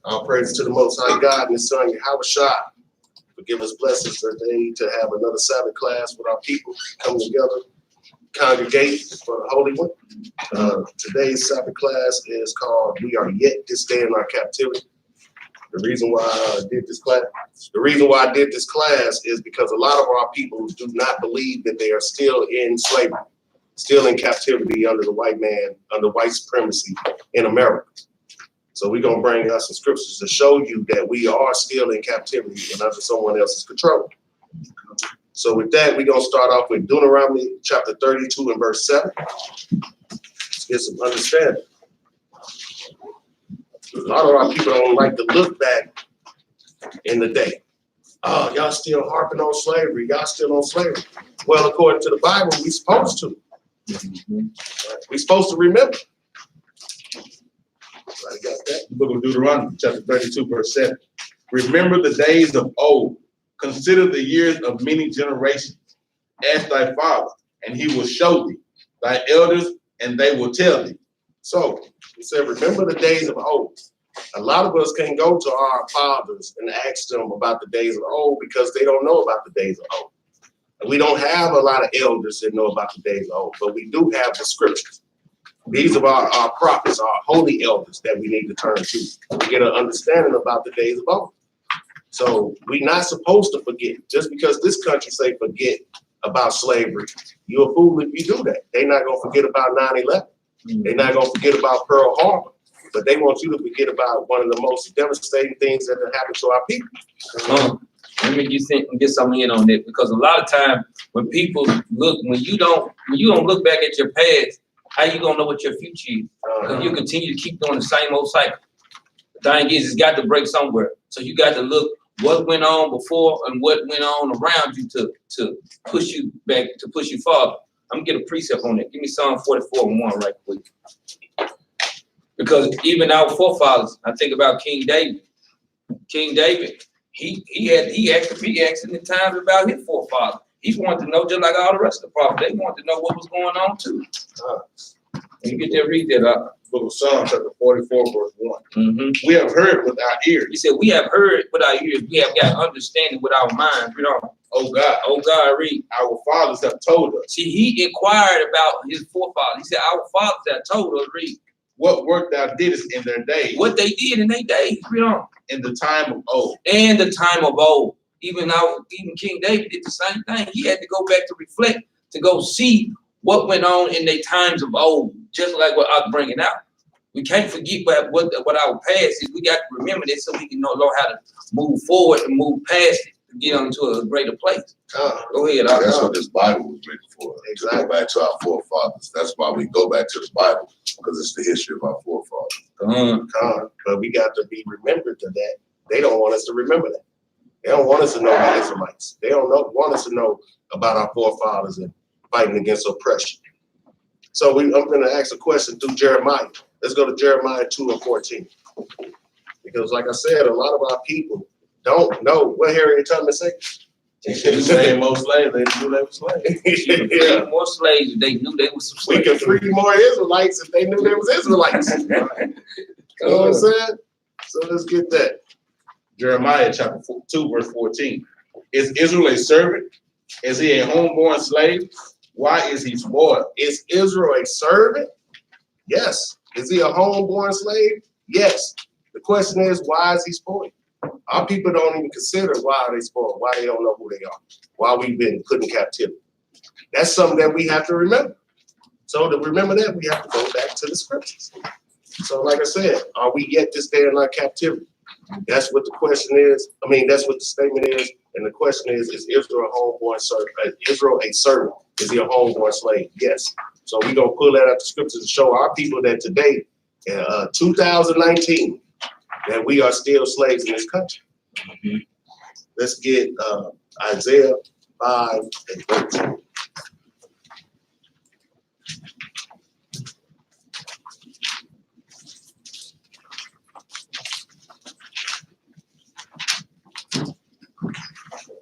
All praise to the Most High God and His Son, Yahushua, for giving us blessings today to have another Sabbath class with our people come together, congregate for the Holy One. Today's Sabbath class is called "We Are Yet This Day in Our Captivity." The reason why I did this class is because a lot of our people do not believe that they are still in slavery, still in captivity under the white man, under white supremacy in America. So we're going to bring us some scriptures to show you that we are still in captivity and under someone else's control. So with that, we're going to start off with Deuteronomy chapter 32 and verse 7. Let's get some understanding. A lot of our people don't like to look back in the day. Oh, y'all still harping on slavery. Y'all still on slavery. Well, according to the Bible, we're supposed to. We're supposed to remember. I got that. The book of Deuteronomy, chapter 32, verse 7. Remember the days of old. Consider the years of many generations. Ask thy father, and he will show thee. Thy elders, and they will tell thee. So, he said, remember the days of old. A lot of us can go to our fathers and ask them about the days of old because they don't know about the days of old. And we don't have a lot of elders that know about the days of old, but we do have the scriptures. These are our prophets, our holy elders that we need to turn to get an understanding about the days of old. So we're not supposed to forget. Just because this country say forget about slavery, you're a fool if you do that. They're not going to forget about 9/11. They're not going to forget about Pearl Harbor. But they want you to forget about one of the most devastating things that have happened to our people. Let me get something in on that, because a lot of times when people look, when you don't look back at your past, how you gonna know what your future is? Because you continue to keep doing the same old cycle. The thing is, it's got to break somewhere. So you got to look what went on before and what went on around you to push you back, to push you farther. I'm gonna get a precept on that. Give me Psalm 44:1 right quick. Because even our forefathers, I think about King David. King David, he asked in the times about his forefathers. He wanted to know, just like all the rest of the prophets, they wanted to know what was going on too. You get there, read that up. Book of Psalms, chapter 44, verse 1. Mm-hmm. We have heard with our ears. He said, we have heard with our ears, we have got understanding with our minds. Read on. Oh God, read. Our fathers have told us. See, he inquired about his forefathers. He said, our fathers have told us, read. What work thou didst in their days. What they did in their days. Read on. In the time of old. In the time of old. Even King David did the same thing. He had to go back to reflect, to go see what went on in their times of old, just like what I'm bringing out. We can't forget what our past is. We got to remember this so we can know how to move forward and move past it to get on to a greater place. Go ahead. That's what this Bible was written for. Exactly. To go back to our forefathers. That's why we go back to the Bible, because it's the history of our forefathers. But we got to be remembered to that. They don't want us to remember that. They don't want us to know the Israelites. They don't want us to know about our forefathers and fighting against oppression. So I'm going to ask a question through Jeremiah. Let's go to Jeremiah 2:14. Because like I said, a lot of our people don't know what Harriet Tubman said. The same old slaves, they knew they were slaves. Yeah. More slaves, they knew they was some slaves. We can free more Israelites if they knew they was Israelites. You know what I'm saying? So let's get that. Jeremiah chapter 2, verse 14. Is Israel a servant? Is he a homeborn slave? Why is he spoiled? Is Israel a servant? Yes. Is he a homeborn slave? Yes. The question is, why is he spoiled? Our people don't even consider why are they spoiled, why they don't know who they are, why we've been put in captivity. That's something that we have to remember. So to remember that, we have to go back to the scriptures. So like I said, are we yet this day in our captivity? That's what the question is. I mean, that's what the statement is. And the question is Israel a homeborn servant? Israel a servant? Is he a homeborn slave? Yes. So we're going to pull that out the scriptures to show our people that today, 2019, that we are still slaves in this country. Mm-hmm. Let's get Isaiah 5 and 13.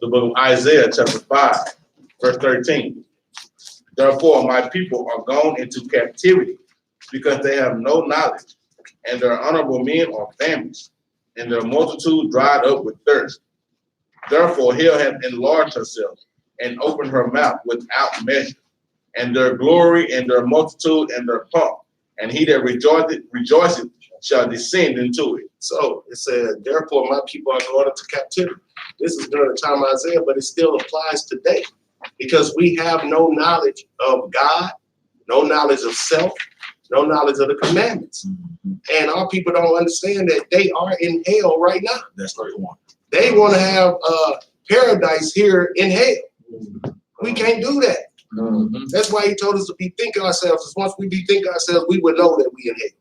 The book of Isaiah chapter 5, verse 13. Therefore, my people are gone into captivity because they have no knowledge, and their honorable men are famished. and their multitude dried up with thirst. Therefore hell hath enlarged herself, and opened her mouth without measure. And their glory, and their multitude, and their pomp, and he that rejoiceth shall descend into it. So it said, therefore my people are going into captivity. This is during the time of Isaiah, but it still applies today because we have no knowledge of God, no knowledge of self, no knowledge of the commandments. And our people don't understand that they are in hell right now. That's what they want. They want to have paradise here in hell. We can't do that. That's why he told us to bethink ourselves. Because once we bethink ourselves, we would know that we in hell.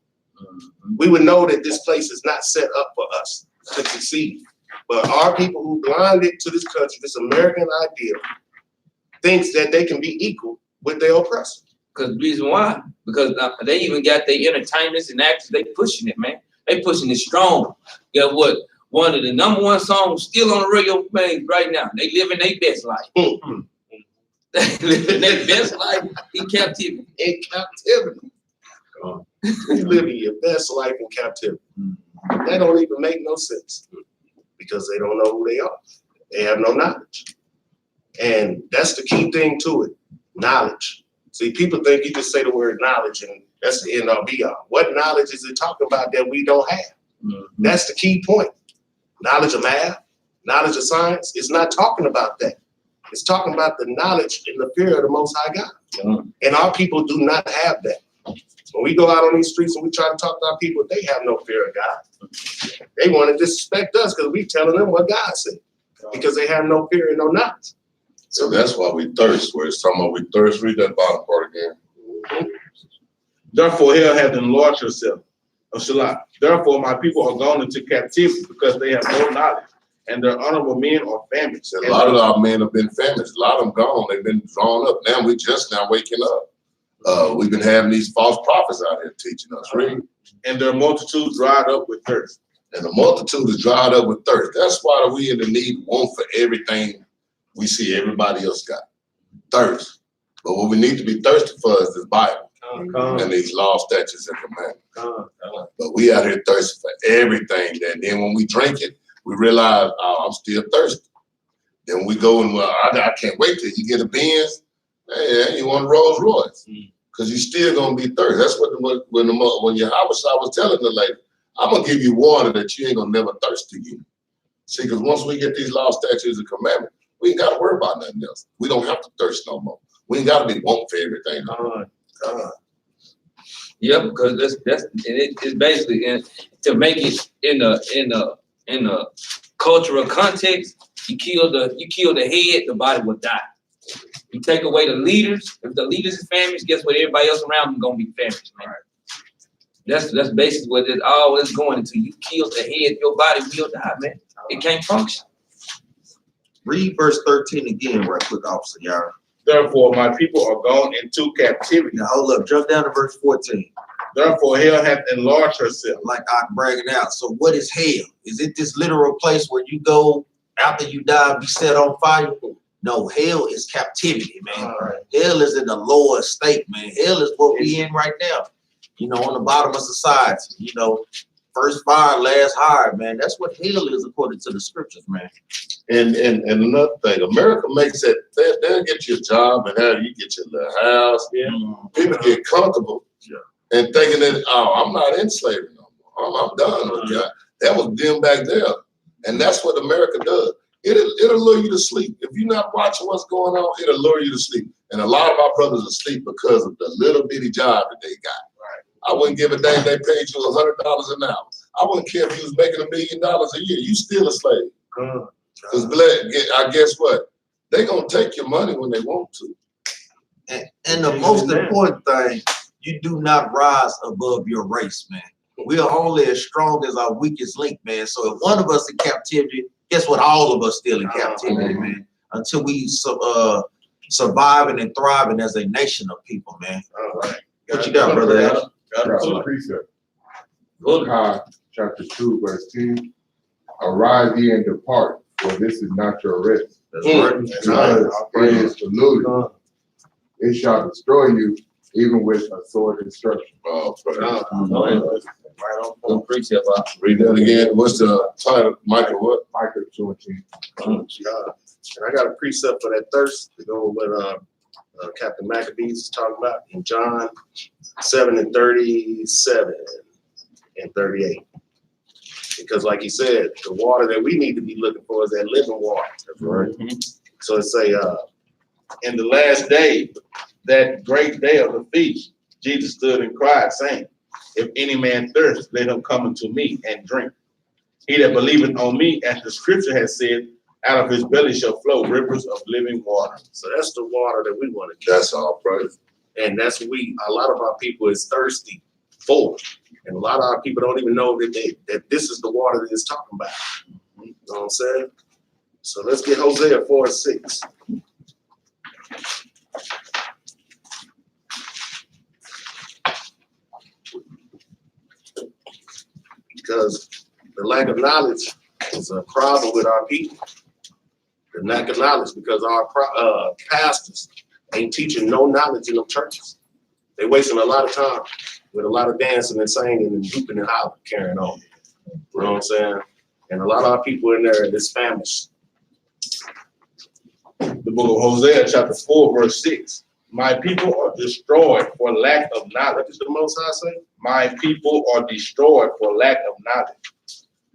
We would know that this place is not set up for us to succeed. But our people who blinded to this country, this American ideal, thinks that they can be equal with their oppressor. Because the reason why, because they even got their entertainments and actors, they pushing it, man. They pushing it strong. Guess what? One of the #1 songs still on the radio playing right now. They living their best life. They living their best life in captivity. In captivity. You living your best life in captivity. That don't even make no sense because they don't know who they are. They have no knowledge. And that's the key thing to it, knowledge. See, people think you just say the word knowledge and that's the end all be all. What knowledge is it talking about that we don't have? That's the key point. Knowledge of math, knowledge of science. It's not talking about that. It's talking about the knowledge and the fear of the Most High God. And our people do not have that. When we go out on these streets and we try to talk to our people, they have no fear of God. They want to disrespect us because we telling them what God said because they have no fear and no knowledge. So that's why we thirst. Where it's talking about we thirst. Read that bottom part again. Therefore hell hath enlarged herself. Therefore my people are gone into captivity because they have no knowledge, and their honorable men are famished. A lot of our men have been famished. A lot of them gone. They've been drawn up. Now we just now waking up. We've been having these false prophets out here teaching us. Read. And their multitude dried up with thirst. And the multitude is dried up with thirst. That's why we in the need want for everything we see everybody else got. Thirst. But what we need to be thirsty for is this Bible and these law, statutes, and commandments. But we out here thirsty for everything. And then when we drink it, we realize, oh, I'm still thirsty. Then we go and, well, I can't wait till you get a Benz. Hey, you want a Rolls Royce. Because you're still going to be thirsty. That's what when Yahweh was telling the lady, I'm going to give you water that you ain't going to never thirst again. See, because once we get these law, statutes, and commandments, we ain't got to worry about nothing else. We don't have to thirst no more. We ain't got to be wanting for everything. Yeah, because it's basically to make it in a cultural context. You kill the head, the body will die. You take away the leaders. If the leaders is famished, guess what? Everybody else around them gonna be famished, man. That's basically what it all is going into. You kill the head, your body will die, man. It can't function. Read verse 13 again, right quick, Officer Yara. Therefore my people are gone into captivity. Now hold up, jump down to verse 14. Therefore hell hath enlarged herself. Like I bragging out. So what is hell? Is it this literal place where you go after you die, be set on fire? No, hell is captivity, man. Hell is in the lower state, man. Hell is what we in right now. You know, on the bottom of society. You know, first fire, last hire, man. That's what hell is according to the scriptures, man. And another thing, America makes it, they'll get you a job and have you get your little house. People get comfortable and thinking that, oh, I'm not in slavery no more. I'm done with that. That was them back there. And that's what America does. It'll lure you to sleep. If you're not watching what's going on, it'll lure you to sleep. And a lot of our brothers are asleep because of the little bitty job that they got. I wouldn't give a damn they paid you $100 an hour. I wouldn't care if you was making $1 million a year. You still a slave. Because I guess what? They gonna take your money when they want to. And the most important thing, you do not rise above your race, man. We are only as strong as our weakest link, man. So if one of us in captivity, guess what? All of us still in captivity, man. Until we surviving and thriving as a nation of people, man. What you got, brother Ash? Got a precept. Luke chapter 2, verse 10. Arise ye and depart, for this is not your rest. That's right. Because it is polluted. It shall destroy you, even with a sword destruction. Right on Good point. precept. Read that again. What's the title? Michael, what? Micah 2 and 10. God. And I got a precept for that thirst to go with Captain Maccabees is talking about in John 7:37 and 38. Because like he said, the water that we need to be looking for is that living water. That's right. So it's a In the last day, that great day of the feast, Jesus stood and cried, saying, if any man thirst, let him come unto me and drink. He that believeth on me, as the scripture has said, out of his belly shall flow rivers of living water. so that's the water that we want to get. That's all praise. And that's what a lot of our people is thirsty for. And a lot of our people don't even know that this is the water that it's talking about. You know what I'm saying? So let's get Hosea 4:6. Because the lack of knowledge is a problem with our people. The lack of knowledge, because our pastors ain't teaching no knowledge in them churches. They wasting a lot of time with a lot of dancing and singing and hooping and hollering, carrying on. You know what I'm saying? And a lot of our people in there is famished. The book of Hosea, chapter 4, verse 6. My people are destroyed for lack of knowledge. What does the Most High say? My people are destroyed for lack of knowledge,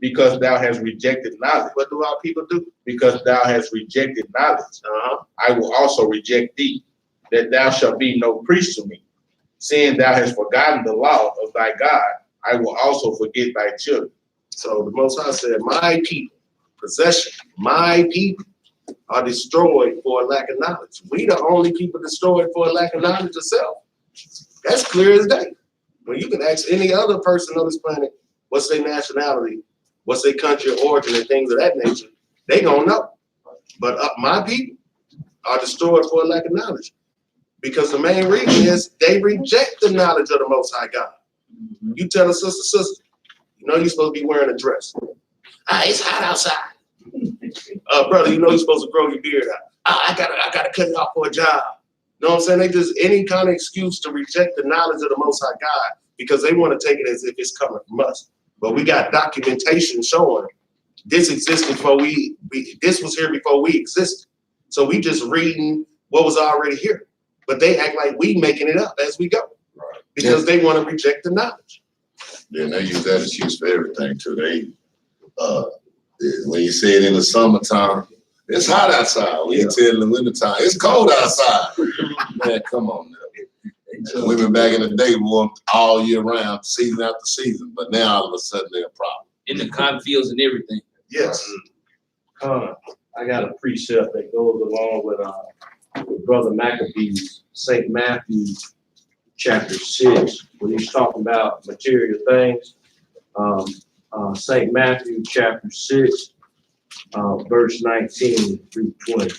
because thou hast rejected knowledge. What do our people do? Because thou hast rejected knowledge, I will also reject thee, that thou shalt be no priest to me. Seeing thou hast forgotten the law of thy God, I will also forget thy children. So the Most High said, my people, possession, my people are destroyed for a lack of knowledge. We the only people destroyed for a lack of knowledge itself. That's clear as day. When you can ask any other person on this planet, what's their nationality, what's their country of origin, and things of that nature, they gonna know. But my people are destroyed for a lack of knowledge. Because the main reason is they reject the knowledge of the Most High God. You tell a sister, you know you're supposed to be wearing a dress. It's hot outside. Brother, you know you're supposed to grow your beard out. I gotta cut it off for a job. You know what I'm saying? They just any kind of excuse to reject the knowledge of the Most High God because they want to take it as if it's coming from us. But we got documentation showing this existed before this was here before we existed. So we just reading what was already here. But they act like we making it up as we go. Right. Because they want to reject the knowledge. Then they use that excuse for everything too. They when you say it in the summertime, it's hot outside. When you say it in the wintertime, it's cold outside. Man, come on now. Women back in the day wore all year round, season after season, but now all of a sudden they're a problem. In the cotton fields and everything. Yes. I got a precept that goes along with Brother Maccabees, St. Matthew chapter 6, when he's talking about material things. St. Matthew chapter 6, verse 19 through 20.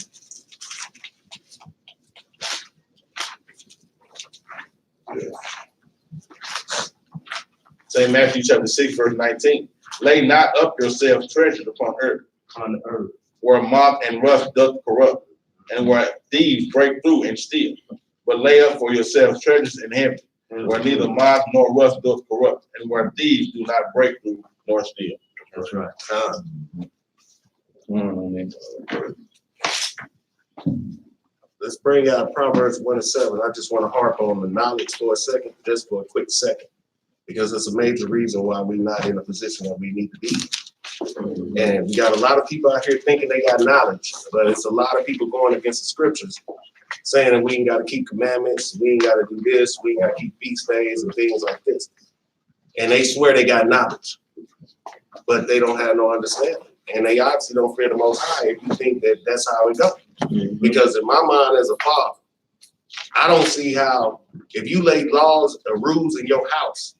St. Matthew chapter 6, verse 19. Lay not up yourselves treasures upon earth, On the earth. where moth and rust doth corrupt, and where thieves break through and steal. But lay up for yourselves treasures in heaven, where neither moth nor rust doth corrupt, and where thieves do not break through nor steal. That's right. Let's bring out Proverbs 1:7. I just want to harp on the knowledge for a second, just for a quick second, because it's a major reason why we're not in a position that we need to be. And we got a lot of people out here thinking they got knowledge, but it's a lot of people going against the scriptures, saying that we ain't got to keep commandments, we ain't got to do this, we ain't got to keep feast days and things like this. And they swear they got knowledge, but they don't have no understanding. And they obviously don't fear the Most High if you think that that's how it goes. Because in my mind as a father, I don't see how, if you lay laws or rules in your house,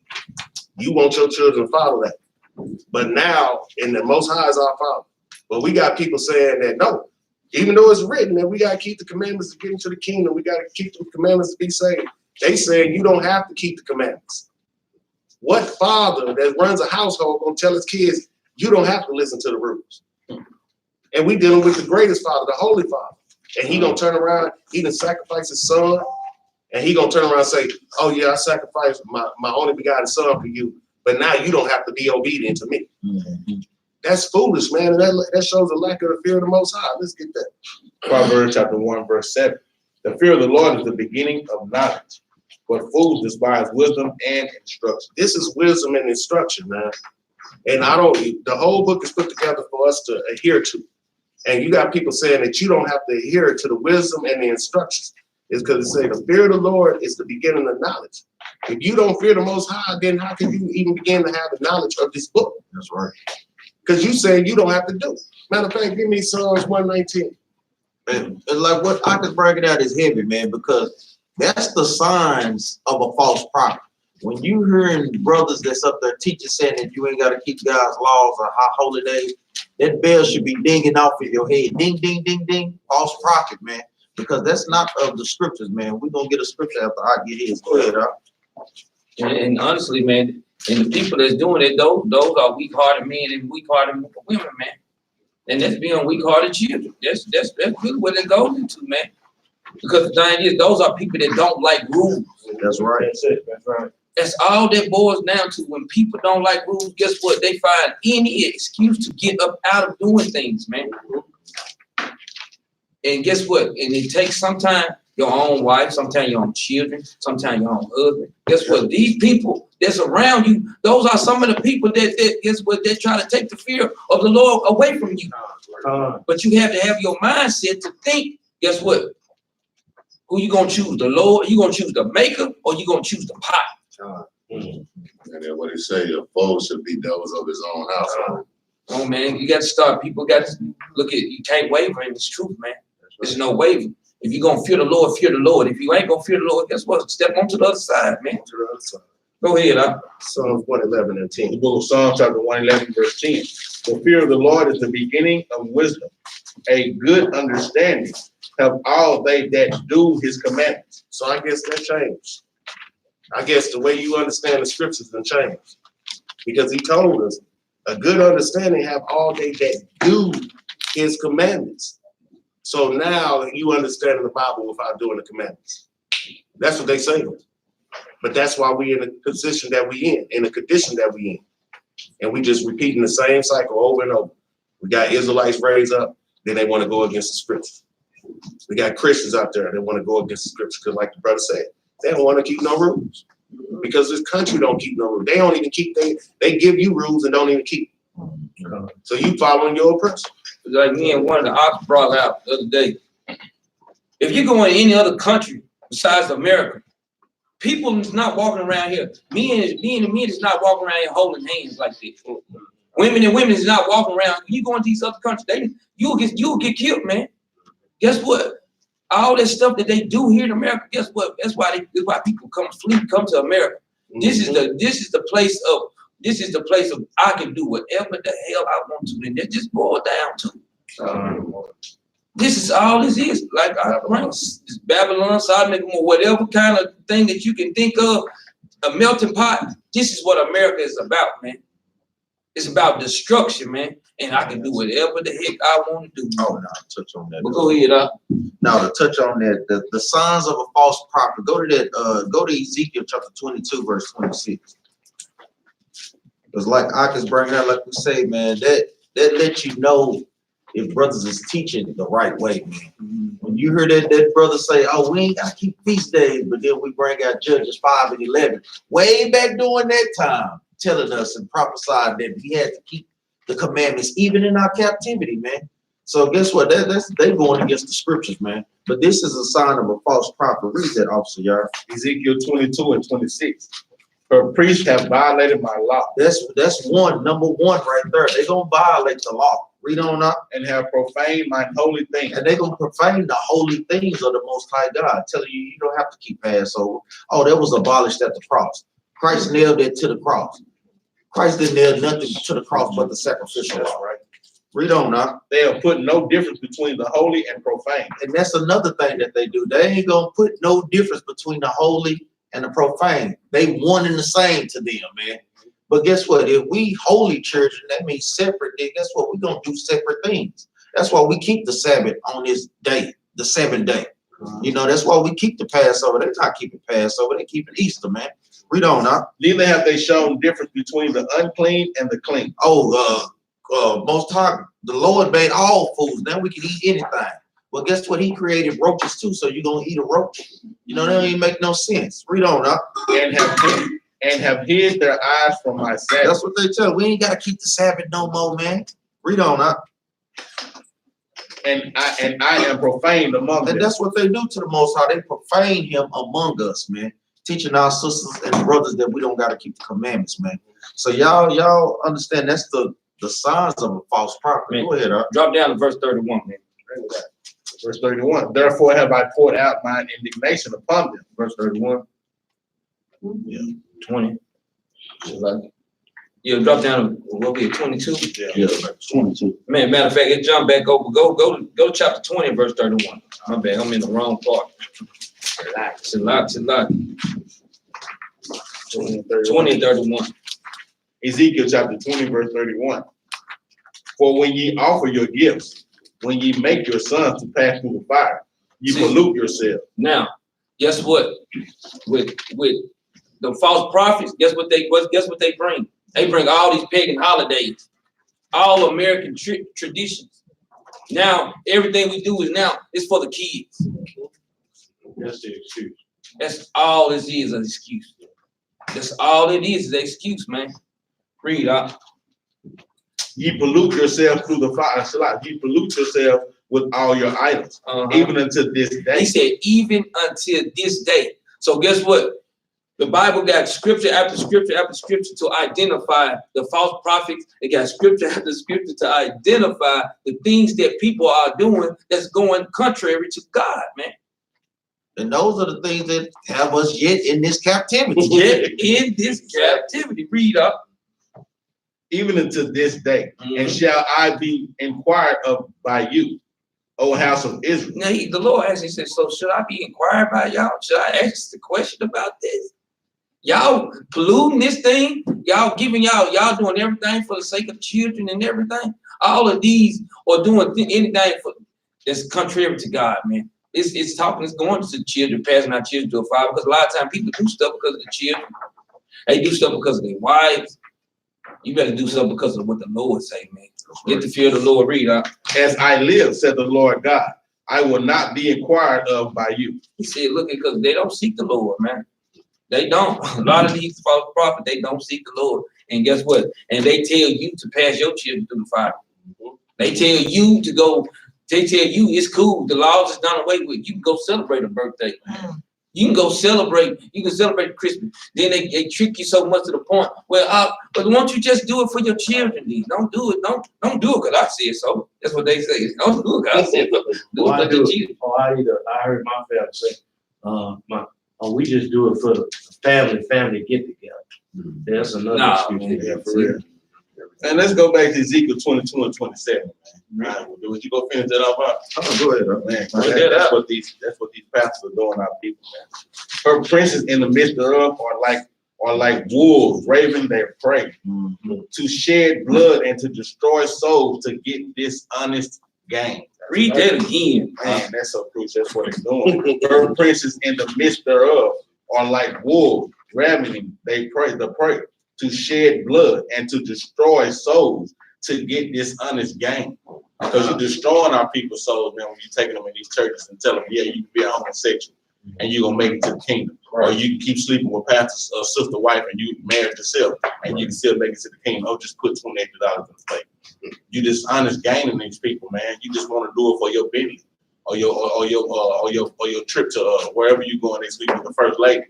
you want your children to follow that. But now, in the Most High is our Father. But we got people saying that no, even though it's written that we got to keep the commandments to get into the kingdom, we got to keep the commandments to be saved. They saying you don't have to keep the commandments. What father that runs a household gonna tell his kids you don't have to listen to the rules? And we dealing with the greatest father, the Holy Father. And he gonna turn around, he done sacrifice his son, and he gonna turn around and say, oh yeah, I sacrificed my only begotten son for you, but now you don't have to be obedient to me. Mhm. That's foolish, man. And that shows a lack of the fear of the Most High. Let's get that. Proverbs chapter 1, verse 7. The fear of the Lord is the beginning of knowledge, but fools despise wisdom and instruction. This is wisdom and instruction, man. And the whole book is put together for us to adhere to. And you got people saying that you don't have to adhere to the wisdom and the instructions. It's because it say the fear of the Lord is the beginning of knowledge. If you don't fear the Most High, then how can you even begin to have the knowledge of this book? That's right. Because you saying you don't have to do it. Matter of fact, give me Psalms 119. Man, it's like what I can break it out is heavy, man, because that's the signs of a false prophet. When you hearing brothers that's up there teaching saying that you ain't got to keep God's laws or high holy days, that bell should be dinging off in your head. Ding, ding, ding, ding. False prophet, man. Because that's not of the scriptures, man. We're going to get a scripture after I get his. Go ahead, And honestly, man, and the people that's doing it, those are weak-hearted men and weak-hearted women, man. And that's being weak-hearted children. That's really what it goes into, man. Because the thing is, those are people that don't like rules. That's right. That's it. That's right. That's all that boils down to. When people don't like rules, guess what? They find any excuse to get up out of doing things, man. And guess what? And it takes sometimes your own wife, sometimes your own children, sometimes your own husband. Guess what? These people that's around you, those are some of the people that guess what? They try to take the fear of the Lord away from you. But you have to have your mindset to think, guess what? Who you gonna choose? The Lord? You gonna choose the maker or you gonna choose the pot? And then what he say, a foe should be devils of his own household. Oh man, you got to start. People got to look at. You can't waver in this truth, man. There's no waver. If you're gonna fear the Lord, fear the Lord. If you ain't gonna fear the Lord, guess what? Step onto the other side, man. Go ahead, Psalms 111 and 10. The book of Psalms chapter 111, verse 10. The fear of the Lord is the beginning of wisdom. A good understanding have all they that do his commandments. So I guess that changed. I guess the way you understand the scriptures done changed. Because he told us a good understanding have all they that do his commandments. So now you understand the Bible without doing the commandments. That's what they say. But that's why we in the position that we in the condition that we in. And we just repeating the same cycle over and over. We got Israelites raised up, then they want to go against the scriptures. We got Christians out there that want to go against the scriptures because like the brother said, they don't want to keep no rules. Because this country don't keep no rules. They don't even keep, they give you rules and don't even keep. So you following your oppressor. Like me and one of the ops brought out the other day. If you go in any other country besides America, people is not walking around here. Men is not walking around here holding hands like this. Women is not walking around. You go into these other countries, you'll get killed, man. Guess what? All that stuff that they do here in America, guess what? That's why people come to America. This is the place of I can do whatever the hell I want to, and that just boils down to. This is all this is. Like it's Babylon, Sodom, or whatever kind of thing that you can think of, a melting pot. This is what America is about, man. It's about destruction, man. And I can do whatever the heck I want to do. Oh, no, touch on that. But go ahead, Now to touch on that, the signs of a false prophet. Go to Ezekiel chapter 22, verse 26. Because like I can bring out, like we say, man, that lets you know if brothers is teaching the right way, man. When you hear that brother say, oh, we ain't got to keep feast days, but then we bring out Judges 5 and 11, way back during that time, telling us and prophesying that we had to keep the commandments, even in our captivity, man. So guess what? They going against the scriptures, man. But this is a sign of a false prophet. Read that, officer, y'all. Ezekiel 22 and 26. For priests have violated my law. That's number one right there. They're gonna violate the law. Read on up. And have profaned my holy things. And they're gonna profane the holy things of the Most High God, telling you you don't have to keep Passover. Oh, that was abolished at the cross. Christ nailed it to the cross. Christ didn't nail nothing to the cross but the sacrificial law, right? Read on now. They have put no difference between the holy and profane. And that's another thing that they do. They ain't gonna put no difference between the holy and the profane. They one and the same to them, man. But guess what? If we holy church, and that means separate, then guess what? We're gonna do separate things. That's why we keep the Sabbath on this day, the 7th day. You know, that's why we keep the Passover. They're not keeping Passover, they keeping Easter, man. Read on now. Neither have they shown difference between the unclean and the clean. Most High, the Lord made all foods. Now we can eat anything. Well, guess what? He created roaches too. So you're gonna eat a roach? You know, that don't even make no sense. Read on now. And have hid their eyes from my Sabbath. That's what they tell. We ain't gotta keep the Sabbath no more, man. Read on now. And I am profaned among them. And that's what they do to the Most High. They profane him among us, man. Teaching our sisters and brothers that we don't gotta keep the commandments, man. So y'all understand that's the signs of a false prophet. Man. Go ahead, Drop down to verse 31, man. Verse 31. Therefore have I poured out my indignation upon them. Verse 31. Yeah. 20. Yeah, drop down to what be it, 22? Yeah, 22. Man, matter of fact, it jump back over. Go to chapter 20, verse 31. My bad, I'm in the wrong part. Relax. 20 and 31. Ezekiel chapter 20, verse 31. For when ye offer your gifts, when ye make your sons to pass through the fire, you pollute yourself. Now, guess what? With the false prophets, guess what they bring? They bring all these pagan holidays, all American traditions. Now, everything we do is for the kids. That's the excuse. That's all this is, an excuse. That's all it is an excuse, man. Read up. Ye pollute yourself through the fire. Ye pollute yourself with all your idols, even until this day. He said, even until this day. So guess what? The Bible got scripture after scripture after scripture to identify the false prophets. It got scripture after scripture to identify the things that people are doing that's going contrary to God, man. And those are the things that have us yet in this captivity. Yet in this captivity. Read up. Even until this day. And shall I be inquired of by you, O house of Israel? Now, the Lord asked, he said, so should I be inquired by y'all? Should I ask the question about this? Y'all polluting this thing? Y'all giving y'all doing everything for the sake of children and everything? All of these are doing anything for that's contrary to God, man. It's going to the children, passing our children to a father, because a lot of times people do stuff because of the children. They do stuff because of their wives. You better do something because of what the Lord say, man. Get the fear of the Lord. Read up. As I live, said the Lord God, I will not be inquired of by you. He said, look, because they don't seek the Lord, man. They don't. A lot of these false prophets, they don't seek the Lord. And guess what? And they tell you to pass your children through the fire. They tell you to go. They tell you it's cool. The laws is done away with. You can go celebrate a birthday. You can go celebrate. You can celebrate Christmas. Then they trick you so much to the point where, but won't you just do it for your children? Then don't do it. Don't do it because I said so. That's what they say. Don't do it because I said so. Do it for your children. I heard my family say, we just do it for the family get together. That's another excuse. Yeah, for real. And let's go back to Ezekiel 22 and 27, man. Right. Would you go finish that off? Go ahead, man. That's what these pastors are doing, our people, man. Her princes in the midst thereof are like wolves, raving their prey, to shed blood and to destroy souls to get dishonest gain. Read that again. Man, that's so crucial. That's what it's doing. Her princes in the midst thereof are like wolves, ravaging the prey, to shed blood and to destroy souls to get dishonest gain. Because you're destroying our people's souls, man, when you're taking them in these churches and telling them, yeah, you can be a homosexual and you're going to make it to the kingdom. Or you can keep sleeping with pastor's sister wife and you married yourself and you can still make it to the kingdom. Oh, just put $28 in the plate. You dishonest gaining these people, man. You just want to do it for your business or your trip to wherever you going next week with the first lady.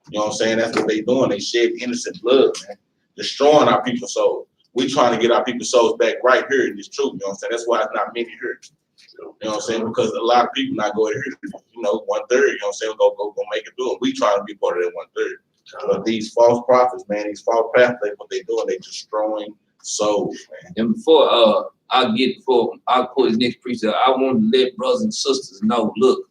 You know what I'm saying? That's what they doing. They shed innocent blood, man. Destroying our people's souls. We trying to get our people's souls back right here in this truth. You know what I'm saying? That's why it's not many here. You know what I'm saying? Because a lot of people not going here. 1/3. You know what I'm saying? Go make it through it. We trying to be part of that 1/3. But these false prophets, man, these false prophets, what they doing? They destroying souls, man. And before I put his next precept, I want to let brothers and sisters know. Look,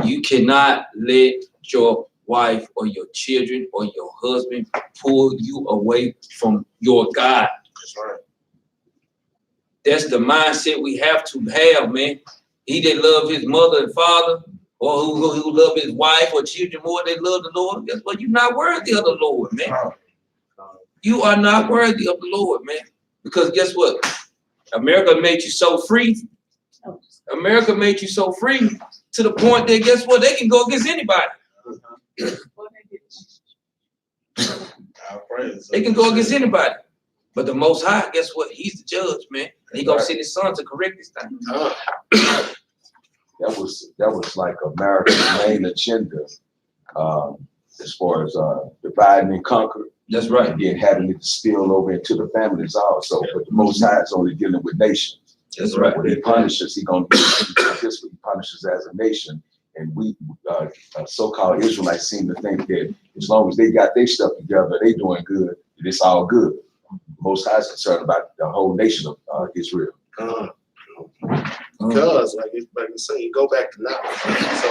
you cannot let your wife or your children or your husband pull you away from your God. That's right. That's the mindset we have to have, man. He that love his mother and father or who love his wife or children more than they love the Lord, guess what? You're not worthy of the Lord, man. You are not worthy of the Lord, man. Because guess what? America made you so free. America made you so free to the point that guess what? They can go against anybody. They can go against anybody. But the Most High, guess what? He's the judge, man. And he gonna send his son to correct this thing. That was like America's main agenda, as far as divide and conquer. That's right. And then having it spill over into the families also. But the Most High is only dealing with nations. That's right. When he punishes, he gonna do this. What he punishes as a nation, and we so-called Israelites seem to think that as long as they got their stuff together, they doing good. It's all good. Most High is concerned about the whole nation of Israel. Because, like you say, you go back to knowledge. So,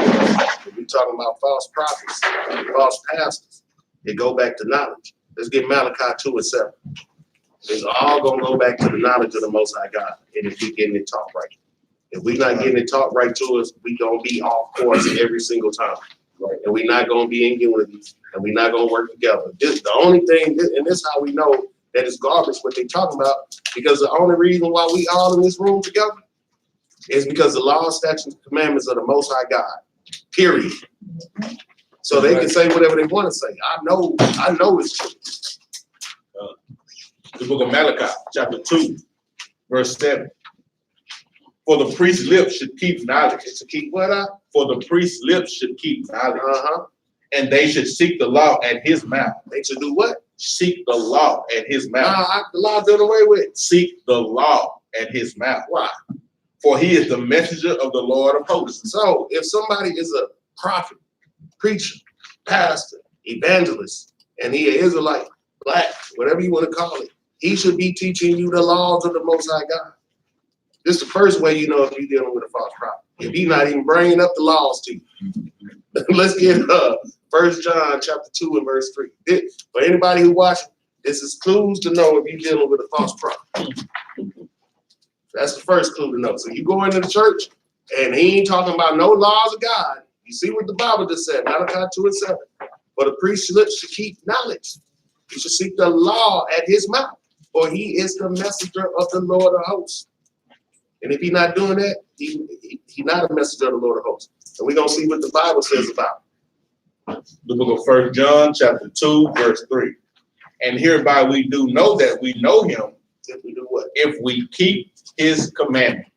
if we're talking about false prophets, false pastors, they go back to knowledge. Let's get Malachi 2:7. It's all gonna go back to the knowledge of the Most High God, and if we getting it taught right. If we're not getting it taught right to us, we gonna be off course every single time. Right. And we're not gonna be in unity, and we're not gonna work together. This the only thing, and this is how we know that it's garbage what they talking about, because the only reason why we all in this room together is because the law, statutes, and commandments of the Most High God. Period. So they can say whatever they want to say. I know it's true. The book of Malachi, chapter 2, verse 7. For the priest's lips should keep knowledge. To keep what up? For the priest's lips should keep knowledge. Uh-huh. And they should seek the law at his mouth. They should do what? Seek the law at his mouth. The law done away with. Seek the law at his mouth. Why? For he is the messenger of the Lord of hosts. So if somebody is a prophet, preacher, pastor, evangelist, and he is Israelite, black, whatever you want to call it, he should be teaching you the laws of the Most High God. This is the first way you know if you're dealing with a false prophet. If he's not even bringing up the laws to you. Let's get 1 John chapter 2 and verse 3. For anybody who watching, this is clues to know if you're dealing with a false prophet. That's the first clue to know. So you go into the church and he ain't talking about no laws of God. You see what the Bible just said, Malachi 2:7. For the priest's lips should keep knowledge. He should seek the law at his mouth, for he is the messenger of the Lord of hosts. And if he's not doing that, he's not a messenger of the Lord of hosts. And we're going to see what the Bible says about it. The book of 1 John, chapter 2, verse 3. And hereby we do know that we know him. If we do what? If we keep his commandments.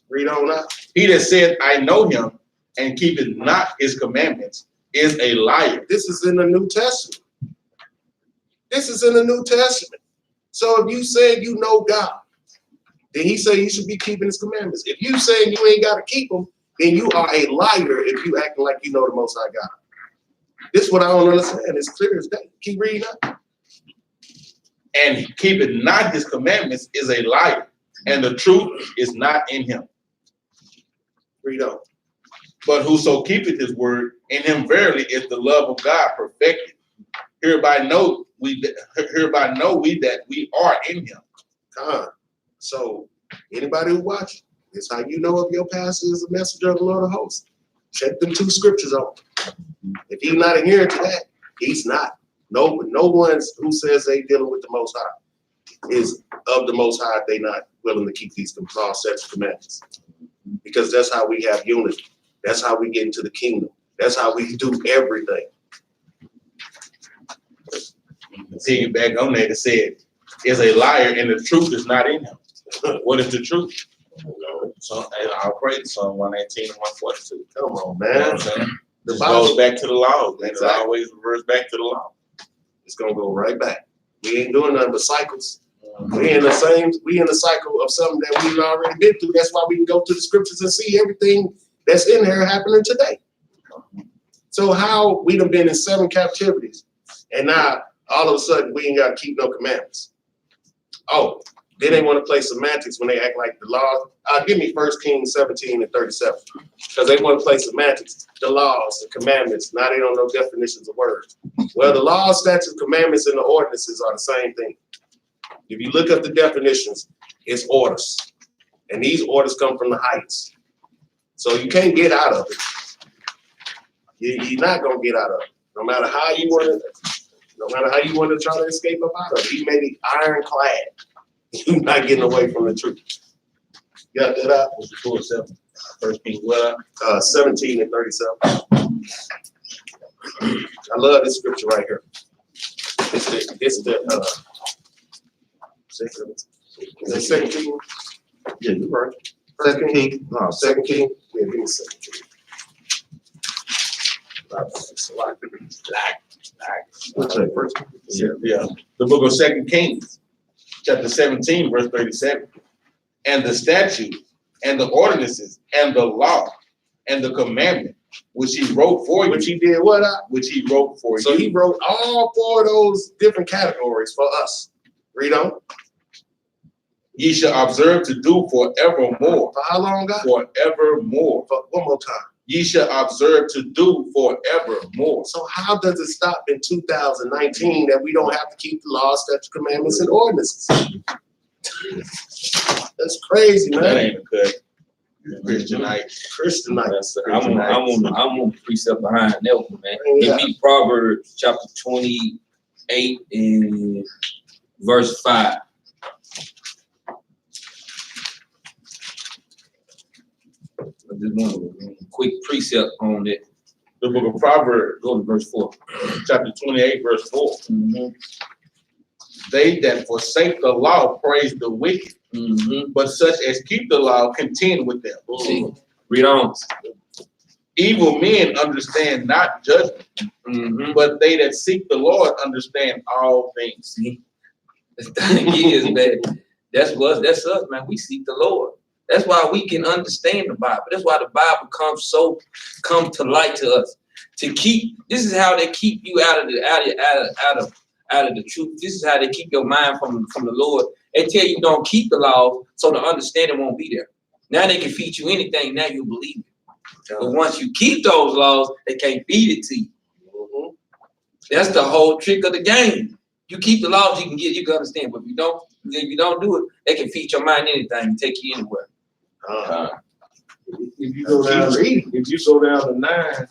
Read on now. He that said, I know him, and keepeth not his commandments, is a liar. This is in the New Testament. This is in the New Testament. So if you say you know God, then he said you should be keeping his commandments. If you say you ain't got to keep them, then you are a liar if you acting like you know the Most High God. This is what I don't understand. It's clear as day. Keep reading up. And keepeth not his commandments is a liar, and the truth is not in him. Read on. But whoso keepeth his word, in him verily is the love of God perfected. Hereby know we that we are in him. So anybody who watches, this is how you know if your pastor is a messenger of the Lord of hosts. Check them 2 scriptures out. If he's not adhering to that, he's not. No one who says they dealing with the Most High is of the Most High if they not willing to keep these law, statutes, commandments. Because that's how we have unity. That's how we get into the kingdom. That's how we do everything. Piggyback on that, it said, is a liar and the truth is not in him. What is the truth? So I'll pray Psalm 119 and 142. Come on, You know what man. I'm saying? The It Bible, goes back to the law. It's Exactly. always reverse back to the law. it's gonna go right back. We ain't doing nothing but cycles. We in the cycle of something that we've already been through. That's why we can go to the scriptures and see everything that's in there happening today. So how we done been in 7 captivities, and now all of a sudden we ain't got to keep no commandments. Oh, then they want to play semantics when they act like the law. Give me 1 Kings 17 and 37, because they want to play semantics. The laws, the commandments. Now they don't know definitions of words. Well, the laws, statutes, commandments, and the ordinances are the same thing. If you look up the definitions, it's orders. And these orders come from the heights. So you can't get out of it. You're not gonna get out of it. No matter how you want to try to escape up out of it. He made it ironclad. You're not getting away from the truth. You got that out? What's the full 7? First Kings what? 17 and 37. I love this scripture right here. It's the is it 2 King? Yeah, you're right. 2 King. No, 2 King. Yeah, give me 2 King. What's that first? Yeah. The book of 2 Kings, chapter 17, verse 37. And the statutes and the ordinances and the law and the commandment which he wrote for you. Which he did what? Which he wrote for you. So he wrote all 4 of those different categories for us. Read on. Ye shall observe to do forevermore. For how long, God? Forevermore. One more time. Ye shall observe to do forevermore. So how does it stop in 2019 that we don't have to keep the law, statutes, commandments, and ordinances? That's crazy, man. That ain't a cut. Christianite. I'm on the precept behind that one, man. Yeah. Give me Proverbs chapter 28 and verse 5. I just want a quick precept on it. The book of Proverbs, Go to verse 4. chapter 28, verse 4. Mm-hmm. They that forsake the law praise the wicked, but such as keep the law contend with them. See, read on. Evil men understand not judgment, but they that seek the Lord understand all things. See, the thing is, man, that's us, man. We seek the Lord. That's why we can understand the Bible. That's why the Bible come to light to us. This is how they keep you out of the truth. This is how they keep your mind from the Lord. They tell you don't keep the laws, so the understanding won't be there. Now they can feed you anything. Now you believe it. But once you keep those laws, they can't feed it to you. That's the whole trick of the game. You keep the laws, you can understand. But if you don't do it, they can feed your mind anything and take you anywhere. If you go down to 9,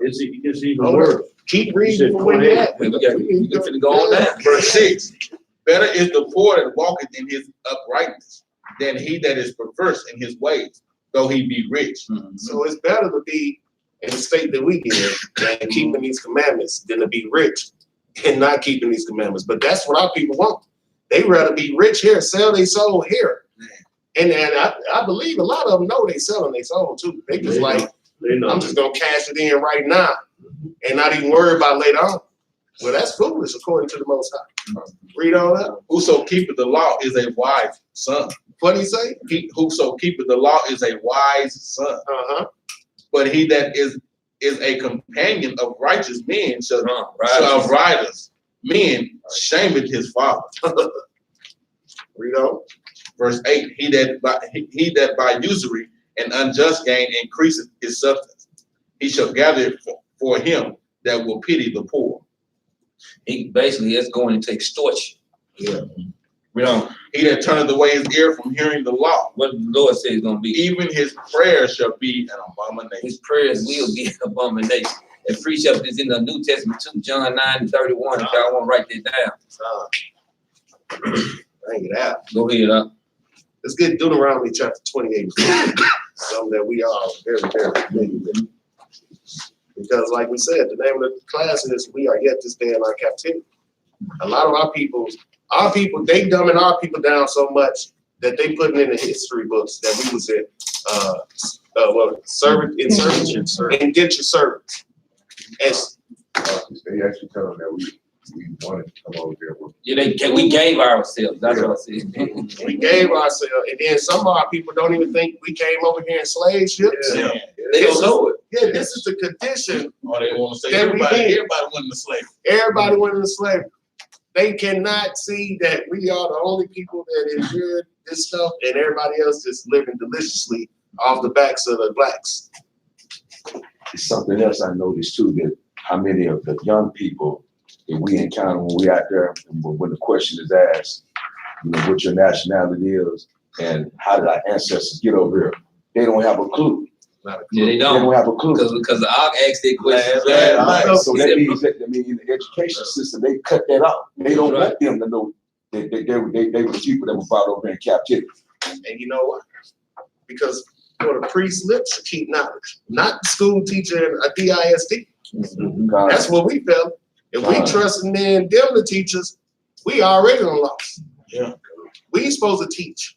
it's even worse. Keep reading from where you're at. We got to go on down. Verse 6. Better is the poor that walketh in his uprightness than he that is perverse in his ways, though he be rich. So it's better to be in the state that we get in and keeping these commandments than to be rich and not keeping these commandments. But that's what our people want. They rather be rich here, sell their soul here. And I believe a lot of them know they selling their soul too. They just I'm just gonna cash it in right now and not even worry about later on. Well, that's foolish according to the Most High. Read all that. Whoso keepeth the law is a wise son. What do you say? Whoso keepeth the law is a wise son. But he that is a companion of righteous men shall riders. Men shameth his father. Read on. Verse 8, he that by usury and unjust gain increaseth his substance, he shall gather it for him that will pity the poor. He basically is going to extortion. Yeah. You know, he that turneth away his ear from hearing the law, what the Lord says is going to be. Even his prayers shall be an abomination. His prayers will be an abomination. And precept is in the New Testament too, John 9:31. If y'all want to write that down. Bring it out. Go ahead up. Let's get Deuteronomy chapter 28. Something that we are very, very familiar with. Because like we said, the name of the class is We Are Yet to Stay in Our Captivity. A lot of our people, they dumbing our people down so much that they putting in the history books that we was in indentured servants. They actually tell them that we wanted to come over there. Yeah, we gave ourselves. That's what I said. We gave ourselves, and then some of our people don't even think we came over here in slave ships. Yeah. They don't know it. Yeah, this is the condition. Or they want to say that everybody went into slavery. Everybody went into slavery. They cannot see that we are the only people that endured this stuff, and everybody else just living deliciously off the backs of the blacks. It's something else I noticed too, that how many of the young people that we encounter when we out there, when the question is asked, you know, what your nationality is and how did our ancestors get over here, they don't have a clue. Not a Yeah, they They don't don't. have a clue. Because I asked that question Last last night. night. So that means that, in the education system, they cut that out. They don't Right. want them to know that they were the people that were brought over in captivity. And you know what? Because for the priest lips to keep knowledge, not the school teacher and a DISD. God, That's what we felt. If we trusting in them the teachers, we already done lost. Yeah. We supposed to teach.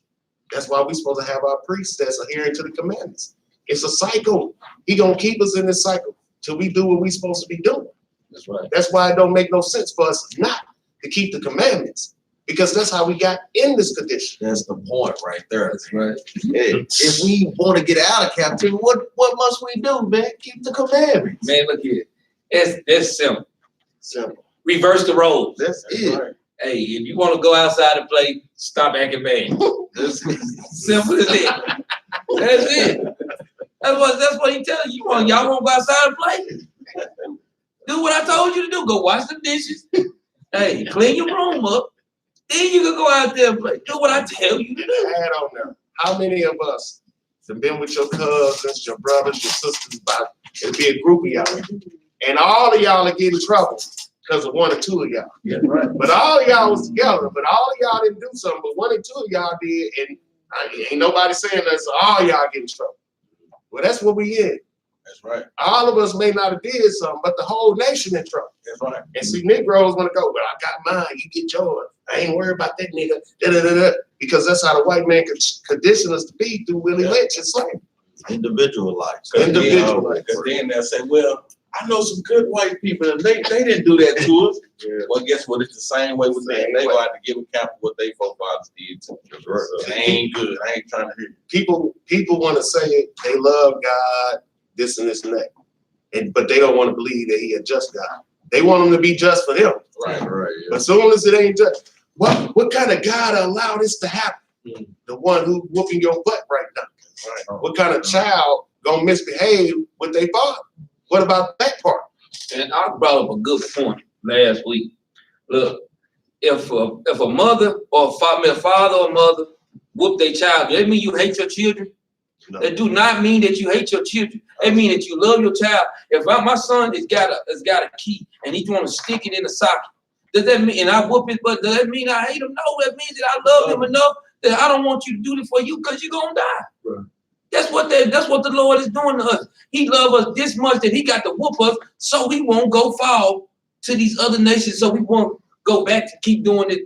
That's why we supposed to have our priests that's adhering to the commandments. It's a cycle. He gonna keep us in this cycle till we do what we supposed to be doing. That's right. That's why it don't make no sense for us not to keep the commandments, because that's how we got in this condition. That's the point right there. That's right. If we want to get out of captivity, what must we do, man? Keep the commandments. Man, look here. It's simple. Simple. Reverse the roles. That's it. Right. Hey, if you want to go outside and play, stop acting bad. Simple as it. That's it. That's what he telling you. Y'all want to go outside and play? Do what I told you to do. Go wash the dishes. Hey, clean your room up. Then you can go out there and play. Do what I tell you to do. Add on there. How many of us have been with your cousins, your brothers, your sisters? About it'll be a group of y'all, and all of y'all are getting in trouble because of one or two of y'all. Yeah, right. But all of y'all was together. But all of y'all didn't do something. But one or two of y'all did, and ain't nobody saying that. So all y'all get in trouble. Well, that's what we in. That's right. All of us may not have did something, but the whole nation in trouble. That's right. And see, Negroes want to go, well, I got mine, you get yours. I ain't worried about that nigga. Da-da-da-da. Because that's how the white man condition us to be through Willie Lynch and slavery. Individualized. Individualized. Because then they'll say, well, I know some good white people, and they didn't do that to us. Yeah. Well, guess what? It's the same way with them. They go out to give account for what they forefathers did to them. So they ain't good. I ain't trying to hear you. People want to say they love God, this and this and that. But they don't want to believe that he a just God. They want him to be just for them. Right. But as soon as it ain't just, what kind of God allow this to happen? The one who whooping your butt right now. Right. What kind of child gonna misbehave with their father? What about that part? And I brought up a good point last week. Look, if a mother or a father or mother whoop their child, does that mean you hate your children? No. That do not mean that you hate your children. It mean that you love your child. If my son has got a key and he want to stick it in the socket, does that mean, and I whoop it, but does that mean I hate him? No, that means that I love him enough that I don't want you to do this for you because you're gonna die. Right. That's what the Lord is doing to us. He loves us this much that he got to whoop us so we won't go fall to these other nations, so we won't go back to keep doing it,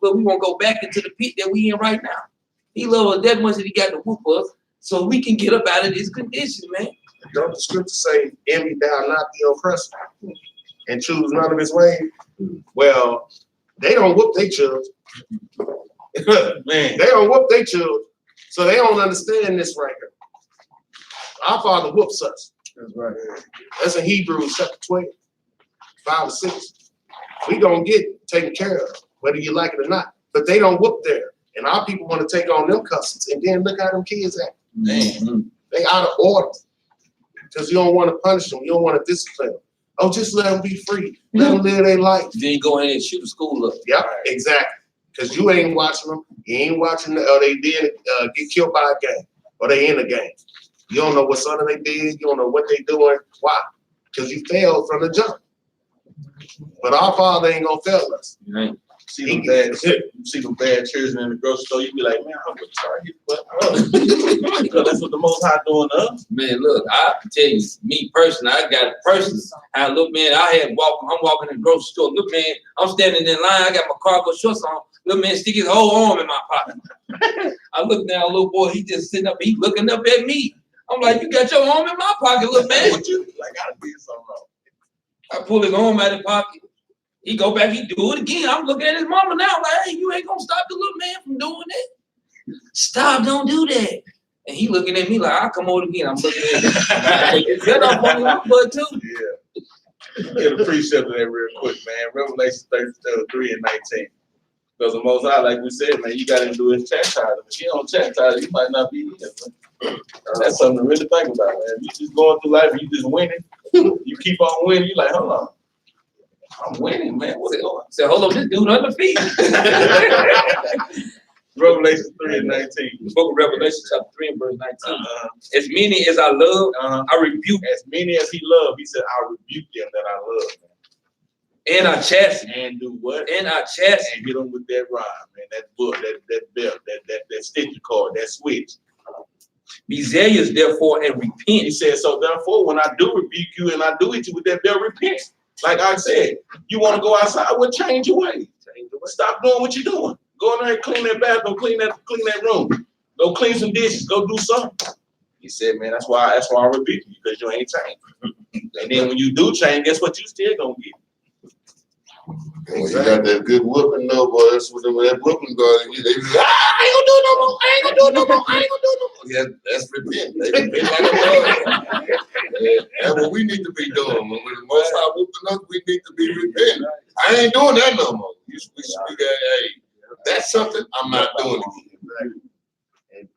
but we won't go back into the pit that we in right now. He loves us that much that he got to whoop us so we can get up out of this condition, man. Don't the scripture say, envy thou not the oppressor and choose none of his ways? Well, they don't whoop their children. Man, They don't whoop their children. So they don't understand this right here. Our Father whoops us. That's right. That's in Hebrews chapter 12, 5 or 6. We gonna get taken care of, whether you like it or not. But they don't whoop there. And our people want to take on them customs. And then look how them kids act. Man. They out of order. Because you don't want to punish them. You don't want to discipline them. Oh, just let them be free. Let them live their life. Then you go in and shoot the school up. Yep, exactly. Because you ain't watching them. You ain't watching, or they did get killed by a gang, or they in a gang. You don't know what something they did. You don't know what they doing. Why? Because you failed from the jump. But our Father ain't gonna fail us. Right. see them bad children in the grocery store, you be like, man, I'm gonna Target, but because that's what the Most High doing to us. Man, look, I can tell you, me personally, I got a person. I look, man, I'm walking in the grocery store. Look, man, I'm standing in line. I got my cargo shorts on. Little man stick his whole arm in my pocket. I look down, little boy, he just sitting up, he looking up at me. I'm like, you got your arm in my pocket, little man. What you like? I did something wrong. I pull his arm out of his pocket. He go back, he do it again. I'm looking at his mama now, like, hey, you ain't gonna stop the little man from doing that. Stop, don't do that. And he looking at me like, I'll come over again. I'm looking at him. It's good off on my butt too. Yeah. Get a precept of that real quick, man. Revelation 33 and 19. Because the Most High, like we said, man, you got to do his chastise. If you don't chastise, you might not be here, man. That's something to really think about, man. You just going through life and you just winning. You keep on winning. You like, hold on. I'm winning, man. What's it on? I said, hold on, this dude undefeated. Revelation 3:19. The book of Revelation, chapter 3 and verse 19. As many as I love, I rebuke. As many as he loved, he said, I rebuke them that I love. And I chasten. And do what? And I chasten. And hit them with that rod, man. That book, that belt, that sticky cord, that switch. Be zealous, therefore, and repent. He said, so therefore, when I do rebuke you and I do hit you with that belt, repent. Like I said, you want to go outside, well, change your way. Stop doing what you're doing. Go in there and clean that bathroom, clean that room. Go clean some dishes. Go do something. He said, man, that's why I rebuke you, because you ain't changed. And then when you do change, guess what? You still gonna get. When you got that good whooping, though, boy, that's what that whooping goes. They be, I ain't gonna do it no more. I ain't gonna do it no more. I ain't gonna do it no more. Yeah, that's repent. They repent like a dog. That's what we need to be doing. When the Most High whooping us, we need to be repenting. I ain't doing that no more. We should be hey, that's something I'm not doing again.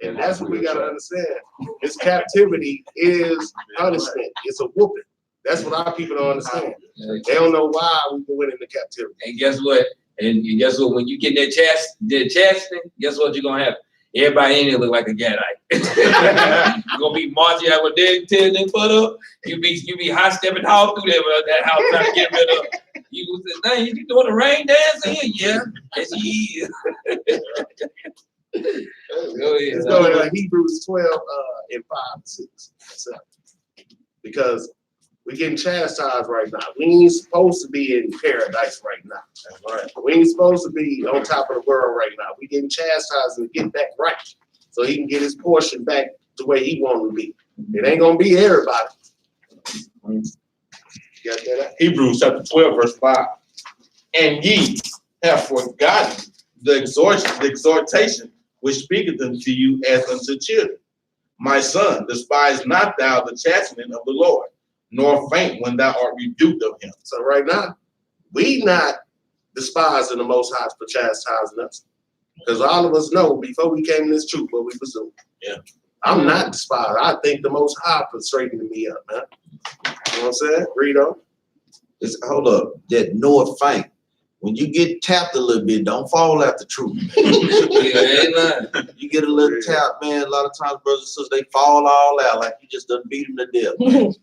And that's what we gotta understand. This captivity is punishment. It's a whooping. That's what our people don't understand. They don't know why we went into captivity. And guess what? And guess what? When you get that chastening, guess what you're gonna have? Everybody in there look like a Gadite. You're gonna be marching out with their tail and foot up. You be high stepping all through that house trying to get rid of. You say, "Nah, you doing the rain dance in here?" Yeah, yes, he is. Let's go to Hebrews 12 and 5 and 6. Because we're getting chastised right now. We ain't supposed to be in paradise right now. That's right. We ain't supposed to be on top of the world right now. We getting chastised and get back right, so he can get his portion back the way he want to be. It ain't gonna be everybody. Got that? Hebrews chapter 12, verse 5. And ye have forgotten the exhortation which speaketh unto you as unto children. My son, despise not thou the chastening of the Lord, nor faint when thou art rebuked of him. So right now, we not despising the Most High for chastising us, because all of us know before we came in this truth what we was doing. Yeah, I'm not despised. I thank the Most High for straightening me up, man. You know what I'm saying? Read on. Hold up, that nor faint. When you get tapped a little bit, don't fall out the truth. You get a little tap, man. A lot of times, brothers and sisters, they fall all out like you just done beat them to death, man.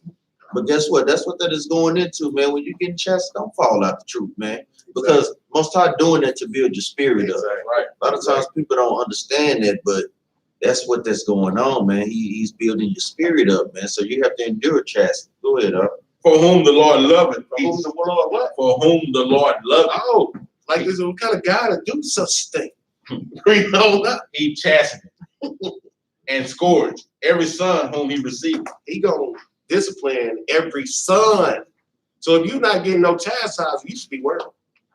But guess what? That's what that is going into, man. When you get chastised, don't fall out the truth, man. Because Most High doing that to build your spirit up. right. A lot of times people don't understand that, but that's what that's going on, man. He's building your spirit up, man. So you have to endure chastisement. Go ahead, For whom the Lord loveth. For whom the Lord what? For whom the Lord loveth. Oh, like this what kind of guy to do such thing? Read on up. He chastened and scourged every son whom he received. He gonna discipline every son. So if you're not getting no chastisement, you should be worried.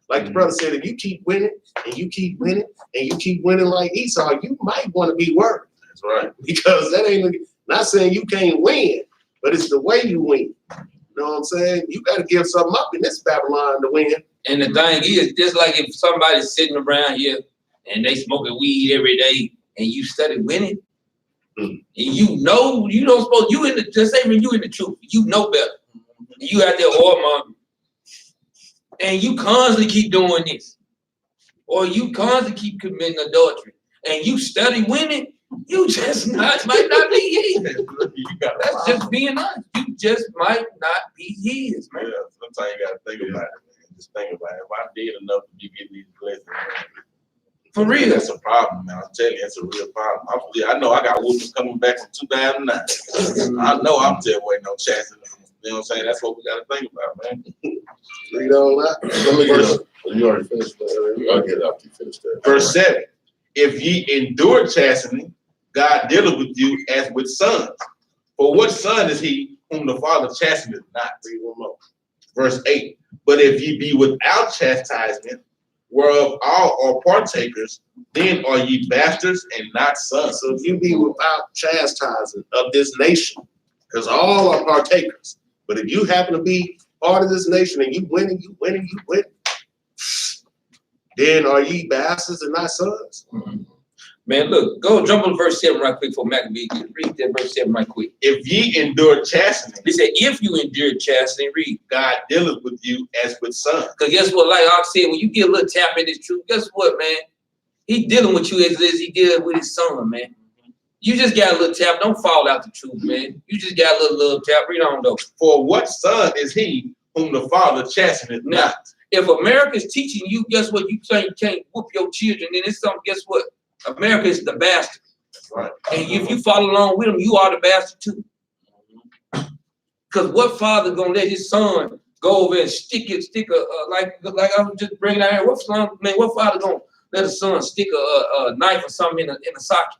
Like the brother said, if you keep winning and you keep winning and you keep winning like Esau, you might want to be worried. That's right. Because that ain't not saying you can't win, but it's the way you win. You know what I'm saying? You got to give something up in this Babylon to win. And the thing is, just like if somebody's sitting around here and they smoking weed every day and you study winning, and you know you don't supposed you in the just say when you in the truth, you know better. You out there whoremongering, and you constantly keep doing this, or you constantly keep committing adultery, and you study winning, you just might not be his. That's just being honest. You just might not be his, man. Yeah, sometimes you gotta think about it, man. Just think about it. If I did enough to be getting these blessings, man, For real. that's a problem, man. I'm telling you, it's a real problem. I know I got whoopings coming back from 2009. I know I'm still waiting on chastening. You know what I'm saying? That's what we gotta think about, man. Read on that. Let me get you already finished that. I'll get it after you finish that. Verse 7. If ye endure chastening, God dealeth with you as with sons. For what son is he whom the Father chasteneth not? Read one more. Verse 8. But if ye be without chastisement, whereof all are partakers, then are ye bastards and not sons. So if you be without chastising of this nation, because all are partakers, but if you happen to be part of this nation and you winning, then are ye bastards and not sons? Man, look, go jump on verse 7 right quick for Maccabee. Read that verse 7 right quick. If ye endure chastening, He said, if you endure chastening, read. God dealeth with you as with sons. Because guess what? Like I said, when you get a little tap in this truth, guess what, man? He dealing with you as he did with his son, man. You just got a little tap. Don't fall out the truth, man. You just got a little love tap. Read on though. For what son is he whom the father chasteneth Now, not? if America's teaching you, guess what? You can't whoop your children, then it's something. Guess what? America is the bastard. Right. And if you follow along with them, you are the bastard too. Because what father gonna let his son go over and stick like I was just bringing out here? What father gonna let a son stick a knife or something in a socket?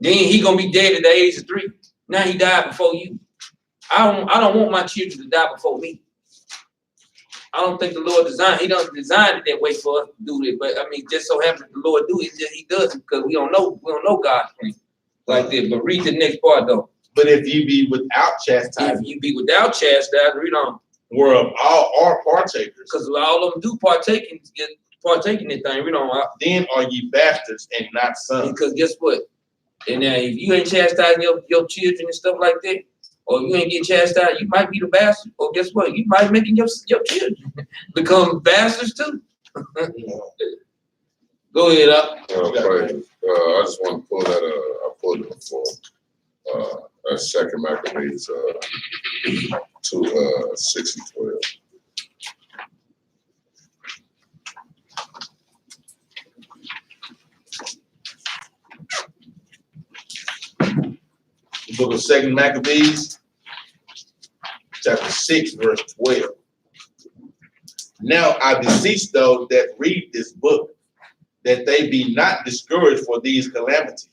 Then he gonna be dead at the age of 3. Now he died before you. I don't want my children to die before me. I don't think the Lord designed. He doesn't design it that way for us to do it. But I mean, just so happens the Lord do it. He does it because we don't know God's plan like this. But read the next part though. But if ye be without If chastisement, you be without chastisement, read on. whereof all are partakers, Because all of them do partake in this thing. Read on. then are ye bastards and not sons. Because guess what? And if you ain't chastising your children and stuff like that, or you ain't getting chastised, you might be the bastard. Or guess what? You might making your children become bastards too. Go ahead, up. Praise. I just want to pull that, I pulled it before. Second Maccabees, 6 and 12. The book of 2 Maccabees, chapter 6, verse 12. Now I beseech those that read this book, that they be not discouraged for these calamities,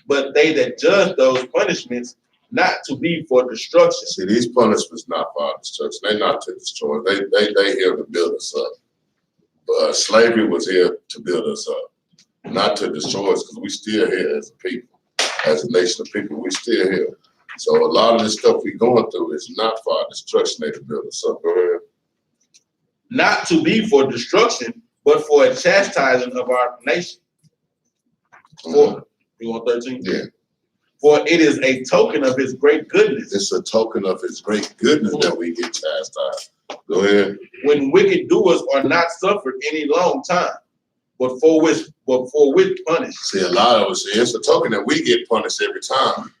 but they that judge those punishments not to be for destruction. See, these punishments not for our destruction. They're not to destroy. They here to build us up. But slavery was here to build us up, not to destroy us, because we still here as a people, as a nation of people. We still here. So a lot of this stuff we're going through is not for our destruction. They to build us up. Go ahead. Not to be for destruction, but for a chastising of our nation. For, you want 13? Yeah. For it is a token of his great goodness. It's a token of his great goodness that we get chastised. Go ahead. When wicked doers are not suffered any long time, but for which punished. See, a lot of us, it's a token that we get punished every time.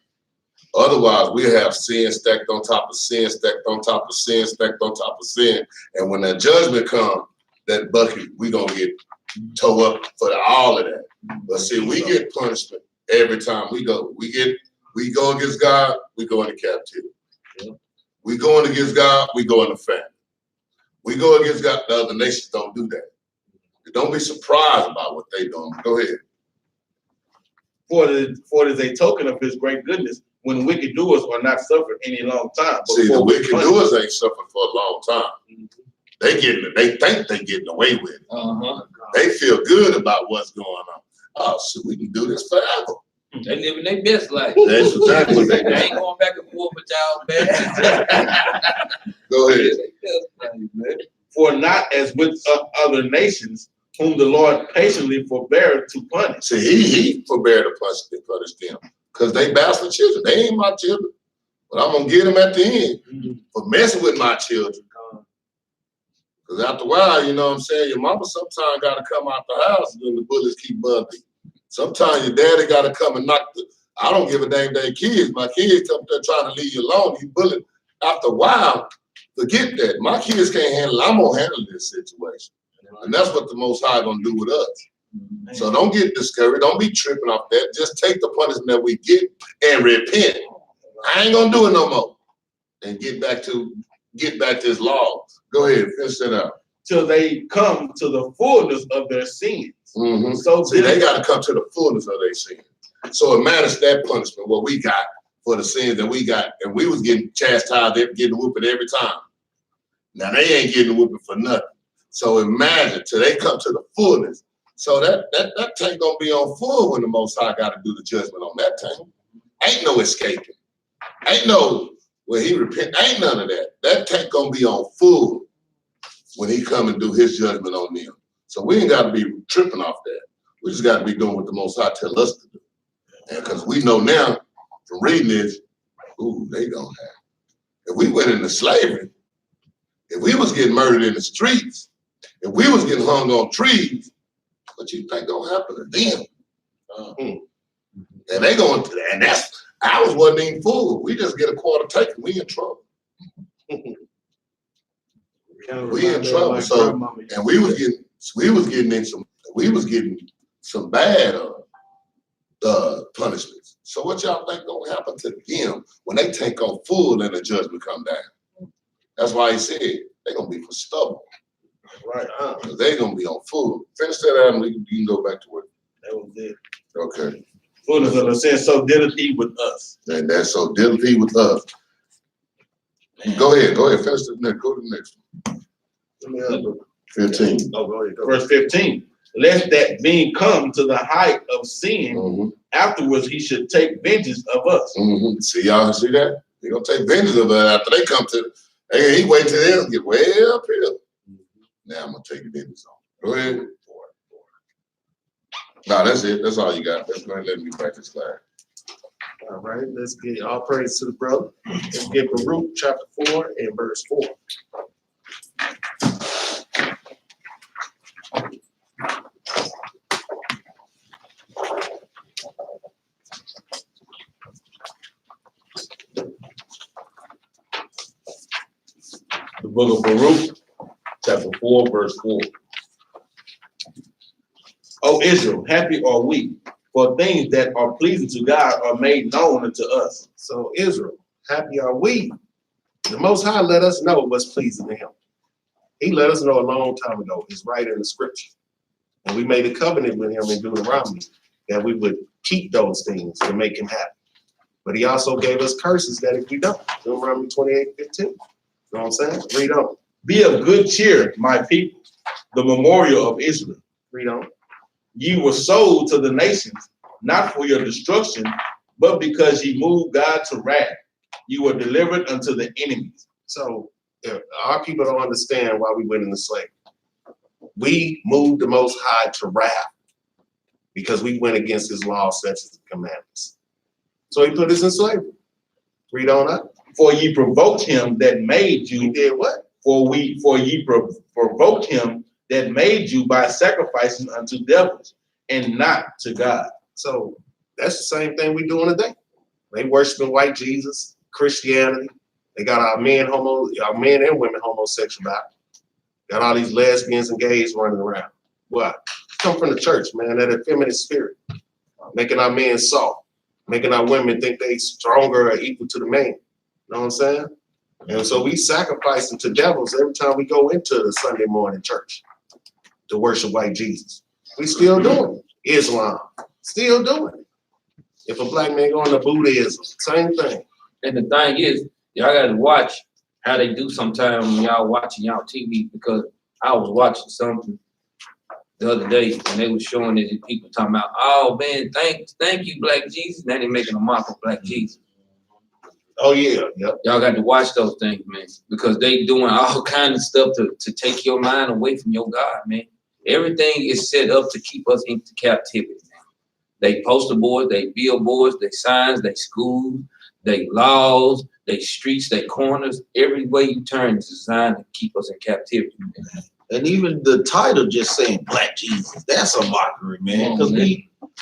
Otherwise, we have sin stacked on top of sin, stacked on top of sin, stacked on top of sin. And when that judgment comes, that bucket, we gonna get towed up for all of that. But see, we get punishment every time we go. We go against God, we go into captivity. Yeah. We going against God, we go into famine. We go against God, the other nations don't do that. Don't be surprised about what they doing. Go ahead. For it is a token of his great goodness when wicked doers are not suffered any long time. See, the wicked doers ain't suffered for a long time. They think they getting away with it. Uh-huh. They feel good about what's going on. Oh, so we can do this forever. They living their best life. That's exactly what they They ain't do. going back and forth with y'all, man. Go ahead. For not as with other nations, whom the Lord patiently forbear to punish. See, he forbear to punish them because they bastard children. They ain't my children, but I'm gonna get them at the end for messing with my children. Because after a while, you know what I'm saying, your mama sometimes got to come out the house when the bullets keep buzzing. Sometimes your daddy got to come and knock the. I don't give a damn kids. My kids come there trying to leave you alone. You bullet. After a while, forget that. My kids can't handle it. I'm gonna handle this situation. And that's what the Most High gonna do with us. So don't get discouraged. Don't be tripping off that. Just take the punishment that we get and repent. I ain't gonna do it no more. And get back to his law. Go ahead, finish that out. Till they come to the fullness of their sins. Mm-hmm. So See, they got to come to the fullness of their sin. So it matters that punishment, what we got for the sins that we got, and we was getting chastised, getting whooping every time. Now they ain't getting whooping for nothing. So imagine till they come to the fullness. So that tank gonna be on full when the Most High got to do the judgment on that tank. Ain't no escaping. Ain't no when he repent. Ain't none of that. That tank gonna be on full when he come and do his judgment on them. So we ain't got to be tripping off that. We just got to be doing what the Most High tell us to do. And because we know now from reading this, ooh, they gonna have. If we went into slavery, if we was getting murdered in the streets, if we was getting hung on trees, what you think gonna happen to them? And they going to, and that's, ours wasn't even full. We just get a quarter taken, we in trouble. We in trouble. So, and we was getting some bad punishments. So what y'all think gonna happen to them when they take on full and the judgment come down? That's why he said they gonna be for stubble. Right. They gonna be on full. Finish that out and you can go back to work. That was it. Okay. Fullness of the sin, so dealeth he with us. And that's so dealeth he with us. Go ahead, finish the next, go to the next one. Let me have 15. Oh, go ahead. Verse 15. Lest that being come to the height of sin, Mm-hmm. afterwards he should take vengeance of us. Mm-hmm. See y'all see that? They gonna take vengeance of us after they come to he wait till they get way up here. Now I'm gonna take vengeance on. Go ahead. No, that's it. That's all you got. That's going to let me practice class. All right, let's get all praise to the brother. Let's get Baruch chapter 4 and verse 4. The book of Baruch, chapter 4, verse 4. O Israel, happy are we, for things that are pleasing to God are made known unto us. So Israel, happy are we. The Most High let us know what's pleasing to him. He let us know a long time ago. It's right in the scripture. And we made a covenant with him in Deuteronomy that we would keep those things to make him happy. But he also gave us curses that if we don't. Deuteronomy 28:15. You know what I'm saying? Read on. Be of good cheer, my people, the memorial of Israel. Read on. Ye were sold to the nations, not for your destruction, but because ye moved God to wrath. You were delivered unto the enemies. So our people don't understand why we went into slavery. We moved the Most High to wrath because we went against his law, statutes, and commandments. So he put us in slavery. Read on up. For ye provoked him that made you. We did what? For ye provoked him that made you by sacrificing unto devils and not to God. So that's the same thing we doing today. They worshiping white Jesus, Christianity. They got our men and women homosexual out. Got all these lesbians and gays running around. What? Come from the church, man. That effeminate spirit, making our men soft, making our women think they stronger or equal to the man. You know what I'm saying? And so we sacrificing to devils every time we go into the Sunday morning church to worship white Jesus. We still doing it. Islam, still doing it. If a black man going to Buddhism, same thing. And the thing is, y'all gotta watch how they do sometimes when y'all watching y'all TV, because I was watching something the other day and they was showing these people talking about, oh man, thank you, Black Jesus. Now they making a mock of Black Jesus. Oh yeah, yep. Y'all got to watch those things, man, because they doing all kind of stuff to take your mind away from your God, man. Everything is set up to keep us into captivity, man. They poster boards, they billboards, they signs, they schools, they laws, they streets, they corners. Every way you turn is designed to keep us in captivity, man. And even the title just saying Black Jesus, that's a mockery, man. Because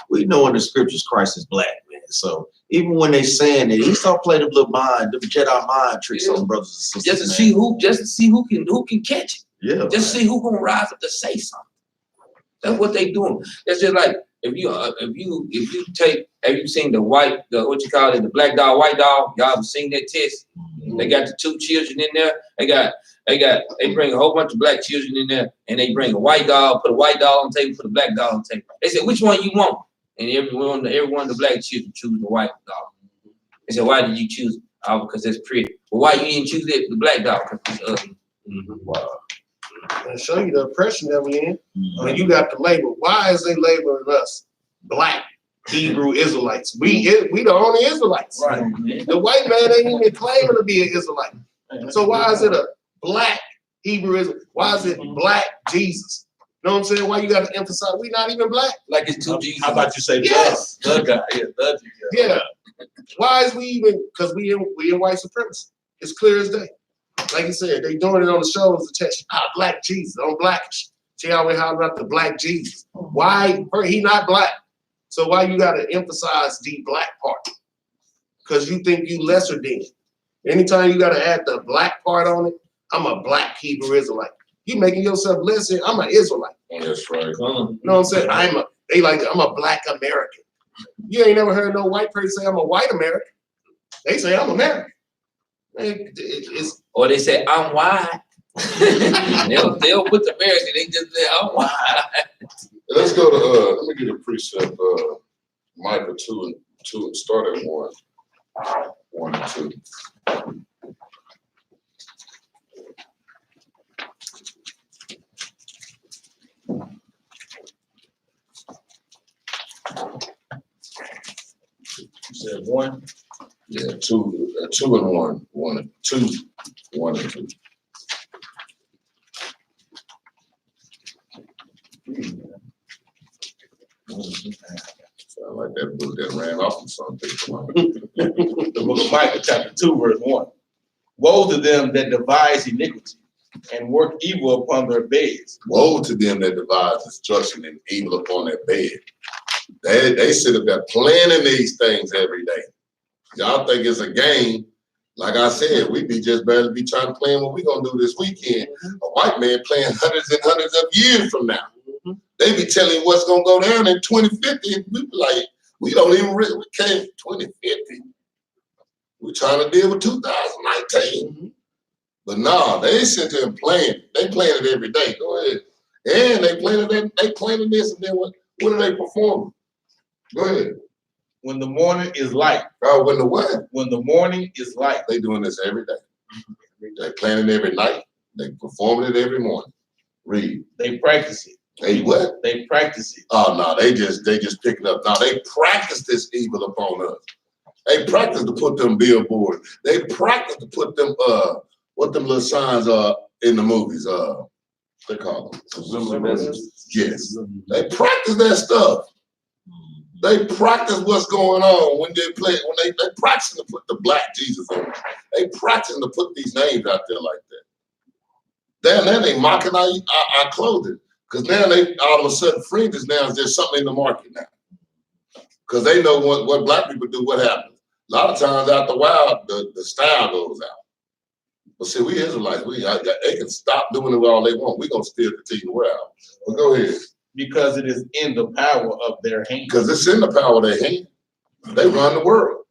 we know in the scriptures Christ is black, man. So even when they saying that, he start playing the little Jedi mind tricks on brothers and sisters. Just to see who can catch it. Yeah. Just see who gonna rise up to say something. That's what they doing. It's just like if you take, have you seen the black dog, white dog? Y'all ever seen that test? They got the two children in there. They bring a whole bunch of black children in there, and they bring a white dog, put a white dog on the table, put a black dog on the table. They said, which one you want? And every one of the black children choose the white dog. They said, why did you choose it? Oh, because it's pretty. Well, why you didn't choose the black dog? Because it's ugly. Wow. And show you the oppression that we in. When you got the label, why is they labeling us black Hebrew Israelites? We the only Israelites. Right. The white man ain't even claiming to be an Israelite. So why is it a black Hebrew Israelite? Why is it black Jesus? You know what I'm saying? Why you got to emphasize we not even black? Like it's two Jesus. How about you say Yes. the guy? Yeah, the Yeah. Why is we even? Because we in white supremacy. It's clear as day. Like you said, they doing it on the shows to test black Jesus, on blackish. She always hollering about the black Jesus. Why? He not black. So why you gotta emphasize the black part? Because you think you lesser than. Anytime you gotta add the black part on it, I'm a black Hebrew Israelite. You making yourself lesser. I'm an Israelite. That's right. You know what I'm saying? I'm a black American. You ain't never heard no white person say I'm a white American. They say I'm American. Or they say I'm white. they'll put the American. They just say I'm white. Let's go to let me get a precept. Micah 2 and start at 1. 1 and 2. You said 1. Yeah, 2 and 1. 1 and 2. 1 and 2. Sound like that book that ran off of something. The book of Micah, chapter 2, verse 1. Woe to them that devise iniquity and work evil upon their beds. Woe to them that devise destruction and evil upon their bed. They sit up there planning these things every day. Y'all think it's a game. Like I said, we be just barely be trying to plan what we gonna do this weekend. A white man playing hundreds and hundreds of years from now. They be telling you what's gonna go down in 2050. And we be like, we don't even we can't 2050. We're trying to deal with 2019. But nah, they sit there and plan. They plan it every day. Go ahead. And they planning this, and then what are they performing? Go ahead. When the morning is light. Oh, when the what? When the morning is light. They doing this every day. They planning every night. They performing it every morning. Read. They practice it. They what? They practice it. Oh no, they just pick it up. No, they practice this evil upon us. They practice to put them billboards. They practice to put them what them little signs are in the movies. They call them subliminal messages. Yes. They practice that stuff. They practice what's going on when they play, when they practice to put the black Jesus on. They practice to put these names out there like that. Then they mocking our clothing. Because now they all of a sudden fringes now is there's something in the market now. Because they know what black people do, what happens. A lot of times after a while, the style goes out. But see, we Israelites, they can stop doing it all they want. We're gonna still continue to wear out. But go ahead. Because it is in the power of their hand. Because it's in the power of their hand. They run the world.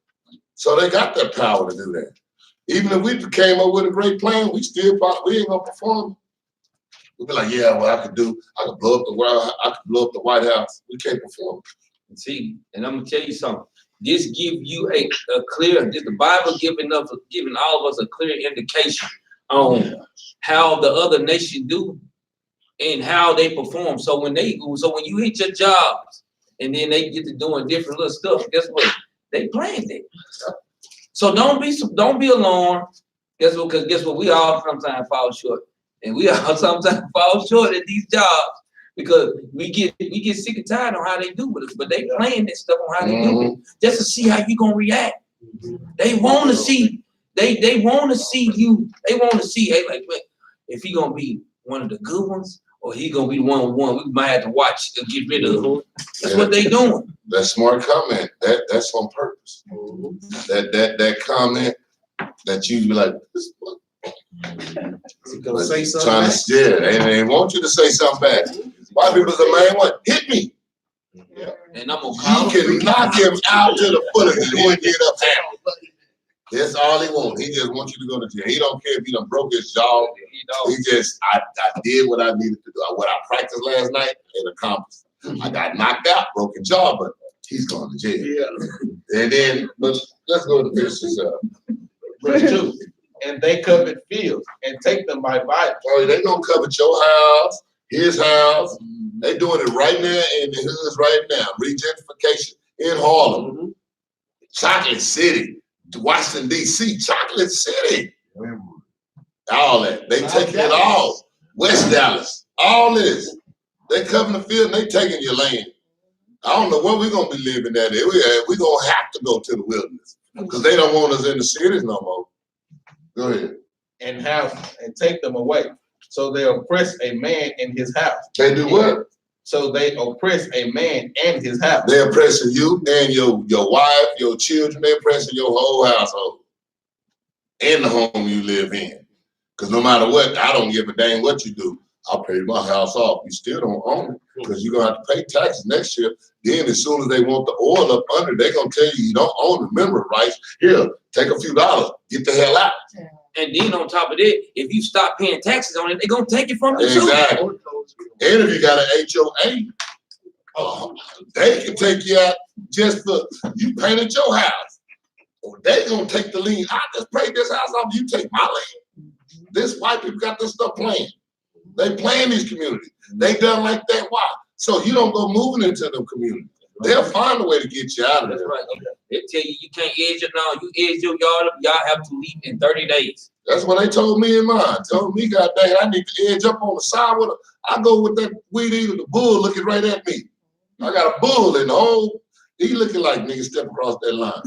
So they got that power to do that. Even if we came up with a great plan, we ain't gonna perform. We'll be like, yeah, well, I could blow up the world, I could blow up the White House. We can't perform. See, and I'm gonna tell you something. This give you a clear, the Bible giving all of us a clear indication on how the other nation do and how they perform. So when you hit your jobs and then they get to doing different little stuff, guess what? They planned it. So don't be alarmed. Guess what? Because guess what? We all sometimes fall short. And we all sometimes fall short at these jobs because we get sick and tired on how they do with us. But they playing this stuff on how they do it just to see how you gonna react. They want to see. They want to see you. They want to see. Hey, like, if he gonna be one of the good ones or he gonna be the one we might have to watch and get rid of. That's what they doing. That smart comment. That's on purpose. That comment that you be like. Gonna say something back? They want you to say something back. White people say, man, what? Hit me. Yeah. And I'm gonna call you can knock him out to the foot of it. He'll get up there. That's all he wants. He just wants you to go to jail. He don't care if you done broke his jaw. He just, I did what I needed to do. What I practiced last night and accomplished. I got knocked out, broken jaw, but he's going to jail. Yeah. And then, but let's go to this. Verse 2. And they covet fields and take them by violence. Oh, they gonna covet your house, his house. They doing it right now in the hoods right now. Regentrification in Harlem, Chocolate City, Washington D.C., Chocolate City. All that they taking it all. West Dallas, all this. They covering the field and they taking your land. I don't know where we're gonna be living at. We're gonna have to go to the wilderness because they don't want us in the cities no more. Go ahead. And take them away. So they oppress a man in his house. They do what? So they oppress a man and his house. They're oppressing you and your wife, your children. They're oppressing your whole household and the home you live in. Because no matter what, I don't give a dang what you do. I'll pay my house off. You still don't own it because you're going to have to pay taxes next year. Then as soon as they want the oil up under, they're going to tell you don't own the mineral rights. Here, take a few dollars. Get the hell out. And then on top of that, if you stop paying taxes on it, they're gonna take it from you too. Exactly. And if you got an HOA, they can take you out just for you painted your house. Or they gonna take the lien. I just paid this house off, you take my lien. This white people got this stuff playing. They play in these communities. They done like that. Why? So you don't go moving into them communities. They'll find a way to get you out of That's there. right. They tell you can't edge it now. You edge your yard up, y'all have to leave in 30 days. That's what they told me in mine. Told me, God dang, I need to edge up on the side with I go with that weed eater, the bull looking right at me. I got a bull in the hole. He looking like nigga step across that line.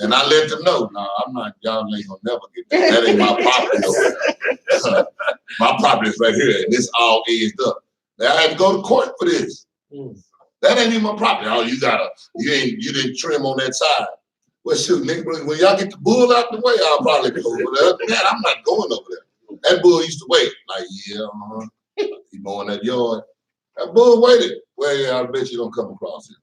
And I let them know, no, I'm not, y'all ain't gonna never get that. That ain't my property over there. My property is right here, and this all edged up. Now I had to go to court for this. That ain't even my property. Oh, you didn't trim on that side. Well, shoot, nigga, when y'all get the bull out the way, I'll probably go over there. Man, I'm not going over there. That bull used to wait. Like, yeah, he mowing that yard. That bull waited. Well, yeah, I bet you don't come across it.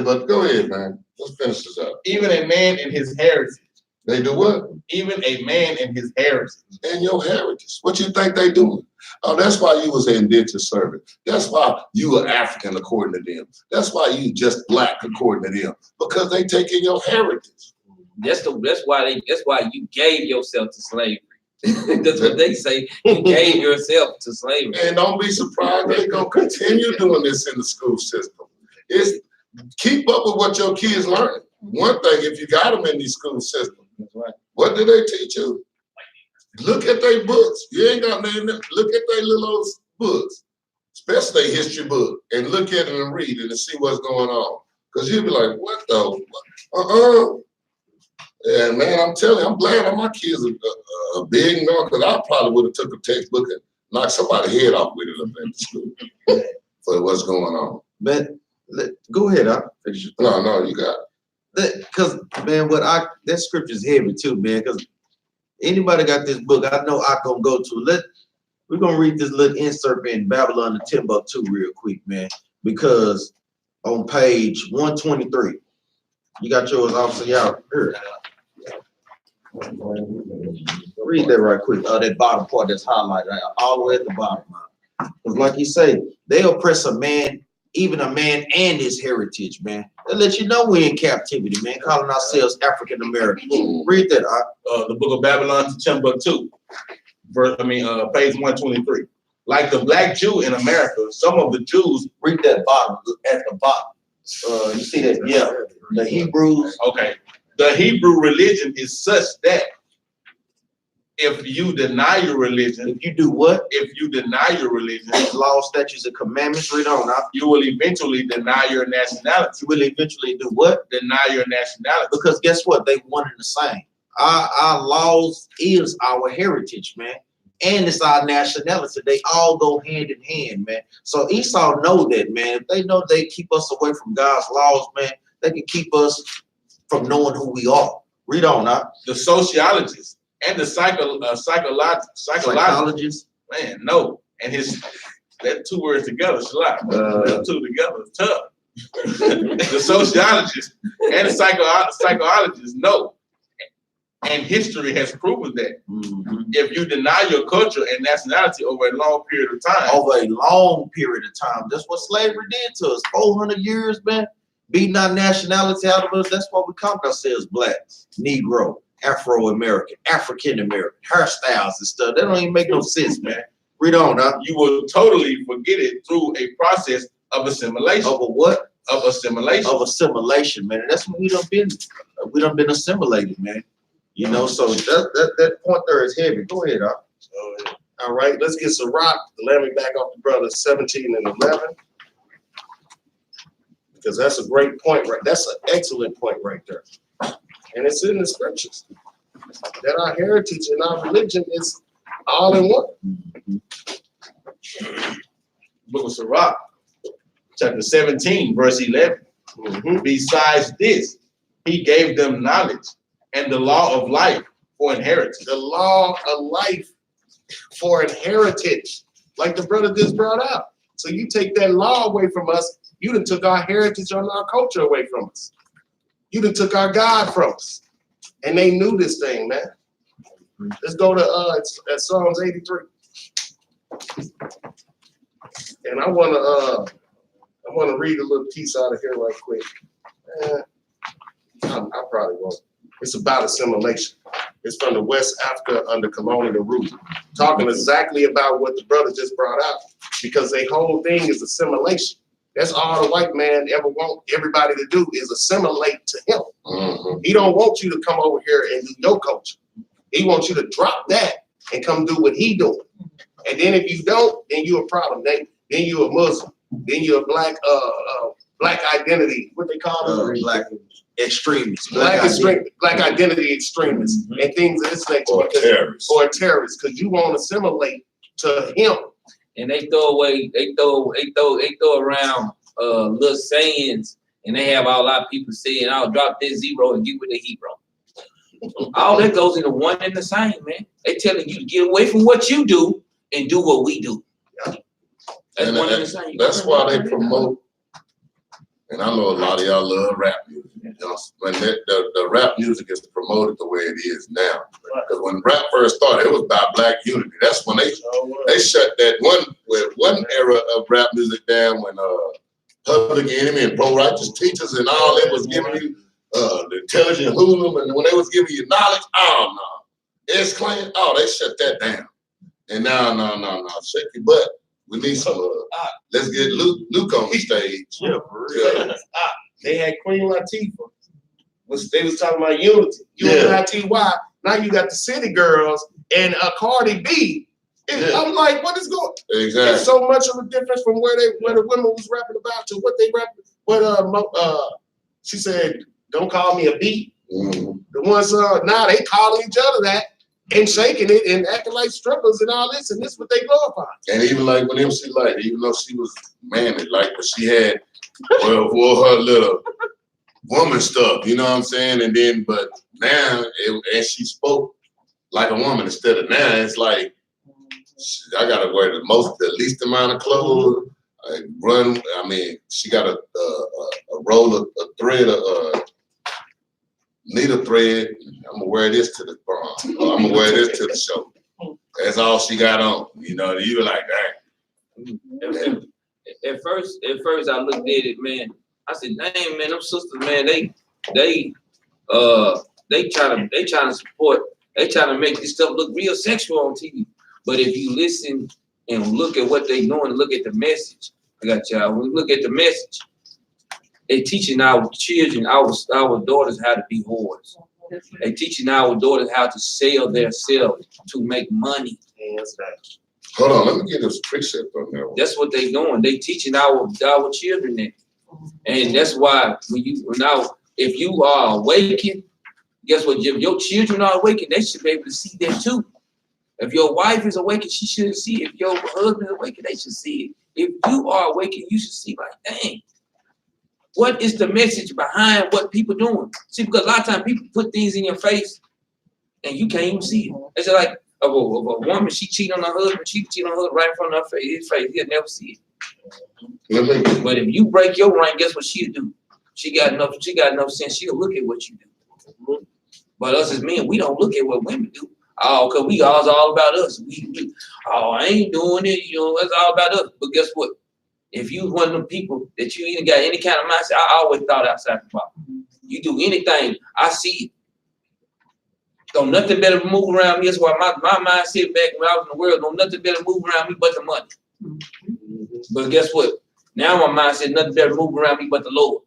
But go ahead, man. Let's finish this up. Even a man in his heritage. They do what? Even a man in his heritage. And your heritage. What you think they doing? Oh, that's why you was an indentured servant. That's why you were African according to them. That's why you just black according to them. Because they taking your heritage. That's why you gave yourself to slavery. That's what they say. You gave yourself to slavery. And don't be surprised they're gonna continue doing this in the school system. It's keep up with what your kids learn. One thing, if you got them in these school systems, what do they teach you? Look at their books. You ain't got nothing. Look at their little old books, especially their history book, and look at it and read it and see what's going on. Because you'll be like, what the? Yeah, man, I'm telling you, I'm glad my kids are big now because I probably would have took a textbook and knocked somebody's head off with it up at the school for what's going on. But go ahead, No, you got it. Because man, that scripture is heavy too, man. Because anybody got this book, I know I gonna go to. We're gonna read this little insert in Babylon and Timbuktu real quick, man. Because on page 123, you got yours, officer. Y'all here. Read that right quick. That bottom part that's highlighted, right, all the way at the bottom. Because like you say, they oppress a man, even a man and his heritage, man. They let you know we're in captivity, man, calling ourselves African American. Read that. The book of Babylon to Timbuktu, page 123. Like the black Jew in America, some of the Jews. Read that bottom, at the bottom. You see that? Yeah. The Hebrews. Okay. The Hebrew religion is such that if you deny your religion, if you do what? If you deny your religion, laws, statutes, and commandments, read on. You will eventually deny your nationality. You will eventually do what? Deny your nationality. Because guess what? They one and the same. Our laws is our heritage, man. And it's our nationality. They all go hand in hand, man. So Esau know that, man. If they know they keep us away from God's laws, man, they can keep us from knowing who we are. Read on now. The sociologists and the psychologists, man, no. And that two words together, them two together is tough. The sociologists and the psychologists know. And history has proven that if you deny your culture and nationality over a long period of time. Over a long period of time. That's what slavery did to us. 400 years, man. Beating our nationality out of us. That's why we call ourselves black, Negro, Afro-American, African-American, hairstyles and stuff. That don't even make no sense, man. Read on, huh? You will totally forget it through a process of assimilation. Of a what? Of assimilation. Of assimilation, man. And that's when we done been assimilated, man. You know, so that point there is heavy. Go ahead, huh? All right, let's get some rock. Let me back off the brothers 17 and 11. Because that's a great point, right? That's an excellent point right there. And it's in the scriptures that our heritage and our religion is All in one. Book of Sirach, chapter 17, verse 11. Besides this, he gave them knowledge and the law of life for inheritance. The law of life for inheritance, like the brother just brought out. So you take that law away from us, you done took our heritage and our culture away from us. You done took our God from us. And they knew this thing, man. Let's go to it's Psalms 83. And I wanna read a little piece out of here right quick. I probably won't. It's about assimilation. It's from the West Africa under colonial rule, talking exactly about what the brother just brought out, because their whole thing is assimilation. That's all the white man ever want everybody to do is assimilate to him. He don't want you to come over here and do your culture. He wants you to drop that and come do what he doing. And then if you don't, then you're a problem. Then you're a Muslim. Then you're a black identity. What they call it? Black extremists. Black identity extremists and things of this nature. Or terrorists. Or terrorists, because you won't assimilate to him. And they throw around little sayings, and they have all our people saying, "I'll drop this zero and get with the hero." All that goes into one and the same, man. They telling you to get away from what you do and do what we do. Yeah. That's And one and the same. that's why they promote, and I know a lot of y'all love rap music. You know, when the rap music is promoted the way it is now. Because when rap first started, it was about black unity. That's when they shut that one era of rap music down, when Public Enemy and Pro Righteous Teachers and all that was giving you the intelligent hoodlum, and when they was giving you knowledge, oh no. It's Clan, oh, they shut that down. And now, no, shake your butt. We need some, let's get Luke on the stage. Yeah, for real. They had Queen Latifah. They was talking about unity. UNITY. Now you got the City Girls and Cardi B. I'm like, what is going? Exactly. It's so much of a difference from where the women was rapping about to what they rapping. What she said, "Don't call me a B." The ones now they calling each other that and shaking it and acting like strippers and all this, and this what they glorify. And even like when MC Light, even though she was manly, like, but she had for her little woman stuff, you know what I'm saying? And then, but now, and she spoke like a woman instead of now, it's like, I gotta wear the least amount of clothes. She got a roll of a thread, needle thread. I'm gonna wear this to the prom. I'm gonna wear this to the show. That's all she got on. You know, you were like, dang. At first I looked at it, man. I said, dang, man, them sisters, man, they trying to support, they trying to make this stuff look real sexual on TV. But if you listen and look at what they doing, look at the message. I got y'all. When we look at the message, they teaching our children, our daughters how to be whores. They teaching our daughters how to sell themselves to make money. Hold on, let me get this precept on that one. That's what they doing. They teaching our children that. And that's why if you are awakened, guess what? If your children are awakened, they should be able to see that too. If your wife is awakened, she should see it. If your husband is awakened, they should see it. If you are awakened, you should see, like, dang, what is the message behind what people doing? See, because a lot of times people put things in your face and you can't even see it. It's just like a woman, she cheat on her husband, she cheat on her right in front of his face. He'll never see it. But if you break your rank, guess what she'll do? She got enough sense, she'll look at what you do. But us as men, we don't look at what women do. Oh, because we all about us. I ain't doing it, it's all about us. But guess what? If you one of them people that you even got any kind of mindset, I always thought outside the box. You do anything, I see it. Don't nothing better move around me. That's why my mindset back when I was in the world, don't nothing better move around me but the money. But guess what? Now my mindset, nothing better move around me but the Lord.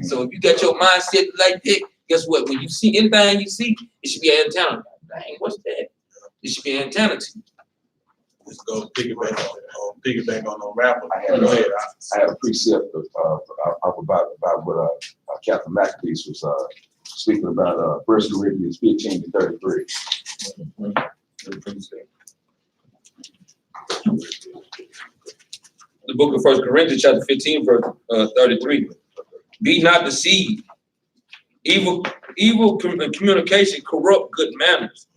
So if you got your mindset like that, guess what? When you see anything you see, it should be an antenna. Dang, what's that? It should be an antenna to you. Let's go piggyback on the rapper. I had a precept about what Captain Maccabees was speaking about 1 Corinthians 15 to 33. The book of 1 Corinthians, chapter 15, verse 33. Be not deceived. Evil communication corrupt good manners.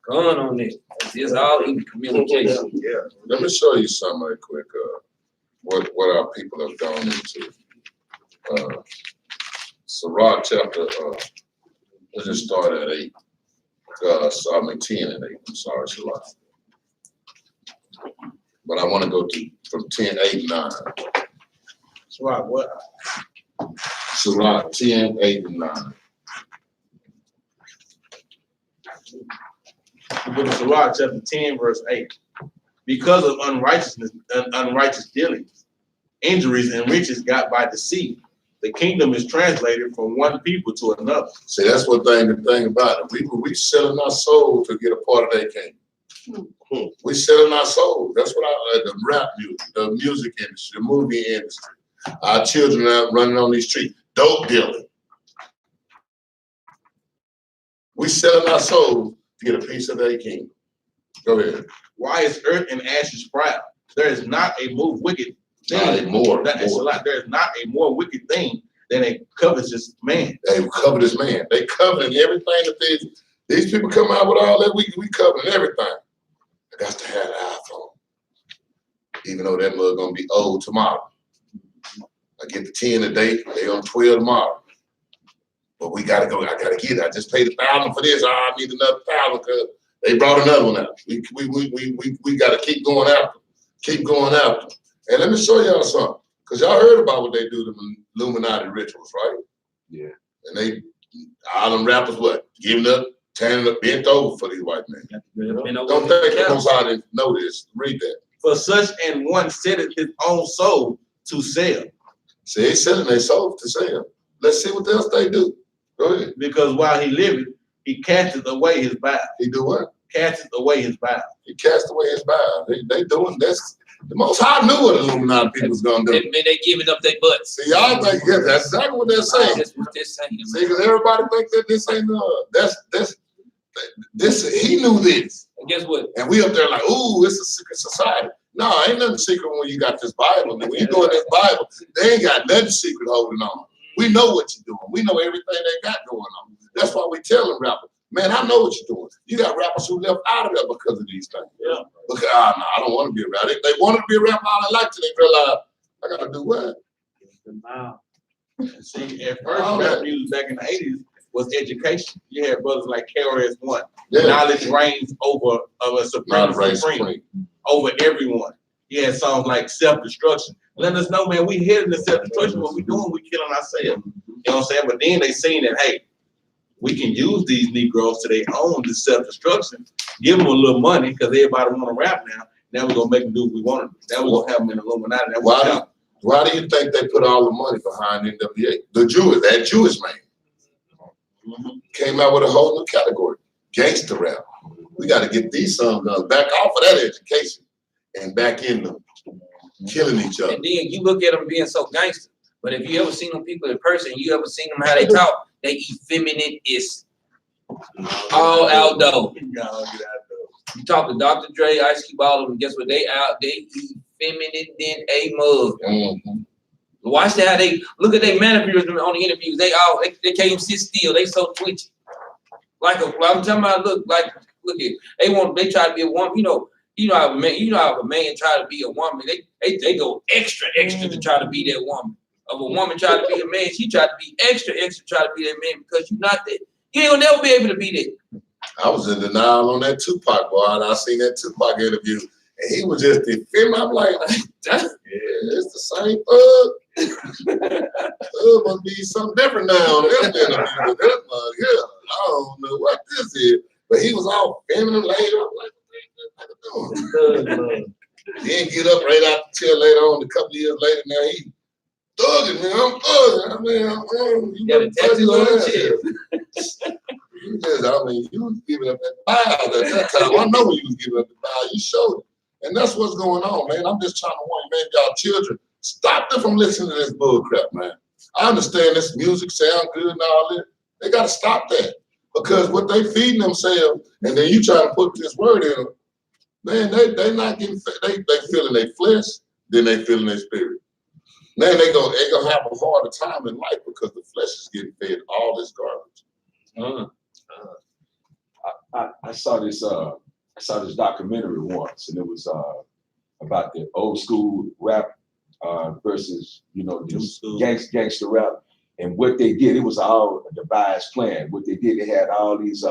Going on it. It's all evil communication. Yeah. Let me show you something right quick, what our people have gone into. Sirach chapter, let's just start at 8. 10 and 8, I'm sorry, Sirach. But I want to go to from 10, 8, and 9. Sirach what? Sirach 10, 8, and 9. The book of Sirach, chapter 10, verse 8. Because of unrighteousness and unrighteous dealings, injuries and riches got by deceit, the kingdom is translated from one people to another. See, that's what the thing about it. We selling our soul to get a part of their kingdom. We selling our soul. That's what the rap music, the music industry, the movie industry. Our children out running on these streets, dope dealing. We selling our soul to get a piece of their kingdom. Go ahead. Why is earth and ashes proud? There is not a more wicked thing. More. There is not a more wicked thing than a covetous man. They covetous man. They coveting everything that these people come out with all that. We coveting everything. I got to have an iPhone, even though that mug gonna be old tomorrow. I get the 10 today. They on 12 tomorrow. But we gotta go. I gotta get it. I just paid $1,000 for this. I need another $1,000 because they brought another one out. We gotta keep going after. Keep going after. And let me show y'all something. Because y'all heard about what they do to the Illuminati rituals, right? Yeah. And they, all them rappers, what? Giving up, turning up, bent over for these white men. Don't think the most I didn't know this. Read that. For such an one setteth his own soul to sell. See, they selling their soul to sell. Let's see what else they do. Go ahead. Because while he liveth, he casteth away his vow. He do what? Casteth away his vow. He cast away his vow. They doing this. The Most High knew what Illuminati people was gonna do. They giving up their butts. See, y'all think that's exactly what they're saying. That's what they're saying. See, because everybody thinks that this ain't this. He knew this, And guess what? and we up there like, ooh, it's a secret society. No, ain't nothing secret when you got this Bible. When you go in this Bible, they ain't got nothing secret holding on. We know what you're doing. We know everything they got going on. That's why we tell them rappers, man, I know what you're doing. You got rappers who left out of there because of these things. Yeah. Because no, I don't want to be a rapper. They wanted to be a rapper all their life till they realize I gotta do what? See, at first, rap music back in the 80s was education. You had brothers like KRS-One. Yeah. Knowledge reigns over a supreme over everyone. He had songs like Self-Destruction. Letting us know, man, we heading to self-destruction. What we doing, we killing ourselves. You know what I'm saying? But then they seen that, hey, we can use these Negroes to their own to self-destruction, give them a little money because everybody want to rap now. Now we're going to make them do what we want to do. Now we're going to have them in Illuminati. Why do you think they put all the money behind NWA? That Jewish man came out with a whole new category, gangster rap. We got to get these sons back off of that education and back in them, killing each other. And then you look at them being so gangster, but if you ever seen them people in person, you ever seen them how they talk, they effeminate is all outdoor. You talk to Dr. Dre, Ice Cube, all of them, guess what? They effeminate than a mug. Watch that, how they look at their mannerisms on the interviews. They can't even sit still. They so twitchy. I'm talking about, look at they try to be a woman, you know how a man try to be a woman, they go extra to try to be that woman. Of a woman try to be a man, she try to be extra try to be that man because you're not that. You ain't gonna never be able to be that. I was in denial on that Tupac boy, and I seen that Tupac interview, and he was just defending. I'm like, yeah, it's the same thug. Must be something different now on this interview. Yeah, I don't know what this is, but he was all feminine later. I'm like, what the doing? He didn't get up right out till later on. A couple of years later, now he thugging, man. I'm thugging. You got a tattoo on the chest. You was giving up that file at that time. I know when you was giving up the file. You showed it. And that's what's going on, man. I'm just trying to warn you, man, y'all children, stop them from listening to this bull crap, man. I understand this music sound good and all that. They got to stop that. Because what they feeding themselves, and then you try to put this word in, Man, they not getting they feeling their flesh, then they feeling their spirit. Man, they gonna have a harder time in life because the flesh is getting fed all this garbage. I saw this documentary once, and it was about the old school rap versus this gangster rap, and what they did. It was all a devised plan. What they did, they had all these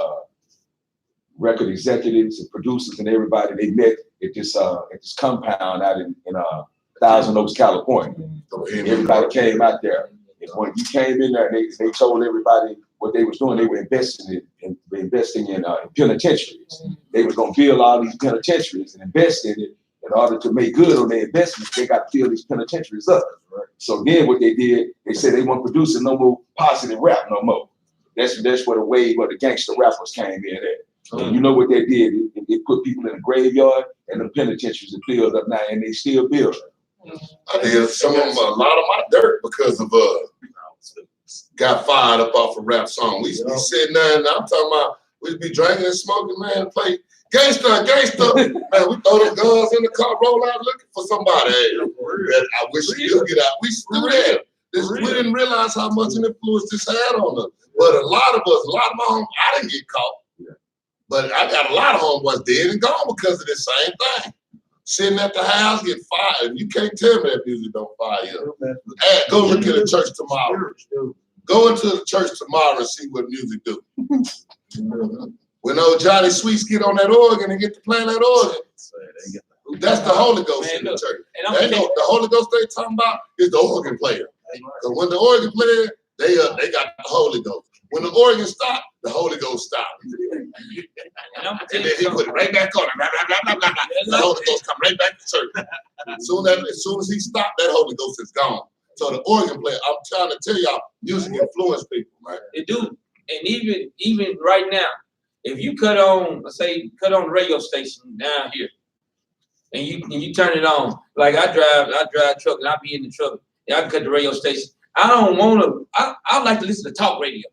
record executives and producers and everybody. They met at this compound out in Thousand Oaks, California. Everybody came out there. And when you came in there, they told everybody what they was doing. They were investing in penitentiaries. They were gonna build all these penitentiaries and invest in it. In order to make good on their investments, they got to fill these penitentiaries up. Right? So then what they did, they said they weren't producing no more positive rap no more. That's where the wave of the gangster rappers came in at. So you know what they did? They put people in the graveyard, and the penitentiaries are filled up now, and they still build. I did some of them, a lot of my dirt because of got fired up off a rap song. We used to be sitting there, and I'm talking about we used to be drinking and smoking, man, play gangster, man. We throw the guns in the car, roll out looking for somebody. Hey, I wish you'd get out. We do that. We didn't realize how much an influence this had on us. But a lot of my homies, I didn't get caught. But I got a lot of homeboys dead and gone because of this same thing. Sitting at the house, get fired. You can't tell me that music don't fire you. Hey, go look at the church tomorrow. Go into the church tomorrow and see what music do. When old Johnny Sweets get on that organ and get to playing that organ, that's the Holy Ghost in the church. The Holy Ghost they talking about is the organ player. So when the organ player, they got the Holy Ghost. When the organ stop, the Holy Ghost stop. And then he put it right back on it. Blah, blah, blah, blah, blah. The Holy Ghost come right back to church. As soon as he stopped, that Holy Ghost is gone. So the organ player, I'm trying to tell y'all, music influence people, man. It do. And even right now, if you cut on the radio station down here, and you turn it on, like I drive truck and I be in the truck, and I cut the radio station. I like to listen to talk radio.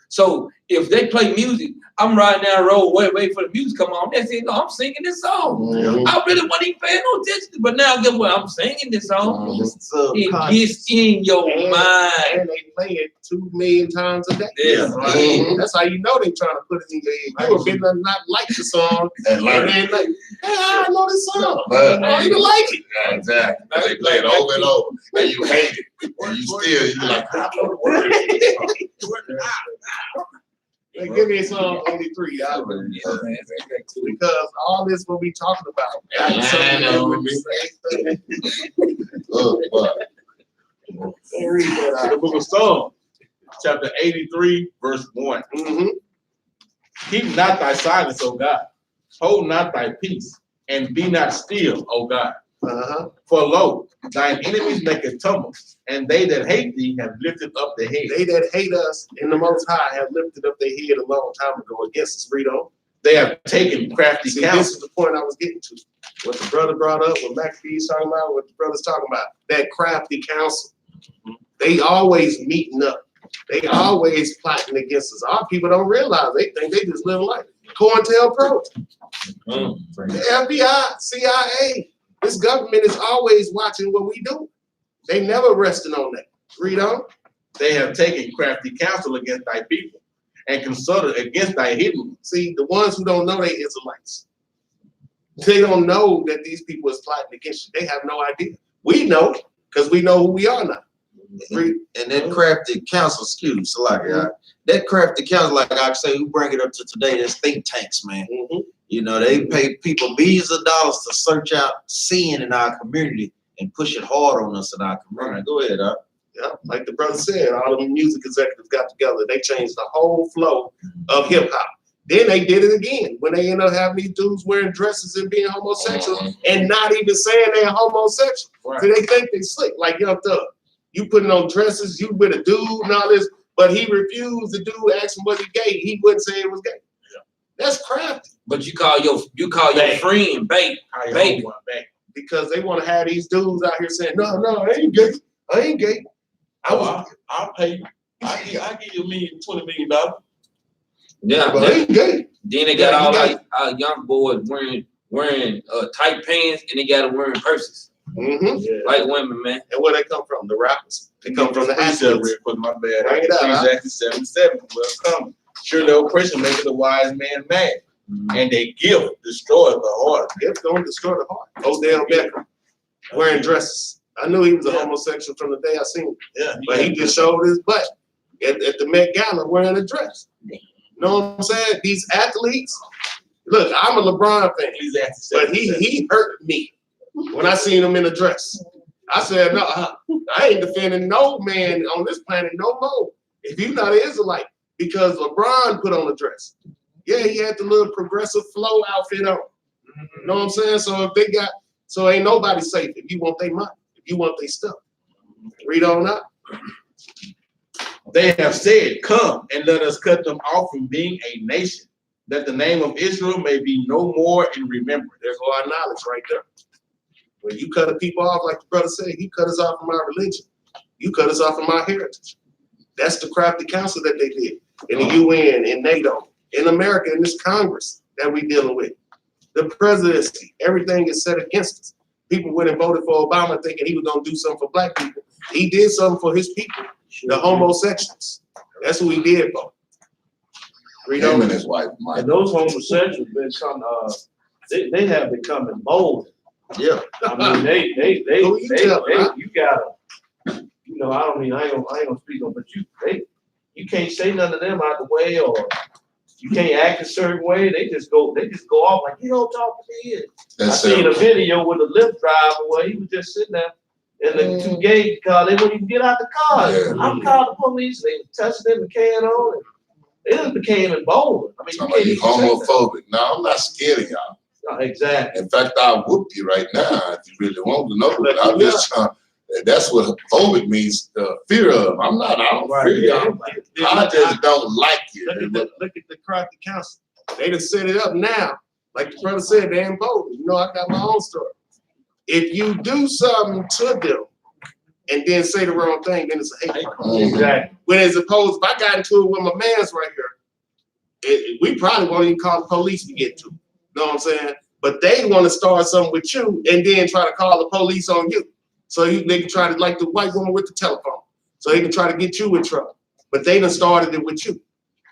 So if they play music, I'm riding down the road, wait for the music to come on. They say, no, I'm singing this song. Mm-hmm. I really wasn't even paying no attention, but now guess what? I'm singing this song. Mm-hmm. It gets in your mind. And they play it 2 million times a day. Yeah. Mm-hmm. That's how you know they trying to put it in your head. You have been not like the song, and then like, hey, I know this song. But you like it. Yeah, exactly. They play it over and over, and you hate it. And you be like, I know the words. Hey, give me a song, only 3. Because all this we'll be talking about. I know. The book of Psalms, chapter 83, verse 1. Mm-hmm. Keep not thy silence, O God. Hold not thy peace, and be not still, O God. Uh-huh. For lo, thine enemies make a tumble, and they that hate thee have lifted up their head. They that hate us in the Most High have lifted up their head a long time ago against us, Rito. They have taken crafty See, counsel. this is the point I was getting to. What the brother brought up, what McAfee's talking about, what the brother's talking about, that crafty counsel. They always meeting up. They always plotting against us. Our people don't realize. They think they just live life. COINTELPRO, the FBI, CIA. This government is always watching what we do. They never resting on that. Read on. They have taken crafty counsel against thy people, and consulted against thy hidden ones. See, the ones who don't know they Israelites. They don't know that these people is plotting against you. They have no idea. We know, because we know who we are now. And that crafty counsel, that crafty counsel, like I say, we bring it up to today, that's think tanks, man. Mm-hmm. You know, they pay people millions of dollars to search out sin in our community and push it hard on us in our community. Go ahead, Yeah, like the brother said, all the music executives got together. They changed the whole flow of hip hop. Then they did it again when they end up having these dudes wearing dresses and being homosexual and not even saying they're homosexual. Right. So they think they slick, like Young Thug. You putting on dresses, you with a dude and all this, but he refused. The dude asked him was he gay. He wouldn't say it was gay. Yeah. That's crafty. But you call your friend babe. Because they want to have these dudes out here saying, no, I ain't gay. I ain't gay. I'll pay you. I give you $20 million. Yeah, but I ain't gay. Then they got all like young boys wearing wearing tight pants and they got them wearing purses. Mm-hmm. Yeah. Like women, man. And where they come from? The rappers. They come from the Precept athletes. real quick, my bad. Bring it out, huh? Ecclesiastes 7:7. Well, come. Surely oppression maketh the wise man mad, and they gift destroyeth the heart. It's gonna destroy the heart. Odell Beckham wearing dresses. I knew he was a homosexual from the day I seen him, Yeah, but he just showed his butt at the Met Gala wearing a dress. You know what I'm saying? These athletes. Look, I'm a LeBron fan, Ecclesiastes but 7:7. he hurt me when I seen him in a dress. I said, no, I ain't defending no man on this planet no more. If you're not an Israelite, because LeBron put on a dress. Yeah, he had the little progressive flow outfit on. You know what I'm saying? So if they got, so ain't nobody safe if you want their money, if you want their stuff. Read on up. They have said, come and let us cut them off from being a nation, that the name of Israel may be no more in remembrance. There's our knowledge right there. When you cut a people off, like the brother said, he cut us off from our religion. You cut us off from our heritage. That's the crafty council that they did in the UN, in NATO, in America, in this Congress that we dealing with. The presidency, everything is set against us. People went and voted for Obama thinking he was gonna do something for black people. He did something for his people, the homosexuals. That's who he did for. Read Him on. and his wife, Mike. And those homosexuals they have become emboldened. Yeah. I mean, they Who you tell, huh? you gotta, you know, I ain't gonna speak on, but you can't say none of them out the way, or you can't act a certain way. They just go off like, you don't talk to me. I That's seen a it. video with a Lyft driver where he was just sitting there in the two gate car. They wouldn't even get out the car. Yeah. I'm calling the police. They were touching them and carrying on. It just became emboldened. I mean, you Talking can't about you even say that. homophobic. No, I'm not scared of y'all. No, exactly. In fact, I'll whoop you right now if you really want to know. But I'm just trying. That's what phobic means, fear of. I don't fear y'all. I just don't like you. Look at the crafty council. They done set it up now. Like the brother said, they emboldened. You know, I got my own story. If you do something to them and then say the wrong thing, then it's a hate crime. Exactly. When as opposed, if I got into it with my man's right here, we probably won't even call the police to get to. You know what I'm saying? But they want to start something with you and then try to call the police on you. So they can try to, like the white woman with the telephone. So they can try to get you in trouble. But they done started it with you.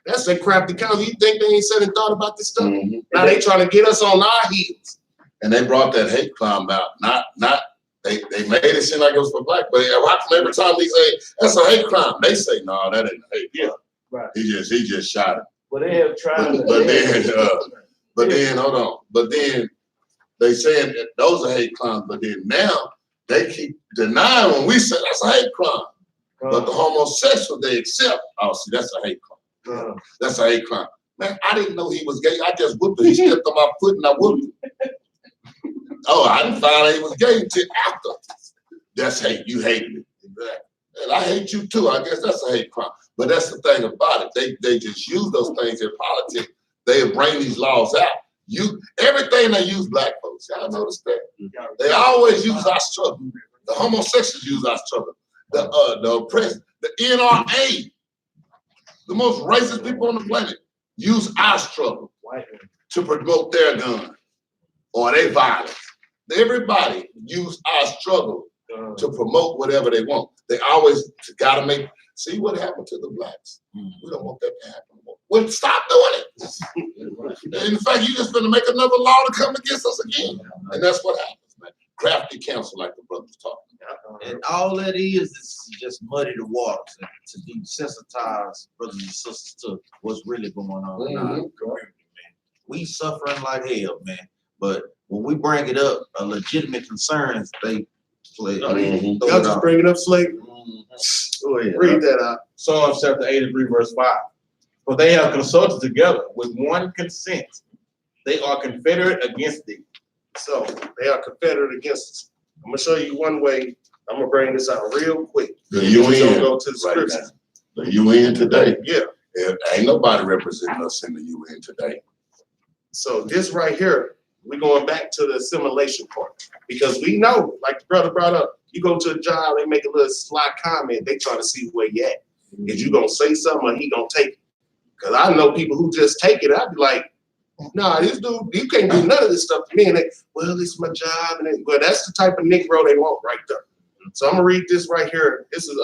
That's that crafty council. You think they ain't said and thought about this stuff? Mm-hmm. Now they trying to get us on our heels. And they brought that hate crime out. They made it seem like it was for black, but how come every time we say that's a hate crime, they say no, that ain't a hate crime. Right. He just shot him. But they have tried to. But then hold on. But then they saying that those are hate crimes. But then now they keep denying when we say that's a hate crime. But the homosexual they accept. Oh, see, that's a hate crime. That's a hate crime. Man, I didn't know he was gay. I just whooped him. He stepped on my foot and I whooped him. Oh, I didn't find out he was gay until after. That's hate. You hated me. And I hate you too. I guess that's a hate crime. But that's the thing about it. They just use those things in politics. They bring these laws out. Everything they use black folks. Y'all notice that? They always use our struggle. The homosexuals use our struggle. The oppressed, the NRA, the most racist people on the planet, use our struggle to promote their gun or their violence. Everybody use our struggle to promote whatever they want. They always gotta see what happened to the blacks. We don't want that to happen more. Well, stop doing it. In fact, you just gonna make another law to come against us again. And that's what happens, man. Crafty counsel, like the brother's talking about. And all that is just muddy the waters and to desensitize brothers and sisters to what's really going on in our community, man. We suffering like hell, man. But when we bring it up, a legitimate concerns, they play. Y'all just bring it up, Slade. Go ahead. Read that out. Psalms chapter 83, verse 5. For they have consulted together with one consent. They are confederate against thee. So they are confederate against us. I'm gonna show you one way. I'm gonna bring this out real quick. The UN. We're gonna go to the right scriptures. now. The UN today. Yeah. Ain't nobody representing us in the UN today. So this right here, we're going back to the assimilation part because we know, like the brother brought up, you go to a job, they make a little sly comment, they trying to see where you at. Is you gonna say something or he gonna take it? Because I know people who just take it. I'd be like, Nah, this dude, you can't do none of this stuff to me. And they, well, it's my job. And they, well, that's the type of Negro they want right there. So I'm gonna read this right here. This is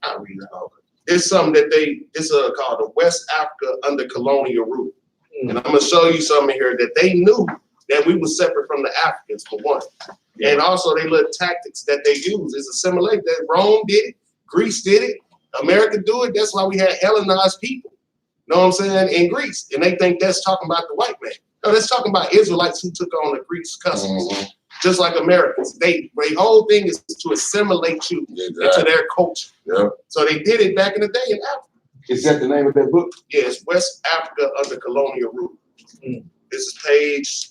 I'll read it out. It's something that this is called the West Africa under colonial rule. And I'm gonna show you something here that they knew that we were separate from the Africans for one. And also they little tactics that they use is assimilate. That Rome did it, Greece did it, America do it. That's why we had Hellenized people. Know what I'm saying? In Greece. And they think that's talking about the white man. No, that's talking about Israelites who took on the Greeks customs. Just like Americans. Their whole thing is to assimilate you into their culture. Yeah. So they did it back in the day in Africa. Is that the name of that book? Yes, West Africa under colonial rule. This is page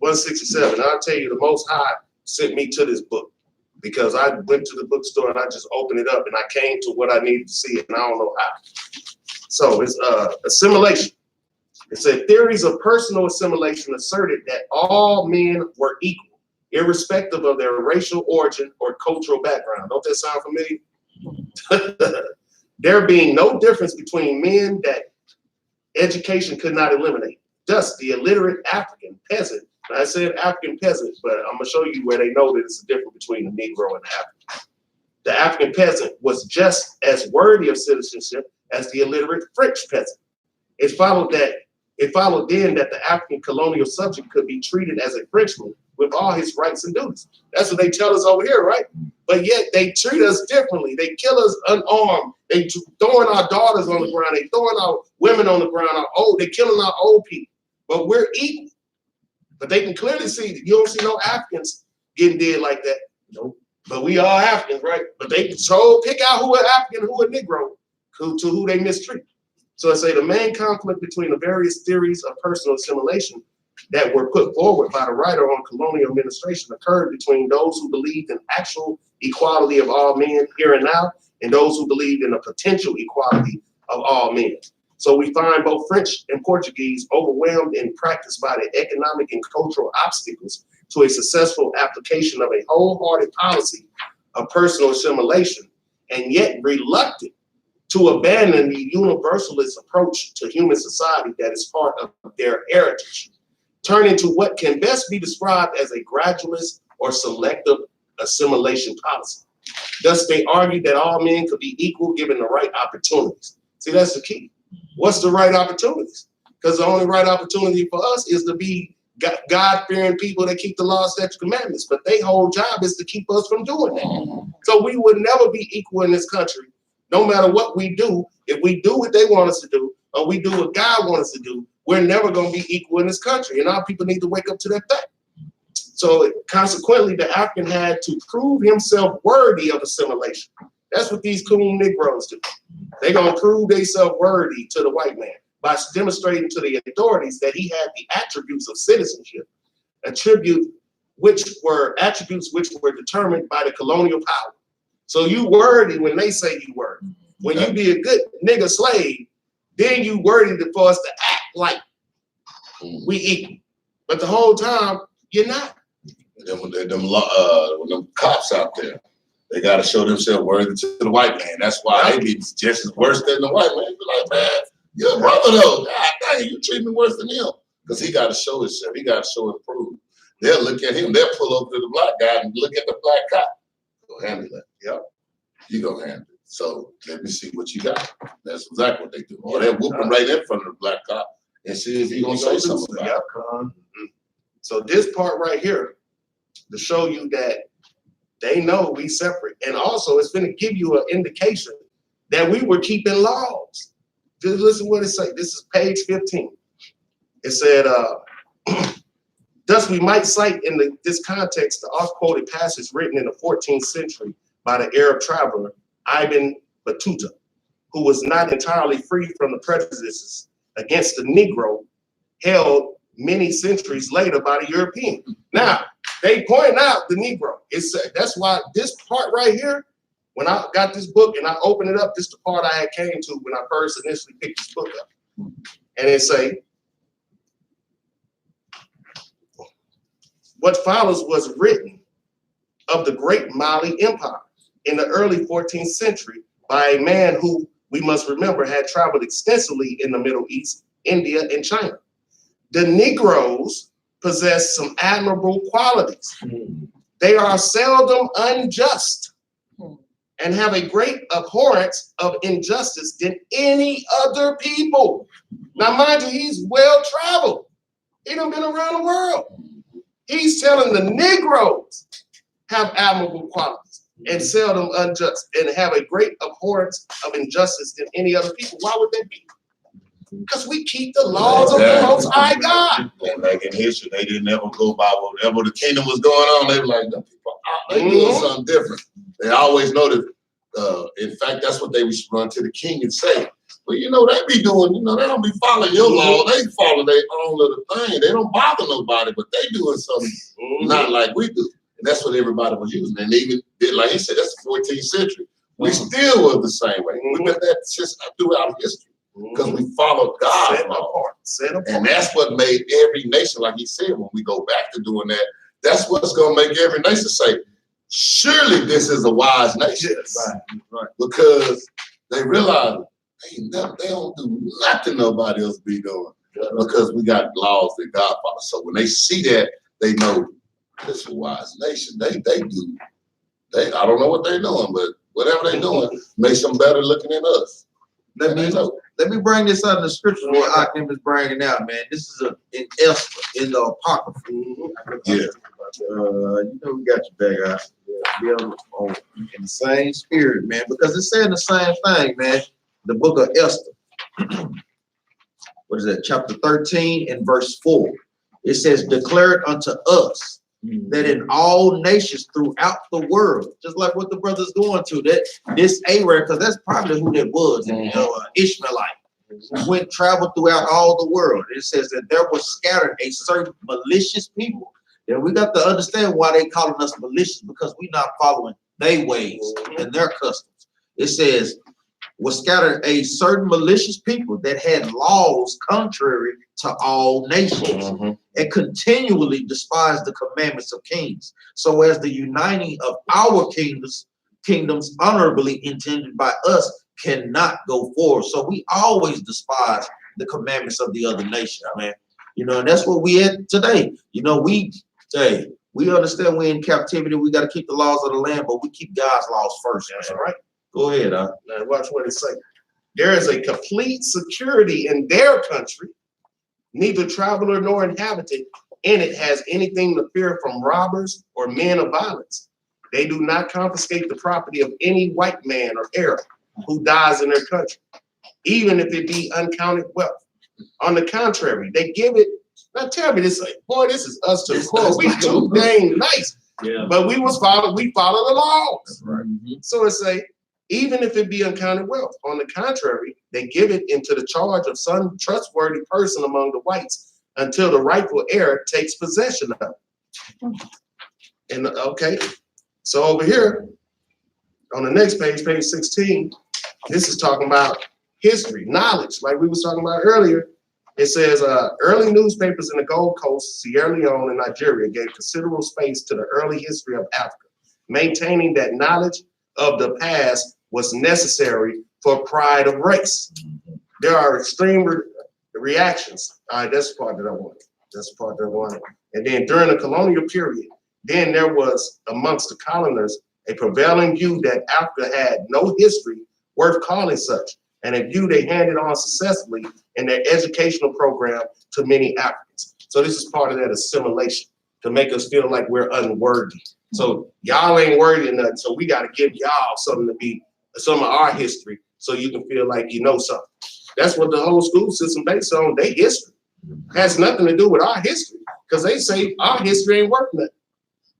167. I'll tell you, the Most High sent me to this book because I went to the bookstore and I just opened it up and I came to what I needed to see, and I don't know how. So it's assimilation. It said theories of personal assimilation asserted that all men were equal, irrespective of their racial origin or cultural background. Don't that sound familiar? There being no difference between men that education could not eliminate. Thus, the illiterate African peasant, and I said African peasant, but I'm gonna show you where they know that it's a difference between the Negro and the African. The African peasant was just as worthy of citizenship as the illiterate French peasant. It followed then that the African colonial subject could be treated as a Frenchman with all his rights and duties. That's what they tell us over here, right? But yet they treat us differently. They kill us unarmed. They throwing our daughters on the ground. They throwing our women on the ground. They killing our old people. But we're equal. But they can clearly see, you don't see no Africans getting dead like that. Nope. But we are Africans, right? But they so pick out who are African, who are Negro, to who they mistreat. So I say the main conflict between the various theories of personal assimilation that were put forward by the writer on colonial administration occurred between those who believed in actual equality of all men here and now, and those who believed in a potential equality of all men. So we find both French and Portuguese overwhelmed in practice by the economic and cultural obstacles to a successful application of a wholehearted policy of personal assimilation, and yet reluctant to abandon the universalist approach to human society that is part of their heritage, turning to what can best be described as a gradualist or selective assimilation policy. Thus, they argued that all men could be equal given the right opportunities. See, that's the key. What's the right opportunities? Because the only right opportunity for us is to be God-fearing people that keep the law, statutes, commandments. But their whole job is to keep us from doing that. So we would never be equal in this country, no matter what we do. If we do what they want us to do, or we do what God wants us to do, we're never going to be equal in this country. And our people need to wake up to that fact. So consequently, the African had to prove himself worthy of assimilation. That's what these coon Negroes do. They're going to prove themselves worthy to the white man by demonstrating to the authorities that he had the attributes of citizenship, attributes which were determined by the colonial power. So you worthy when they say you worthy. When you be a good nigga slave, then you worthy for us to act like we equal. But the whole time, you're not. When them cops out there, they got to show themselves worthy to the white man. That's why they be just as worse than the white man. Be like, man, you're a brother though. God dang, you treat me worse than him. Because he got to show himself. He got to show and prove. They'll look at him. They'll pull over to the black guy and look at the black cop. Go handle that. Yep. You go handle it. So let me see what you got. That's exactly what they do. Or they'll whoop him right in front of the black cop and see if he gonna say something about it. So this part right here to show you that they know we separate. And also it's going to give you an indication that we were keeping laws. Just listen what it says. This is page 15. It said, thus we might cite in this context the oft-quoted passage written in the 14th century by the Arab traveler Ibn Battuta, who was not entirely free from the prejudices against the Negro held many centuries later by the European. Now, they point out the Negro. That's why this part right here, when I got this book and I opened it up, this is the part I had came to when I first initially picked this book up. And it say, what follows was written of the great Mali Empire in the early 14th century by a man who, we must remember, had traveled extensively in the Middle East, India, and China. The Negroes possess some admirable qualities. They are seldom unjust and have a great abhorrence of injustice than any other people. Now, mind you, he's well-traveled. He done been around the world. He's telling the Negroes have admirable qualities and seldom unjust and have a great abhorrence of injustice than any other people. Why would that be? Because we keep the laws of the Most High God. And like in history, they didn't ever go by whatever the kingdom was going on. They were like, the people, they doing something different. They always know that, in fact, that's what they would run to the king and say. But you know, they be doing, you know, they don't be following your law. They follow their own little thing. They don't bother nobody, but they doing something not like we do. And that's what everybody was using. And they even did, like he said, that's the 14th century. We still were the same way. We've been that since throughout history. Because we follow God's law. And that's what made every nation, like he said, when we go back to doing that, that's what's going to make every nation say, surely this is a wise nation. Right. Because they realize they don't do nothing nobody else be doing. Because we got laws that God follows. So when they see that, they know this is a wise nation. They do. I don't know what they're doing, but whatever they're doing makes them better looking than us. Let me bring this out in the scripture what Akim is bringing out, man. This is in Esther, in the Apocrypha. Yeah. You know we got your back out. Yeah, in the same spirit, man, because it's saying the same thing, man. The book of Esther. What is that? Chapter 13 and verse 4. It says, declare it unto us that in all nations throughout the world, just like what the brother's going to, that this Arab, because that's probably who that was, Ishmaelite, traveled throughout all the world. It says that there was scattered a certain malicious people. And we got to understand why they calling us malicious, because we're not following their ways and their customs. It says, was scattered a certain malicious people that had laws contrary to all nations and continually despised the commandments of kings. So as the uniting of our kingdoms honorably intended by us cannot go forward. So we always despise the commandments of the other nation, man. You know, and that's what we at today. You know, we understand we're in captivity. We got to keep the laws of the land, but we keep God's laws first. That's right. Go ahead, Now watch what it says. There is a complete security in their country. Neither traveler nor inhabitant in it has anything to fear from robbers or men of violence. They do not confiscate the property of any white man or Arab who dies in their country, even if it be uncounted wealth. On the contrary, they give it. Now tell me this, boy, this is us to the core. We too dang nice. Yeah. But we follow the laws. That's right. So it say, even if it be uncounted wealth. On the contrary, they give it into the charge of some trustworthy person among the whites until the rightful heir takes possession of it. And okay, so over here on the next page, page 16, this is talking about history, knowledge, like we was talking about earlier. It says early newspapers in the Gold Coast, Sierra Leone, and Nigeria gave considerable space to the early history of Africa, maintaining that knowledge of the past was necessary for pride of race. There are extreme reactions. All right, that's the part that I wanted. And then during the colonial period, then there was amongst the coloners a prevailing view that Africa had no history worth calling such, and a view they handed on successfully in their educational program to many Africans. So this is part of that assimilation to make us feel like we're unworthy. So y'all ain't worthy of nothing, so we got to give y'all something to be, some of our history, so you can feel like you know something. That's what the whole school system based on. Their history has nothing to do with our history, because they say our history ain't worth nothing.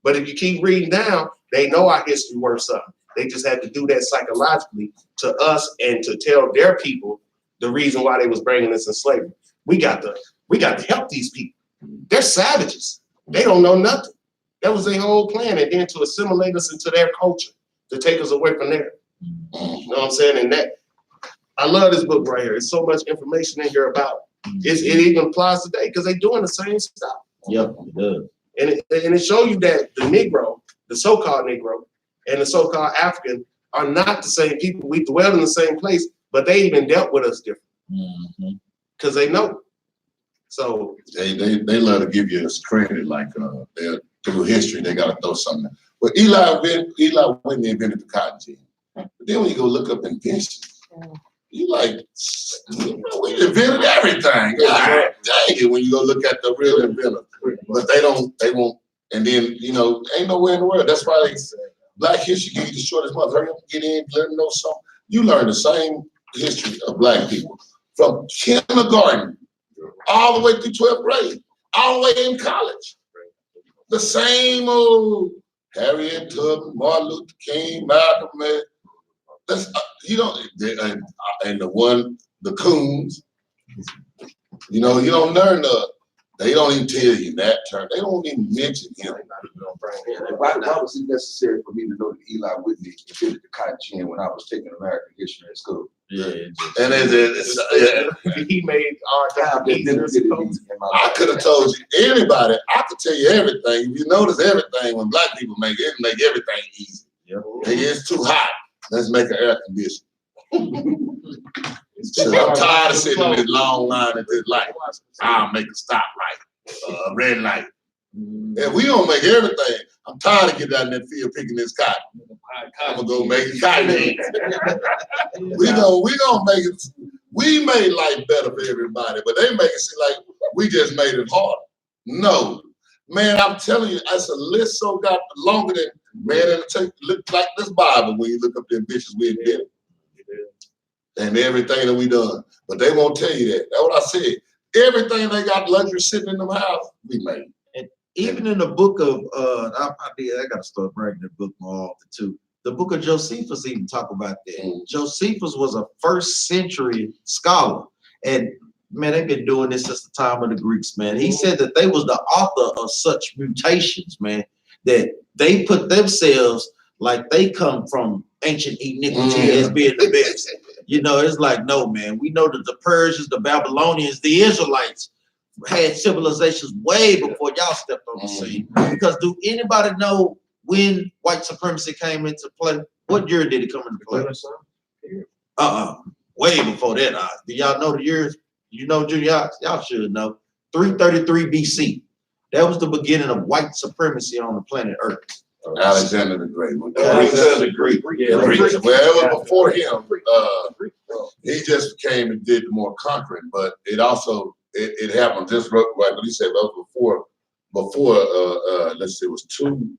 But if you keep reading down, they know our history worth something. They just had to do that psychologically to us and to tell their people the reason why they was bringing us in slavery. We got to help these people. They're savages. They don't know nothing. That was their whole plan, and then to assimilate us into their culture, to take us away from there. You know what I'm saying? And that, I love this book right here. There's so much information in here about it. It even applies today because they're doing the same stuff. Yep, it does. And it shows you that the Negro, the so-called Negro, and the so-called African are not the same people. We dwell in the same place, but they even dealt with us different because they know. So They love to give you a credit, like through history, they gotta throw something. But Eli Whitney invented the cotton gin. But then when you go look up inventions, you like, we invented everything. God dang it, when you go look at the real inventor. But they won't, and then, ain't nowhere in the world. That's why Black History give you the shortest month. Hurry up, get in, let them know something. You learn the same history of Black people from kindergarten all the way through 12th grade, all the way in college. The same old Harriet Tubman, Martin Luther King, Malcolm X. That's and the Coons. You don't learn they don't even tell you that term. They don't even mention him. Why was it necessary for me to know that Eli Whitney invented the cotton gin when I was taking American history in school? Yeah, and he made our job easier. I could have told you anybody. I could tell you everything. If you notice everything, when Black people make everything easy. Yep. It's too hot. Let's make an air conditioner. I'm tired of sitting in this long line at this light. I'll make a stoplight, a red light. If we don't make everything, I'm tired of getting out in that field picking this cotton. I'm gonna go make cotton. we gonna make it. We made life better for everybody, but they make it seem like we just made it harder. No, man, I'm telling you, that's a list so got longer than it'll look like this Bible when you look up the inventions we invented. And everything that we done. But they won't tell you that. That's what I said. Everything they got luxury sitting in the house, we made. And even in the book of I gotta start bringing the book more often too. The book of Josephus even talk about that. Josephus was a 1st century scholar. And man, they've been doing this since the time of the Greeks, man. He said that they was the author of such mutations, man, that they put themselves like they come from ancient iniquity as being the best. It's like, no, man, we know that the Persians, the Babylonians, the Israelites had civilizations way before y'all stepped on the scene. Because do anybody know when white supremacy came into play? What year did it come into play? Way before that. Do y'all know the years? Junior, y'all should know. 333 BC. That was the beginning of white supremacy on the planet Earth. Alexander the Great. Alexander the Great. Yeah. Well, it was before him. He just came and did more conquering, but it also it happened just right what he said. That was before let's see, it was two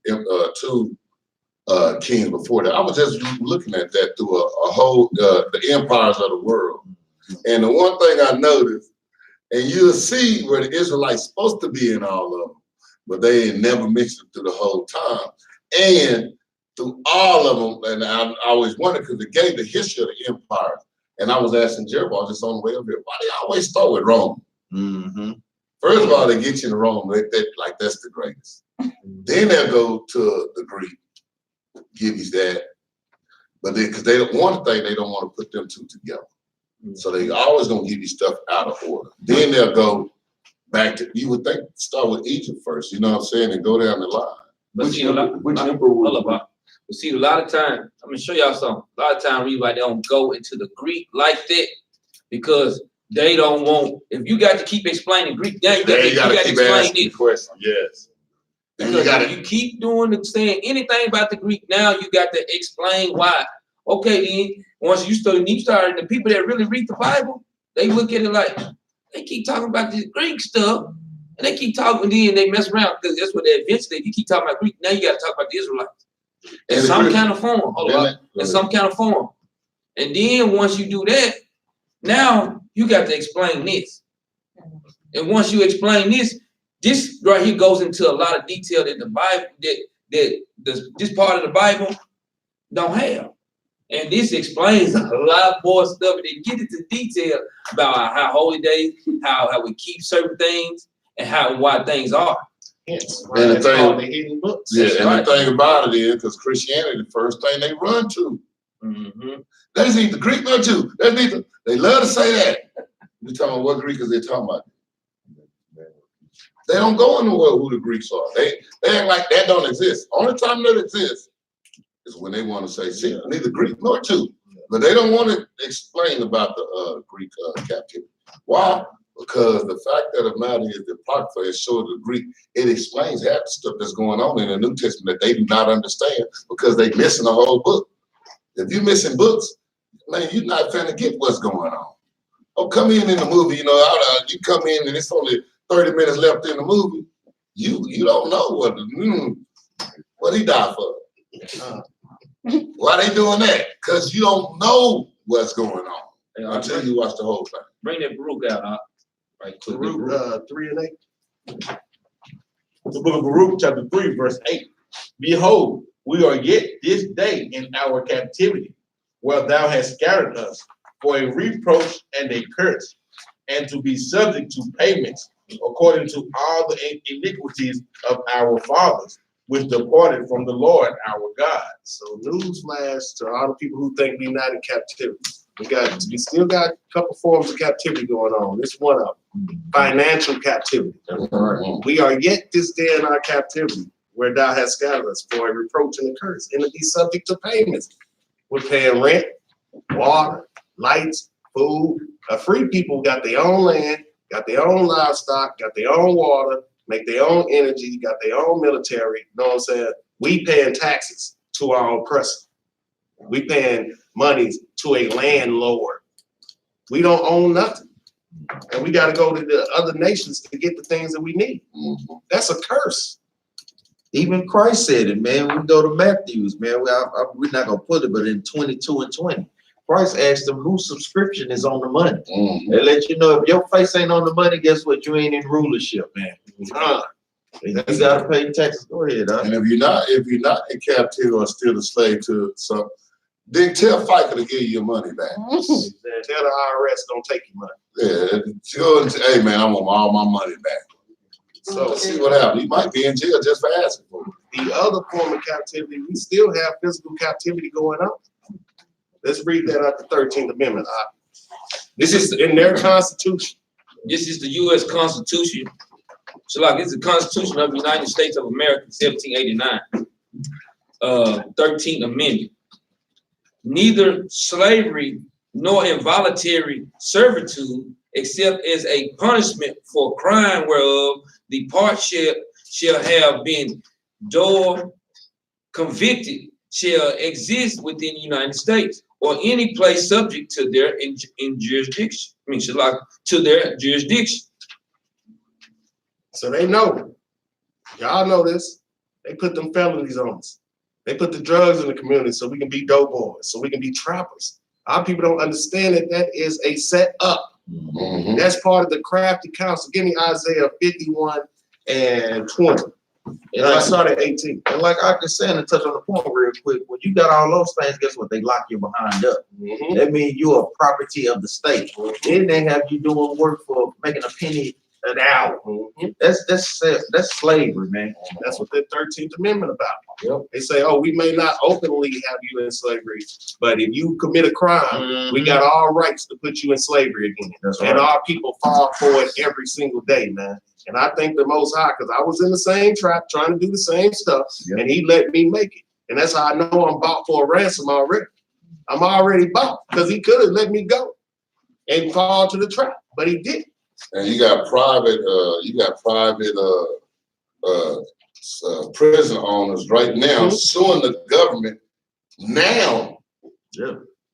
kings before that. I was just looking at that through a whole the empires of the world, and the one thing I noticed, and you'll see where the Israelites supposed to be in all of them, but they ain't never mentioned through the whole time. And through all of them, and I always wondered because it gave the history of the empire. And I was asking Jeroboam just on the way up here, why do they always start with Rome? Mm-hmm. First of all, they get you to Rome, that's the greatest. Then they'll go to the Greek, give you that. But because they don't want to think, they don't want to put them two together. So they always gonna give you stuff out of order. Then they'll go back to, you would think, start with Egypt first, you know what I'm saying, and go down the line. But see, a lot of times, I'm gonna show y'all something. A lot of times, they don't go into the Greek like that because they don't want. If you got to keep explaining Greek, now you got to keep explain it. Question. Yes. Because if you keep saying anything about the Greek, now you got to explain why. Okay, then once you start, the people that really read the Bible, they look at it like they keep talking about this Greek stuff. And they keep talking, then they mess around because that's what they eventually. You keep talking about Greek, now you got to talk about the Israelites in some kind of form. In some kind of form. And then once you do that, now you got to explain this. And once you explain this right here goes into a lot of detail that the Bible, this part of the Bible don't have. And this explains a lot more stuff. They get into detail about how holy days, how we keep certain things, and why things are. Yes. And the thing, the hidden books. yeah, and the thing about it is, because Christianity, the first thing they run to. Mm-hmm. That's neither Greek nor Jew. That's neither. They love to say that. We're talking about what Greek is they talking about. They don't go into who the Greeks are. They act like that don't exist. Only time that exists is when they want to say, see, neither Greek nor Jew. But they don't want to explain about the Greek captivity. Why? Because the fact of the matter is the Apocrypha is showing the Greek, it explains half the stuff that's going on in the New Testament that they do not understand because they missing the whole book. If you're missing books, man, you're not finna get what's going on. Oh, come in the movie, you know, you come in and it's only 30 minutes left in the movie. You don't know what he died for. Why they doing that? Because you don't know what's going on until you watch the whole thing. Bring that Baruch out, huh? Right quick. Baruch 3 and 8. The book of Baruch, chapter 3, verse 8. Behold, we are yet this day in our captivity, where thou hast scattered us for a reproach and a curse, and to be subject to payments according to all the iniquities of our fathers, which departed from the Lord our God. So newsflash to all the people who think we're not in captivity. We still got a couple forms of captivity going on. This one of them, financial captivity. We are yet this day in our captivity, where thou hast scattered us for a reproach and a curse, and to be subject to payments. We're paying rent, water, lights, food. Free people got their own land, got their own livestock, got their own water, make their own energy, got their own military. You know what I'm saying? We paying taxes to our oppressor. We paying monies to a landlord. We don't own nothing. And we got to go to the other nations to get the things that we need. That's a curse. Even Christ said it, man. We go to Matthew's, man. We're not gonna put it, but in 22 and 20, Christ asked them whose subscription is on the money. They let you know if your face ain't on the money, guess what? You ain't in rulership, man. You gotta pay taxes. Go ahead, huh? And if you're not in captivity or still a slave to some, then tell FICA to give you your money back. Tell the IRS don't take your money. Yeah, go and say, hey man, I want all my money back. So see what happens. You might be in jail just for asking for it. The other form of captivity, we still have physical captivity going on. Let's read that out the 13th Amendment. This is in their Constitution. This is the U.S. Constitution. So, like, it's the Constitution of the United States of America, 1789. 13th Amendment. Neither slavery nor involuntary servitude, except as a punishment for crime whereof the part shall have been duly convicted, shall exist within the United States or any place subject to their jurisdiction. To their jurisdiction. So they know. Y'all know this. They put them felonies on us. They put the drugs in the community so we can be dope boys, so we can be trappers. Our people don't understand that that is a set up. That's part of the crafty counsel. Give me Isaiah 51 and 20. And I started 18. And like I was saying, to touch on the point real quick, when you got all those things, guess what? They lock you behind up. That means you're a property of the state. Then they have you doing work for making a penny an hour. That's slavery, man. That's what the 13th Amendment about. They say, oh, we may not openly have you in slavery, but if you commit a crime, we got all rights to put you in slavery again. And our people fall for it every single day, man. And I thank the Most High, because I was in the same trap trying to do the same stuff, and he let me make it. And that's how I know I'm bought for a ransom already. I'm already bought, because he could have let me go and fall to the trap, but he didn't. And you got private prison owners right now suing the government now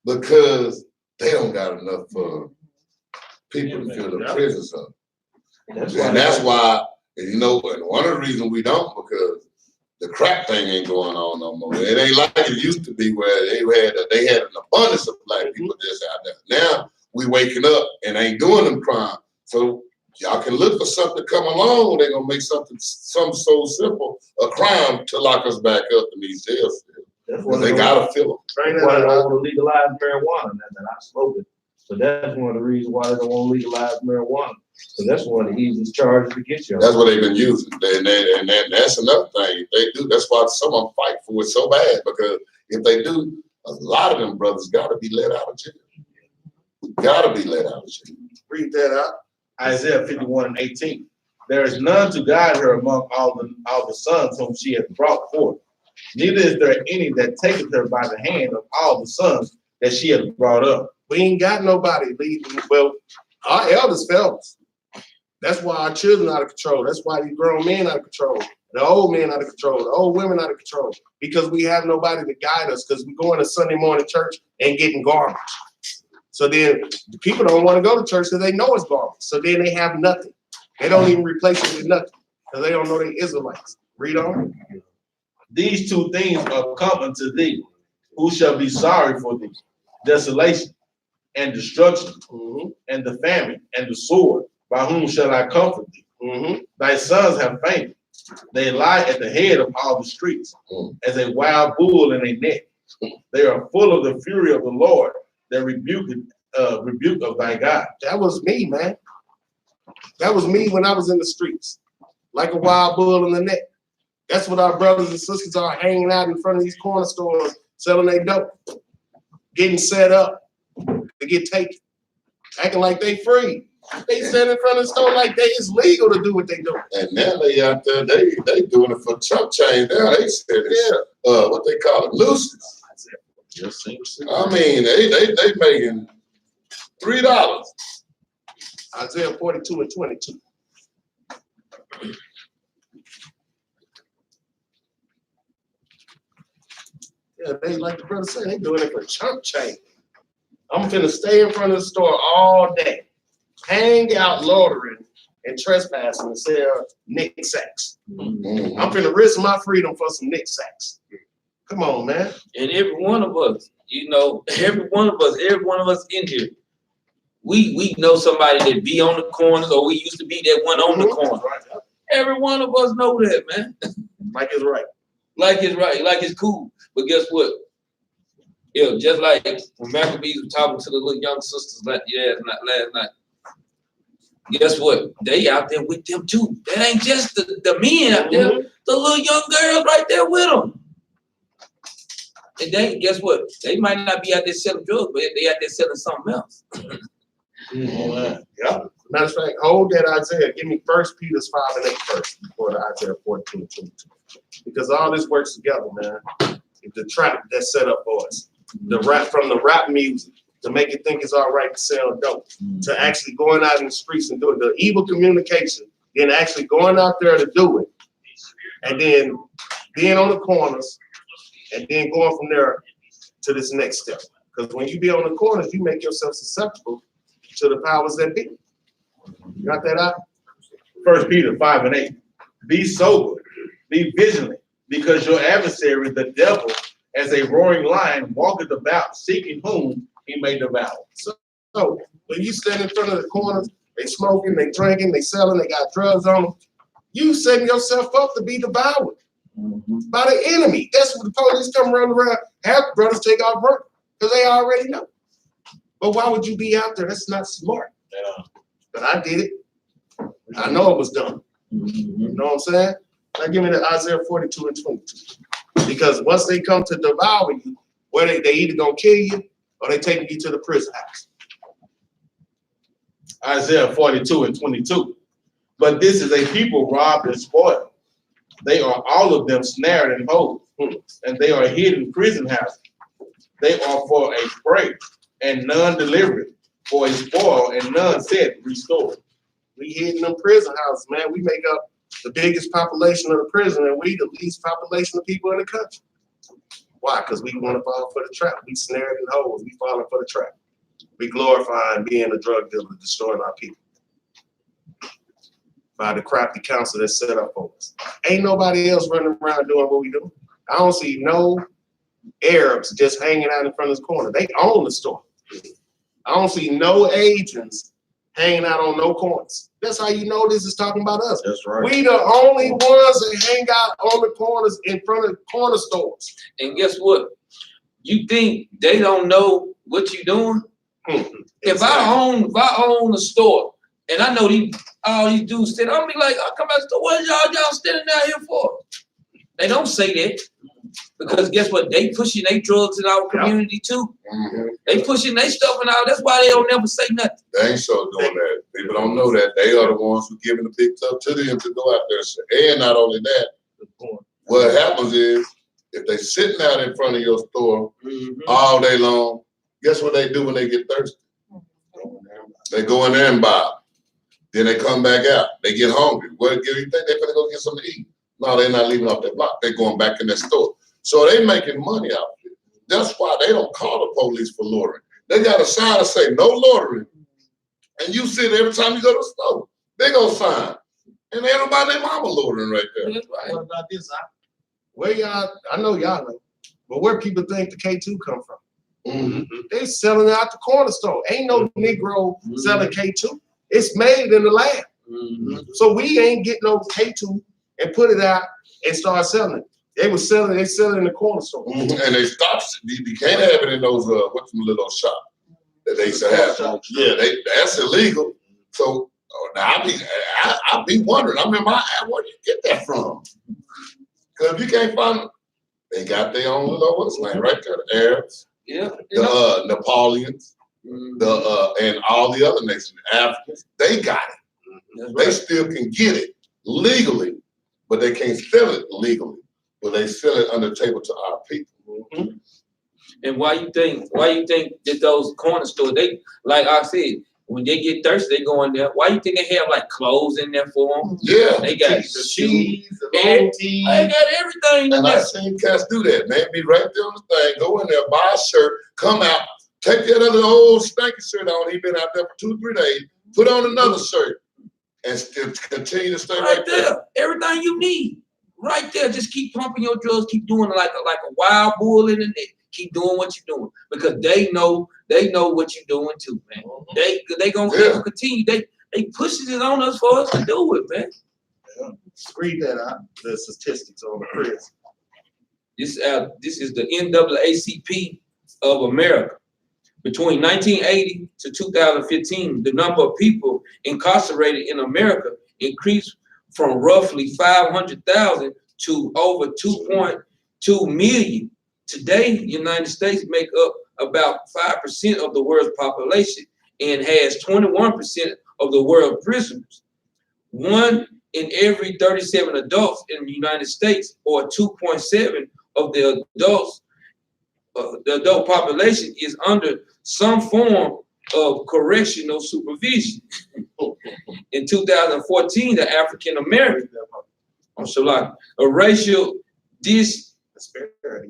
because they don't got enough people to fill the prisons up. And that's why, you know, and one of the reasons we don't, because the crack thing ain't going on no more. It ain't like it used to be where they had an abundance of black people just out there. Now we waking up and ain't doing them crime. So y'all can look for something to come along. They're gonna make something so simple, a crime, to lock us back up in these jails. They gotta fill them. That's why they don't want to legalize marijuana, and I smoke it. So that's one of the reasons why they don't want to legalize marijuana. So that's one of the easiest charges to get you. That's what they've been using. And that's another thing. If they do, that's why some of them fight for it so bad, because if they do, a lot of them brothers gotta be let out of jail. Gotta be let out of jail. Read that out. Isaiah 51 and 18. There is none to guide her among all the sons whom she has brought forth. Neither is there any that taketh her by the hand of all the sons that she has brought up. We ain't got nobody leading. Well, our elders failed us. That's why our children out of control. That's why these grown men out of control. The old men out of control. The old women out of control. Because we have nobody to guide us. Because we going to Sunday morning church and getting garbage. So then the people don't want to go to church because they know it's garbage. So then they have nothing. They don't even replace it with nothing because they don't know they Israelites. Read on. These two things are come unto thee. Who shall be sorry for thee? Desolation and destruction, and the famine and the sword. By whom shall I comfort thee? Thy sons have fainted. They lie at the head of all the streets, as a wild bull in a net. They are full of the fury of the Lord, their rebuke of thy God. That was me, man. That was me when I was in the streets, like a wild bull in the net. That's what our brothers and sisters are, hanging out in front of these corner stores, selling their dope, getting set up to get taken, acting like they free. They stand in front of the store like it's legal to do what they do. And now they out there, they doing it for chump change. Now they said it's, what they call it, looses. I mean, they making $3. Isaiah 42 and 22. Yeah, they like the brother said, they doing it for chump change. I'm finna stay in front of the store all day, hang out loitering and trespassing and sell knickknacks. I'm finna risk my freedom for some knickknacks. Come on, man. And every one of us, you know, every one of us in here, we know somebody that be on the corners, or we used to be that one on the corner. Every one of us know that, man. Like it's right. Like it's right, like it's cool. But guess what? Yeah, just like when Maccabees was talking to the little young sisters last night. Guess what? They out there with them too. That ain't just the men out there. The little young girls right there with them. And they, guess what? They might not be out there selling drugs, but they out there selling something else. Yeah. Matter of fact, hold that Isaiah. Give me 1 Peter 5 and 8 first before the Isaiah 14 and 22. Because all this works together, man. It's the trap that's set up for us. The rap, from the rap music to make it think it's all right to sell dope, to actually going out in the streets and doing the evil communication, then actually going out there to do it, and then being on the corners, and then going from there to this next step. Because when you be on the corners, you make yourself susceptible to the powers that be. You got that out? 1 Peter 5 and 8. Be sober, be vigilant, because your adversary, the devil, as a roaring lion, walketh about, seeking whom he may devour. So when you stand in front of the corners, they smoking, they drinking, they selling, they got drugs on them, you setting yourself up to be devoured by the enemy. That's what the police come running around, have brothers take off work, because they already know. But why would you be out there? That's not smart. Yeah. But I did it. I know it was done. You know what I'm saying? Now give me the Isaiah 42 and 22. Because once they come to devour you, where they either gonna kill you or they taking you to the prison house. Isaiah 42 and 22. But this is a people robbed and spoiled. They are all of them snared and hold, and they are hid in prison houses. They are for a prey, and none delivered, for a spoil, and none said restored. We hid in them prison houses, man. We make up the biggest population of the prison, and we the least population of people in the country. Why? Because we want to fall for the trap. We snared in holes. We falling for the trap. We glorifying being a drug dealer, destroying our people by the crafty counsel that's set up for us. Ain't nobody else running around doing what we do. I don't see no Arabs just hanging out in front of this corner. They own the store. I don't see no Asians hanging out on no corners. That's how you know this is talking about us. That's right. We the only ones that hang out on the corners in front of corner stores. And guess what? You think they don't know what you're doing? If I own a store and I know all these dudes sitting, I'll be like, I'll come out the store. What is y'all standing down here for? They don't say that. Because guess what? They pushing their drugs in our community too. They pushing their stuff and all. That's why they don't never say nothing. They ain't so doing that. People don't know that. They are the ones who giving the big stuff to them to go out there. And not only that, what happens is if they sitting out in front of your store all day long, guess what they do when they get thirsty? They go in there and buy. Then they come back out. They get hungry. What do you think they're gonna go get something to eat? No, they're not leaving off that block. They're going back in that store. So they making money out of it. That's why they don't call the police for loitering. They got a sign that say no loitering. And you see it every time you go to the store. They go sign. And everybody their mama loitering right there. That's right. What about this? Where y'all, I know y'all know, but where people think the K2 come from? Mhm. They selling it out the corner store. Ain't no Negro selling K2. It's made in the lab. So we ain't get no K2 and put it out and start selling it. They sell it in the corner store. Mhm. And they stopped. You can't have it in those what's them little shop that they used to have. Yeah, that's illegal. So now I be wondering. I mean, where do you get that from? Because if you can't find them, they got their own little what's land right there. The Arabs, Yeah. the Napoleons, and all the other nations, Africans. They got it. That's They right. still can get it legally, but they can't sell it legally. But they sell it under the table to our people. And why you think that those corner stores, they, like I said, when they get thirsty, they go in there. Why you think they have like clothes in there for them? Yeah. They got The cheese, the They long tees. got everything in And I there. seen cats do that, man. Be right there on the thing, go in there, buy a shirt, come out, take that other old stanky shirt on. He been out there for 2-3 days, put on another shirt, and still continue to stay Right there. Everything you need. Right there. Just keep pumping your drugs. Keep doing it like a wild bull in the net. Keep doing what you're doing. Because they know what you're doing too, man. They gonna continue. They pushing it on us for us to do it, man. Read that out. The statistics on the prison. This is the NAACP of America. Between 1980 to 2015, the number of people incarcerated in America increased from roughly 500,000 to over 2.2 million. Today, the United States make up about 5% of the world's population and has 21% of the world prisoners. 1 in every 37 adults in the United States, or 2.7 of the adults, the adult population, is under some form of correctional supervision. In 2014, the African American, racial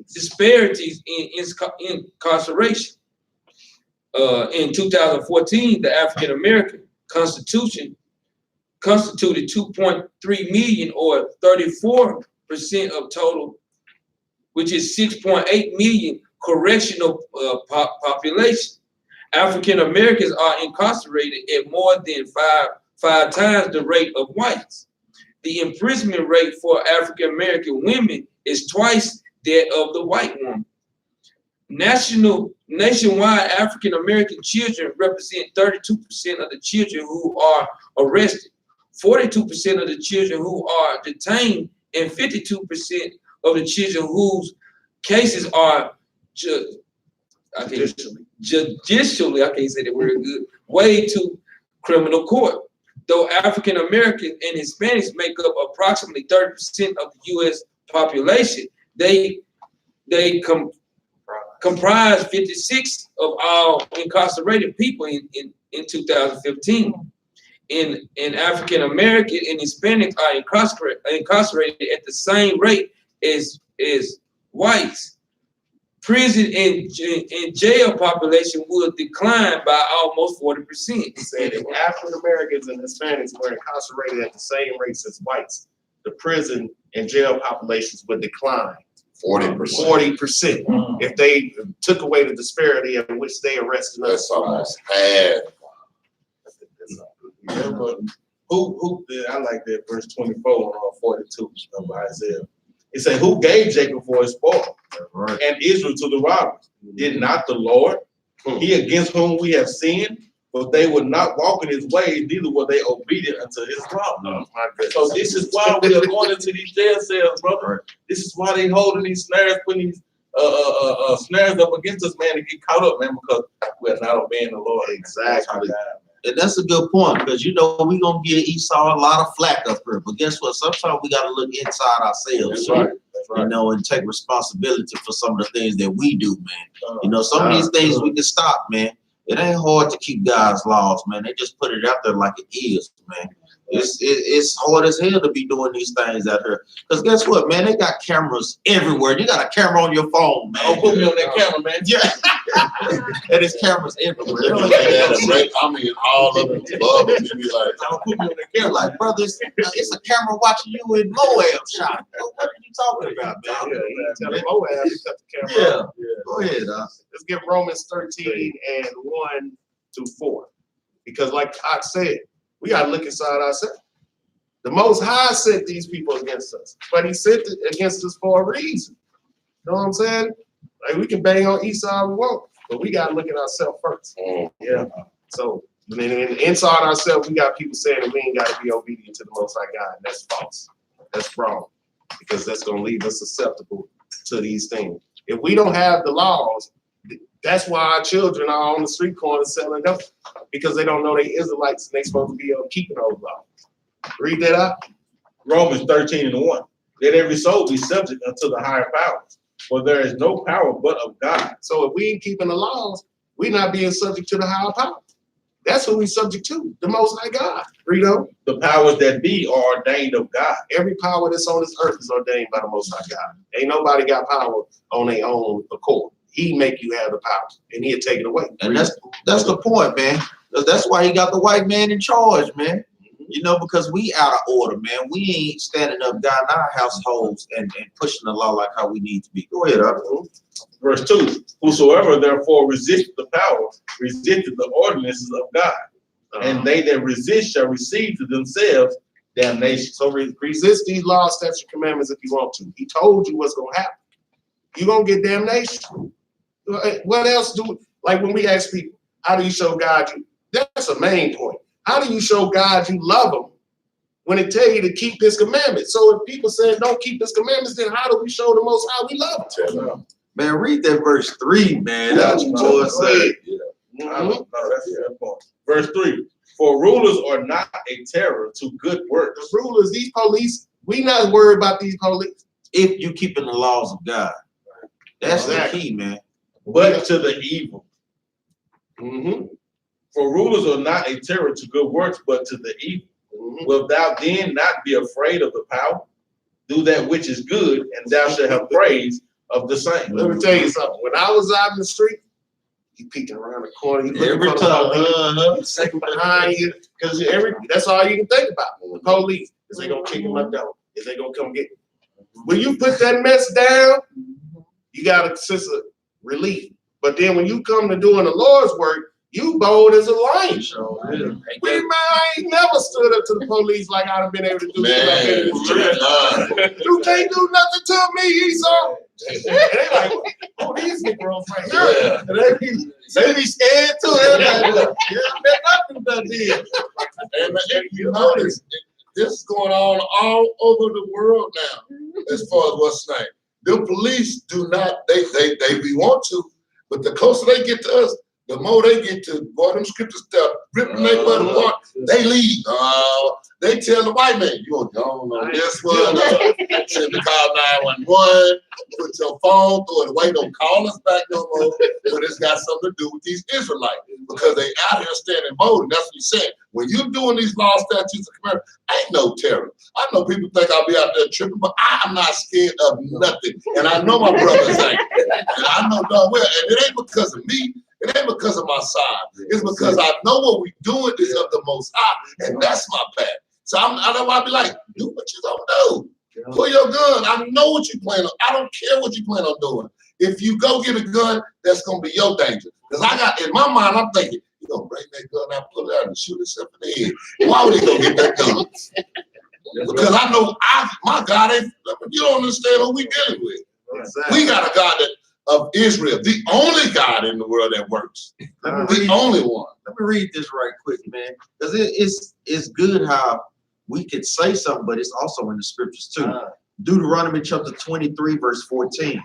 disparities in incarceration. In 2014, the African American constituted 2.3 million, or 34% of total, which is 6.8 million correctional population. African Americans are incarcerated at more than five times the rate of whites. The imprisonment rate for African American women is twice that of the white woman. Nationwide, African American children represent 32% of the children who are arrested, 42% of the children who are detained, and 52% of the children whose cases are judicially, I can't say that word good, way to criminal court. Though African Americans and Hispanics make up approximately 30% of the U.S. population, they comprise 56% of all incarcerated people in 2015. And African American and Hispanics are incarcerated at the same rate as whites. Prison and jail population would decline by almost 40%. Said if African Americans and Hispanics were incarcerated at the same rates as whites, the prison and jail populations would decline 40%. 40% if they took away the disparity in which they arrested us. That's almost half. Yeah, but who I like that verse 24 on 42 of Isaiah. It said, who gave Jacob for his spoil and Israel to the robbers? Did not the Lord? He against whom we have sinned, but they would not walk in his ways, neither were they obedient unto his law. No. So this is why we are going into these jail cells, brother. This is why they holding these snares, putting these snares up against us, man, to get caught up, man, because we're not obeying the Lord. Exactly. And that's a good point, because you know we gonna give Esau a lot of flack up here. But guess what? Sometimes we gotta look inside ourselves. That's right. That's right. You know, and take responsibility for some of the things that we do, man. You know, some of these things we can stop, man. It ain't hard to keep God's laws, man. They just put it out there like it is, man. It's hard as hell to be doing these things out here. Because guess what, man? They got cameras everywhere. You got a camera on your phone, man. Don't put me on that camera, man. Yeah. And there's cameras everywhere. I mean, all of them above them, you be like, Don't put me on that You're camera. like, brother, it's a camera watching you in Moab shot. What are you talking about, man? Yeah, you tell them Moab to cut the camera Yeah. off. Go ahead, Let's get Romans 13 and 1 to 4. Because like I said, we gotta look inside ourselves. The Most High sent these people against us, but he sent it against us for a reason. You know what I'm saying? Like we can bang on Esau all we want, but we gotta look at ourselves first. Yeah. So and then inside ourselves, we got people saying that we ain't gotta be obedient to the Most High God. That's false. That's wrong. Because that's gonna leave us susceptible to these things. If we don't have the laws, that's why our children are on the street corner selling dope, because they don't know they Israelites and they supposed to be keeping those laws. Read that out. Romans 13 and 1. Let every soul be subject unto the higher powers, for there is no power but of God. So if we ain't keeping the laws, we're not being subject to the higher power. That's who we subject to, the Most High God. Read on. The powers that be are ordained of God. Every power that's on this earth is ordained by the Most High God. Ain't nobody got power on their own accord. He make you have the power, and he'll take it away. And that's the point, man. That's why he got the white man in charge, man. You know, because we out of order, man. We ain't standing up, God, in our households and pushing the law like how we need to be. Go ahead, Verse 2. Whosoever therefore resisteth the power, resisteth the ordinances of God. And they that resist shall receive to themselves damnation. So resist these laws, statutes, and commandments if you want to. He told you what's gonna happen. You're gonna get damnation. What else do, like when we ask people, how do you show God you? That's a main point. How do you show God you love him when it tell you to keep his commandments? So if people say don't keep his commandments, then how do we show the Most High we love him? Man, read that verse 3, man. That's what Lord said. I don't know, that's a good point. Verse 3. For rulers are not a terror to good works. The rulers, these police, we not worried about these police. If you keeping the laws of God. That's Exactly. the key, man. But to the evil. Mm-hmm. For rulers are not a terror to good works, but to the evil. Mm-hmm. Wilt thou then not be afraid of the power? Do that which is good, and thou shalt have praise of the same. Let me tell you something. When I was out in the street, he peeking around the corner. He looking Every for the time. police. He's second behind you, because that's all you can think about. The police, is they gonna kick him up down? Is they gonna come get him? When you put that mess down, you got a sense of relief. But then when you come to doing the Lord's work, you bold as a lion. I ain't never stood up to the police like I'd have been able to do. man, You can't do nothing to me, Esau. And they like, oh, these Negroes right here. Yeah. And they be scared too. They're like, yeah, nothing done did. and you notice this is going on all over the world now. As far as what's name, the police do not. They we want to, but the closer they get to us, the more they get to boy, them scriptures stuff, ripping their butt apart, they leave. They tell the white man, you don't know this one. Send the call 911, put your phone, throw it away, don't call us back no more. But it's got something to do with these Israelites because they out here standing bold. And that's what he said. When you doing these law, statutes, and commandments, ain't no terror. I know people think I'll be out there tripping, but I'm not scared of nothing. And I know my brothers ain't. And I know darn well. And it ain't because of me. It ain't because of my side. It's because I know what we doing is of the Most High, and that's my path. So I know I'll be like, do what you gonna do. Pull your gun. I know what you plan on. I don't care what you plan on doing. If you go get a gun, that's gonna be your danger. Because I got in my mind, I'm thinking, you gonna bring that gun out, pull it out, and shoot yourself in the head. Why would he go get that gun? Because I know my God ain't. You don't understand what we dealing with. Exactly. We got a God of Israel, the only God in the world that works. The only one. Let me read this right quick, man. Because it's good how we could say something, but it's also in the scriptures too. Deuteronomy chapter 23, verse 14.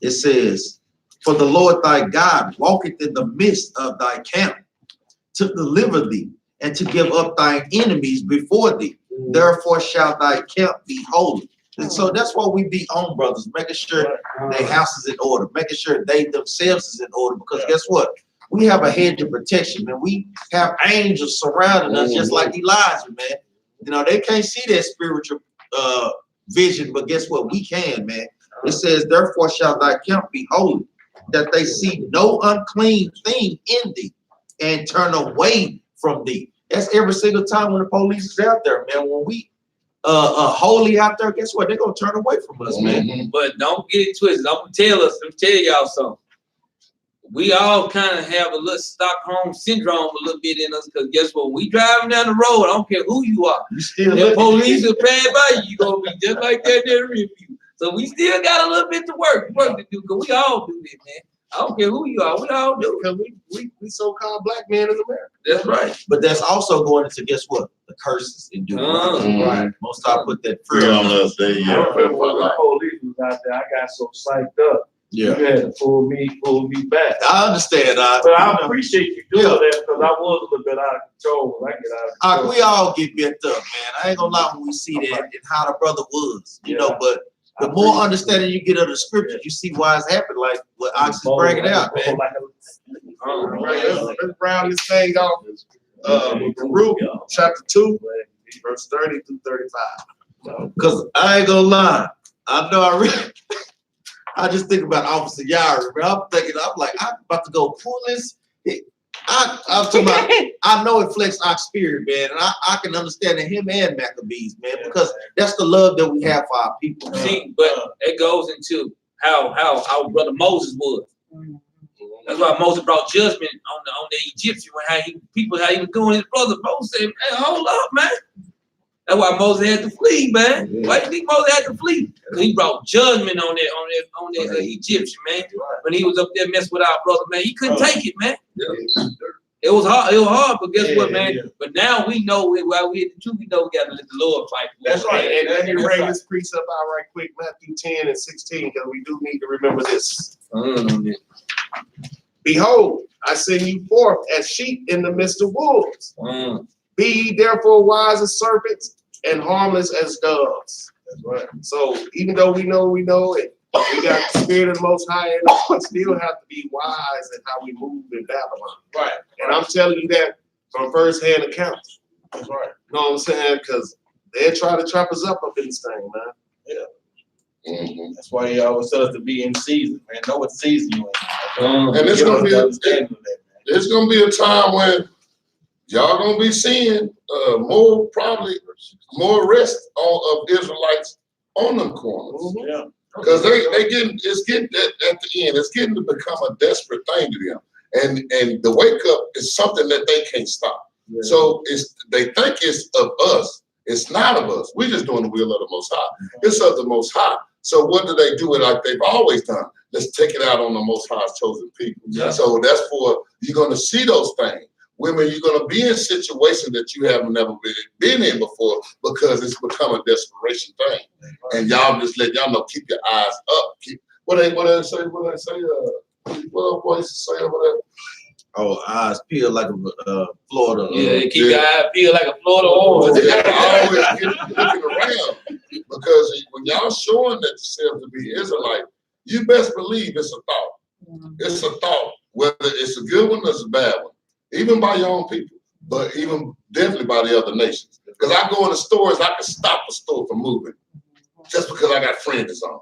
It says, for the Lord thy God walketh in the midst of thy camp to deliver thee and to give up thine enemies before thee. Therefore shall thy camp be holy. And so that's what we be on, brothers, making sure their house is in order, making sure they themselves is in order. Because guess what? we have a hedge of protection, man. We have angels surrounding us, just like Elijah, man. You know, they can't see that spiritual vision, but guess what? We can, man. It says, therefore shall thy camp be holy, that they see no unclean thing in thee, and turn away from thee. That's every single time when the police is out there, man. When we holy out there, guess what? They're gonna turn away from us, man. But don't get it twisted. I'm gonna tell y'all something. We all kind of have a little Stockholm syndrome a little bit in us, because guess what? We driving down the road, I don't care who you are. You still The police are passing by you, gonna be just like that in the review. So we still got a little bit to work to do, because we all do this, man. I don't care who you are, we all do. Because we so-called black men in America. That's right. But that's also going into, guess what? The curses in Deuteronomy. Right. Most I put that Free fear on on us. us, there, I yeah. remember when the police was out there, I got so psyched up. You had to pull me back. I understand. But I appreciate you doing that, because I was a little bit out of control when I get out of control. We all get bent up, man. I ain't gonna lie when we see that and how the brother was, you know, but the more understanding you get of the scriptures, you see why it's happened, like what Ox is bringing out, man. Let's round this thing off. Baruch, chapter 2, verse 30 through 35. Because I ain't gonna lie, I know I just think about Officer Yari, man. I'm like, I'm about to go pull this. I'm talking about, I know it flexed our spirit, man, and I can understand that him and Maccabees, man, because that's the love that we have for our people. Man. See, but it goes into how our brother Moses was. That's why Moses brought judgment on the Egyptian, how he was doing his brother. Moses said, "Hey, hold up, man." That's why Moses had to flee, man. Why do you think Moses had to flee? Because he brought judgment on that Egyptian, man. When he was up there messing with our brother, man, he couldn't take it, man. It was hard, but guess what, man? But now we know while we at the truth, we know we got to let the Lord fight. That's right. And let me bring this precept out right quick, Matthew 10 and 16, because we do need to remember this. Behold, I send you forth as sheep in the midst of wolves. Be ye therefore wise as serpents and harmless as doves. That's right. So even though we know it, we got the Spirit of the Most High in us, we still have to be wise in how we move in Babylon. Right. And I'm telling you that from first-hand accounts. That's right. You know what I'm saying? Because they're trying to trap us up in this thing, man. Yeah. That's why he always tells us to be in season, man. Know what season you're in. And it's gonna be a time when y'all gonna be seeing probably more arrest of Israelites on them corners. Yeah. Because it's getting at the end, it's getting to become a desperate thing to them. And the wake up is something that they can't stop. Yeah. So they think it's of us. It's not of us. We're just doing the will of the Most High. It's of the Most High. So what do they do it like they've always done? Let's take it out on the Most High's chosen people. Yeah. So that's you're gonna see those things. Women, you're gonna be in situations that you have never been in before, because it's become a desperation thing. And y'all just let y'all know, keep your eyes up. What they say? What voices say over there? Oh, eyes peel like a Florida. Yeah, keep your eyes peeled like a Florida orange. You gotta always get looking around, because when y'all showing that yourself to be Israelite, you best believe it's a thought. It's a thought, whether it's a good one or it's a bad one. Even by your own people, but even definitely by the other nations. Because I go into stores, I can stop a store from moving just because I got friends on.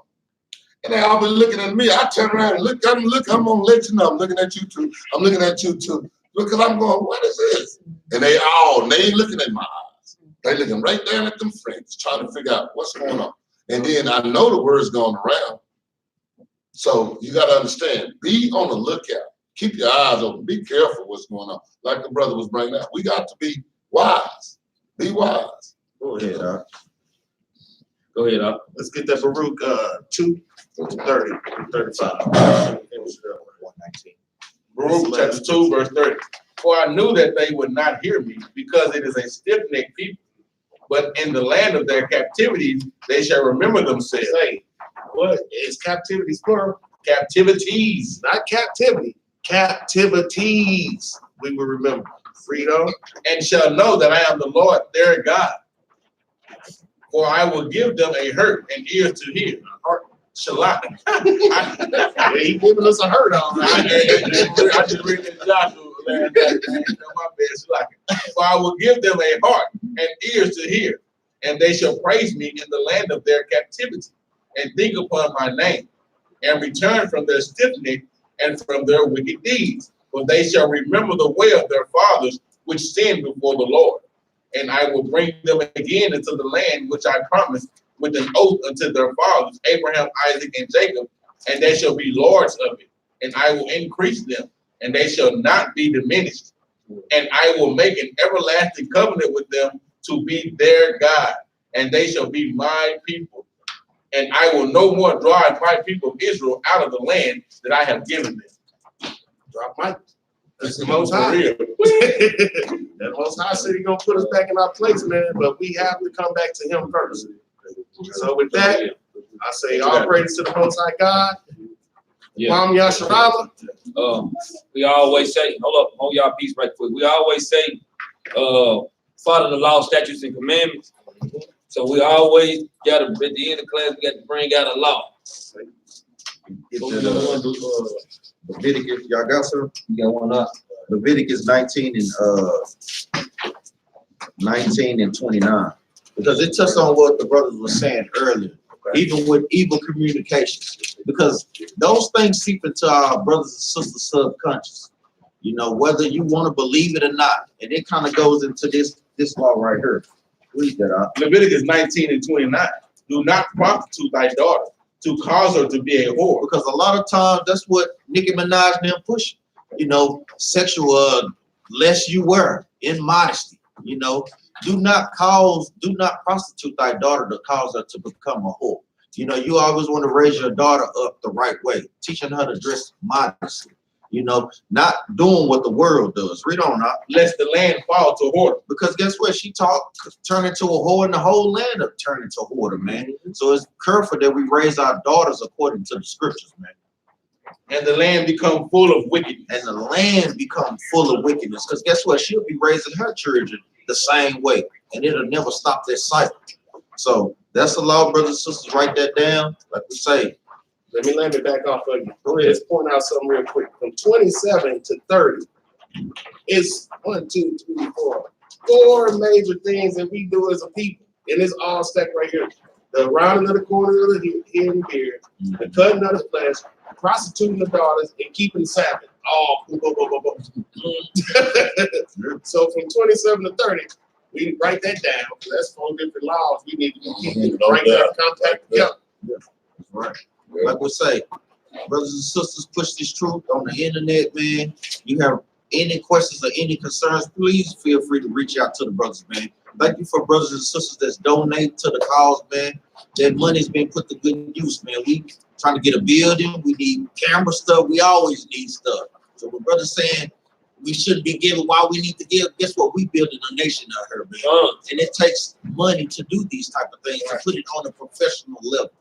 And they all be looking at me. I turn around and look, I'm gonna let you know, I'm looking at you too. I'm looking at you too. Because I'm going, what is this? And they ain't looking at my eyes. They looking right down at them friends, trying to figure out what's going on. And then I know the word's going around. So you gotta understand, be on the lookout. Keep your eyes open. Be careful what's going on. Like the brother was bringing up, we got to be wise. Be wise. Go ahead, Doc. Go ahead, Doc. Let's get that Baruch 2, 30, 35. 119. Baruch chapter 2, verse 30. For I knew that they would not hear me, because it is a stiff-necked people. But in the land of their captivity, they shall remember themselves. Say, what is captivity plural? Captivities. Not captivity. Captivities. We will remember. Freedom. And shall know that I am the Lord their God. For I will give them a hurt and ears to hear, Shalak. Yeah, he giving us a hurt on I just read in Joshua last night, man. My bad, Shalak. For I will give them a heart and ears to hear, and they shall praise me in the land of their captivity, and think upon my name, and return from their stiff neck and from their wicked deeds. For they shall remember the way of their fathers, which sinned before the Lord. And I will bring them again into the land which I promised with an oath unto their fathers, Abraham, Isaac, and Jacob, and they shall be lords of it. And I will increase them, and they shall not be diminished. And I will make an everlasting covenant with them to be their God, and they shall be my people. And I will no more drive my people of Israel out of the land that I have given them. Drop mic. That's the Most High. That Most High said He gonna put us back in our place, man. But we have to come back to Him first. So with that, I say all praise to the Most High God. Mom Yasharala. We always say, hold y'all peace right quick. We always say, follow the law, statutes, and commandments. So we always got to, at the end of class, we got to bring out a law. Leviticus, y'all got some? You got one up? Leviticus 19 and 29. Because it touched on what the brothers were saying earlier, even with evil communications. Because those things seep into our brothers and sisters' subconscious. You know, whether you want to believe it or not. And it kind of goes into this law right here. Read that out. Leviticus 19 and 29. Do not prostitute thy daughter to cause her to be a whore. Because a lot of times that's what Nicki Minaj and them push. You know, sexual less you were, immodesty. You know, do not prostitute thy daughter to cause her to become a whore. You know, you always want to raise your daughter up the right way, teaching her to dress modestly. You know, not doing what the world does. Read on now. Lest the land fall to whore. Because guess what? She turn into a whore, and the whole land will turn into a whore, man. So it's careful that we raise our daughters according to the scriptures, man. And the land become full of wickedness. And the land become full of wickedness. Because guess what? She'll be raising her children the same way, and it'll never stop that cycle. So that's the law, brothers and sisters. Write that down. Like we say. Let me land it back off of you. Go ahead. Let's point out something real quick. From 27 to 30, it's 1, 2, 3, 4. 4 major things that we do as a people. And it's all stacked right here. The rounding of the corner of the head and beard, the cutting of the flesh, prostituting the daughters, and keeping the Sabbath. All So from 27 to 30, we write that down. That's 4 different laws. We need to keep right there, contact together. Yeah. Right. Like we say, brothers and sisters, push this truth on the internet, man. You have any questions or any concerns, please feel free to reach out to the brothers, man. Thank you for brothers and sisters that's donate to the cause, man. That money's been put to good use, man. We trying to get a building. We need camera stuff. We always need stuff. So when brothers saying we shouldn't be giving why we need to give, guess what? We building a nation out here, man. And it takes money to do these type of things, to put it on a professional level.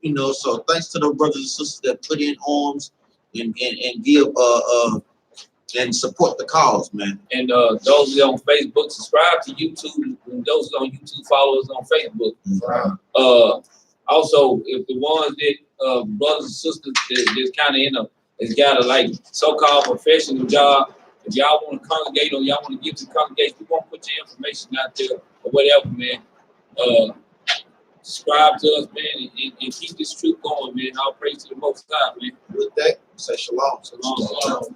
You know, so thanks to the brothers and sisters that put in arms and give and support the cause, man. And those who are on Facebook, subscribe to YouTube. And those who are on YouTube, follow us on Facebook. Mm-hmm. Also, if the ones that brothers and sisters that's kind of in has got a like so-called professional job, if y'all want to congregate or y'all want to give to the congregation, we won't put your information out there or whatever, man. Subscribe to us, man, and keep this truth going, man. All praise to the Most High, man. With that, say shalom. Shalom.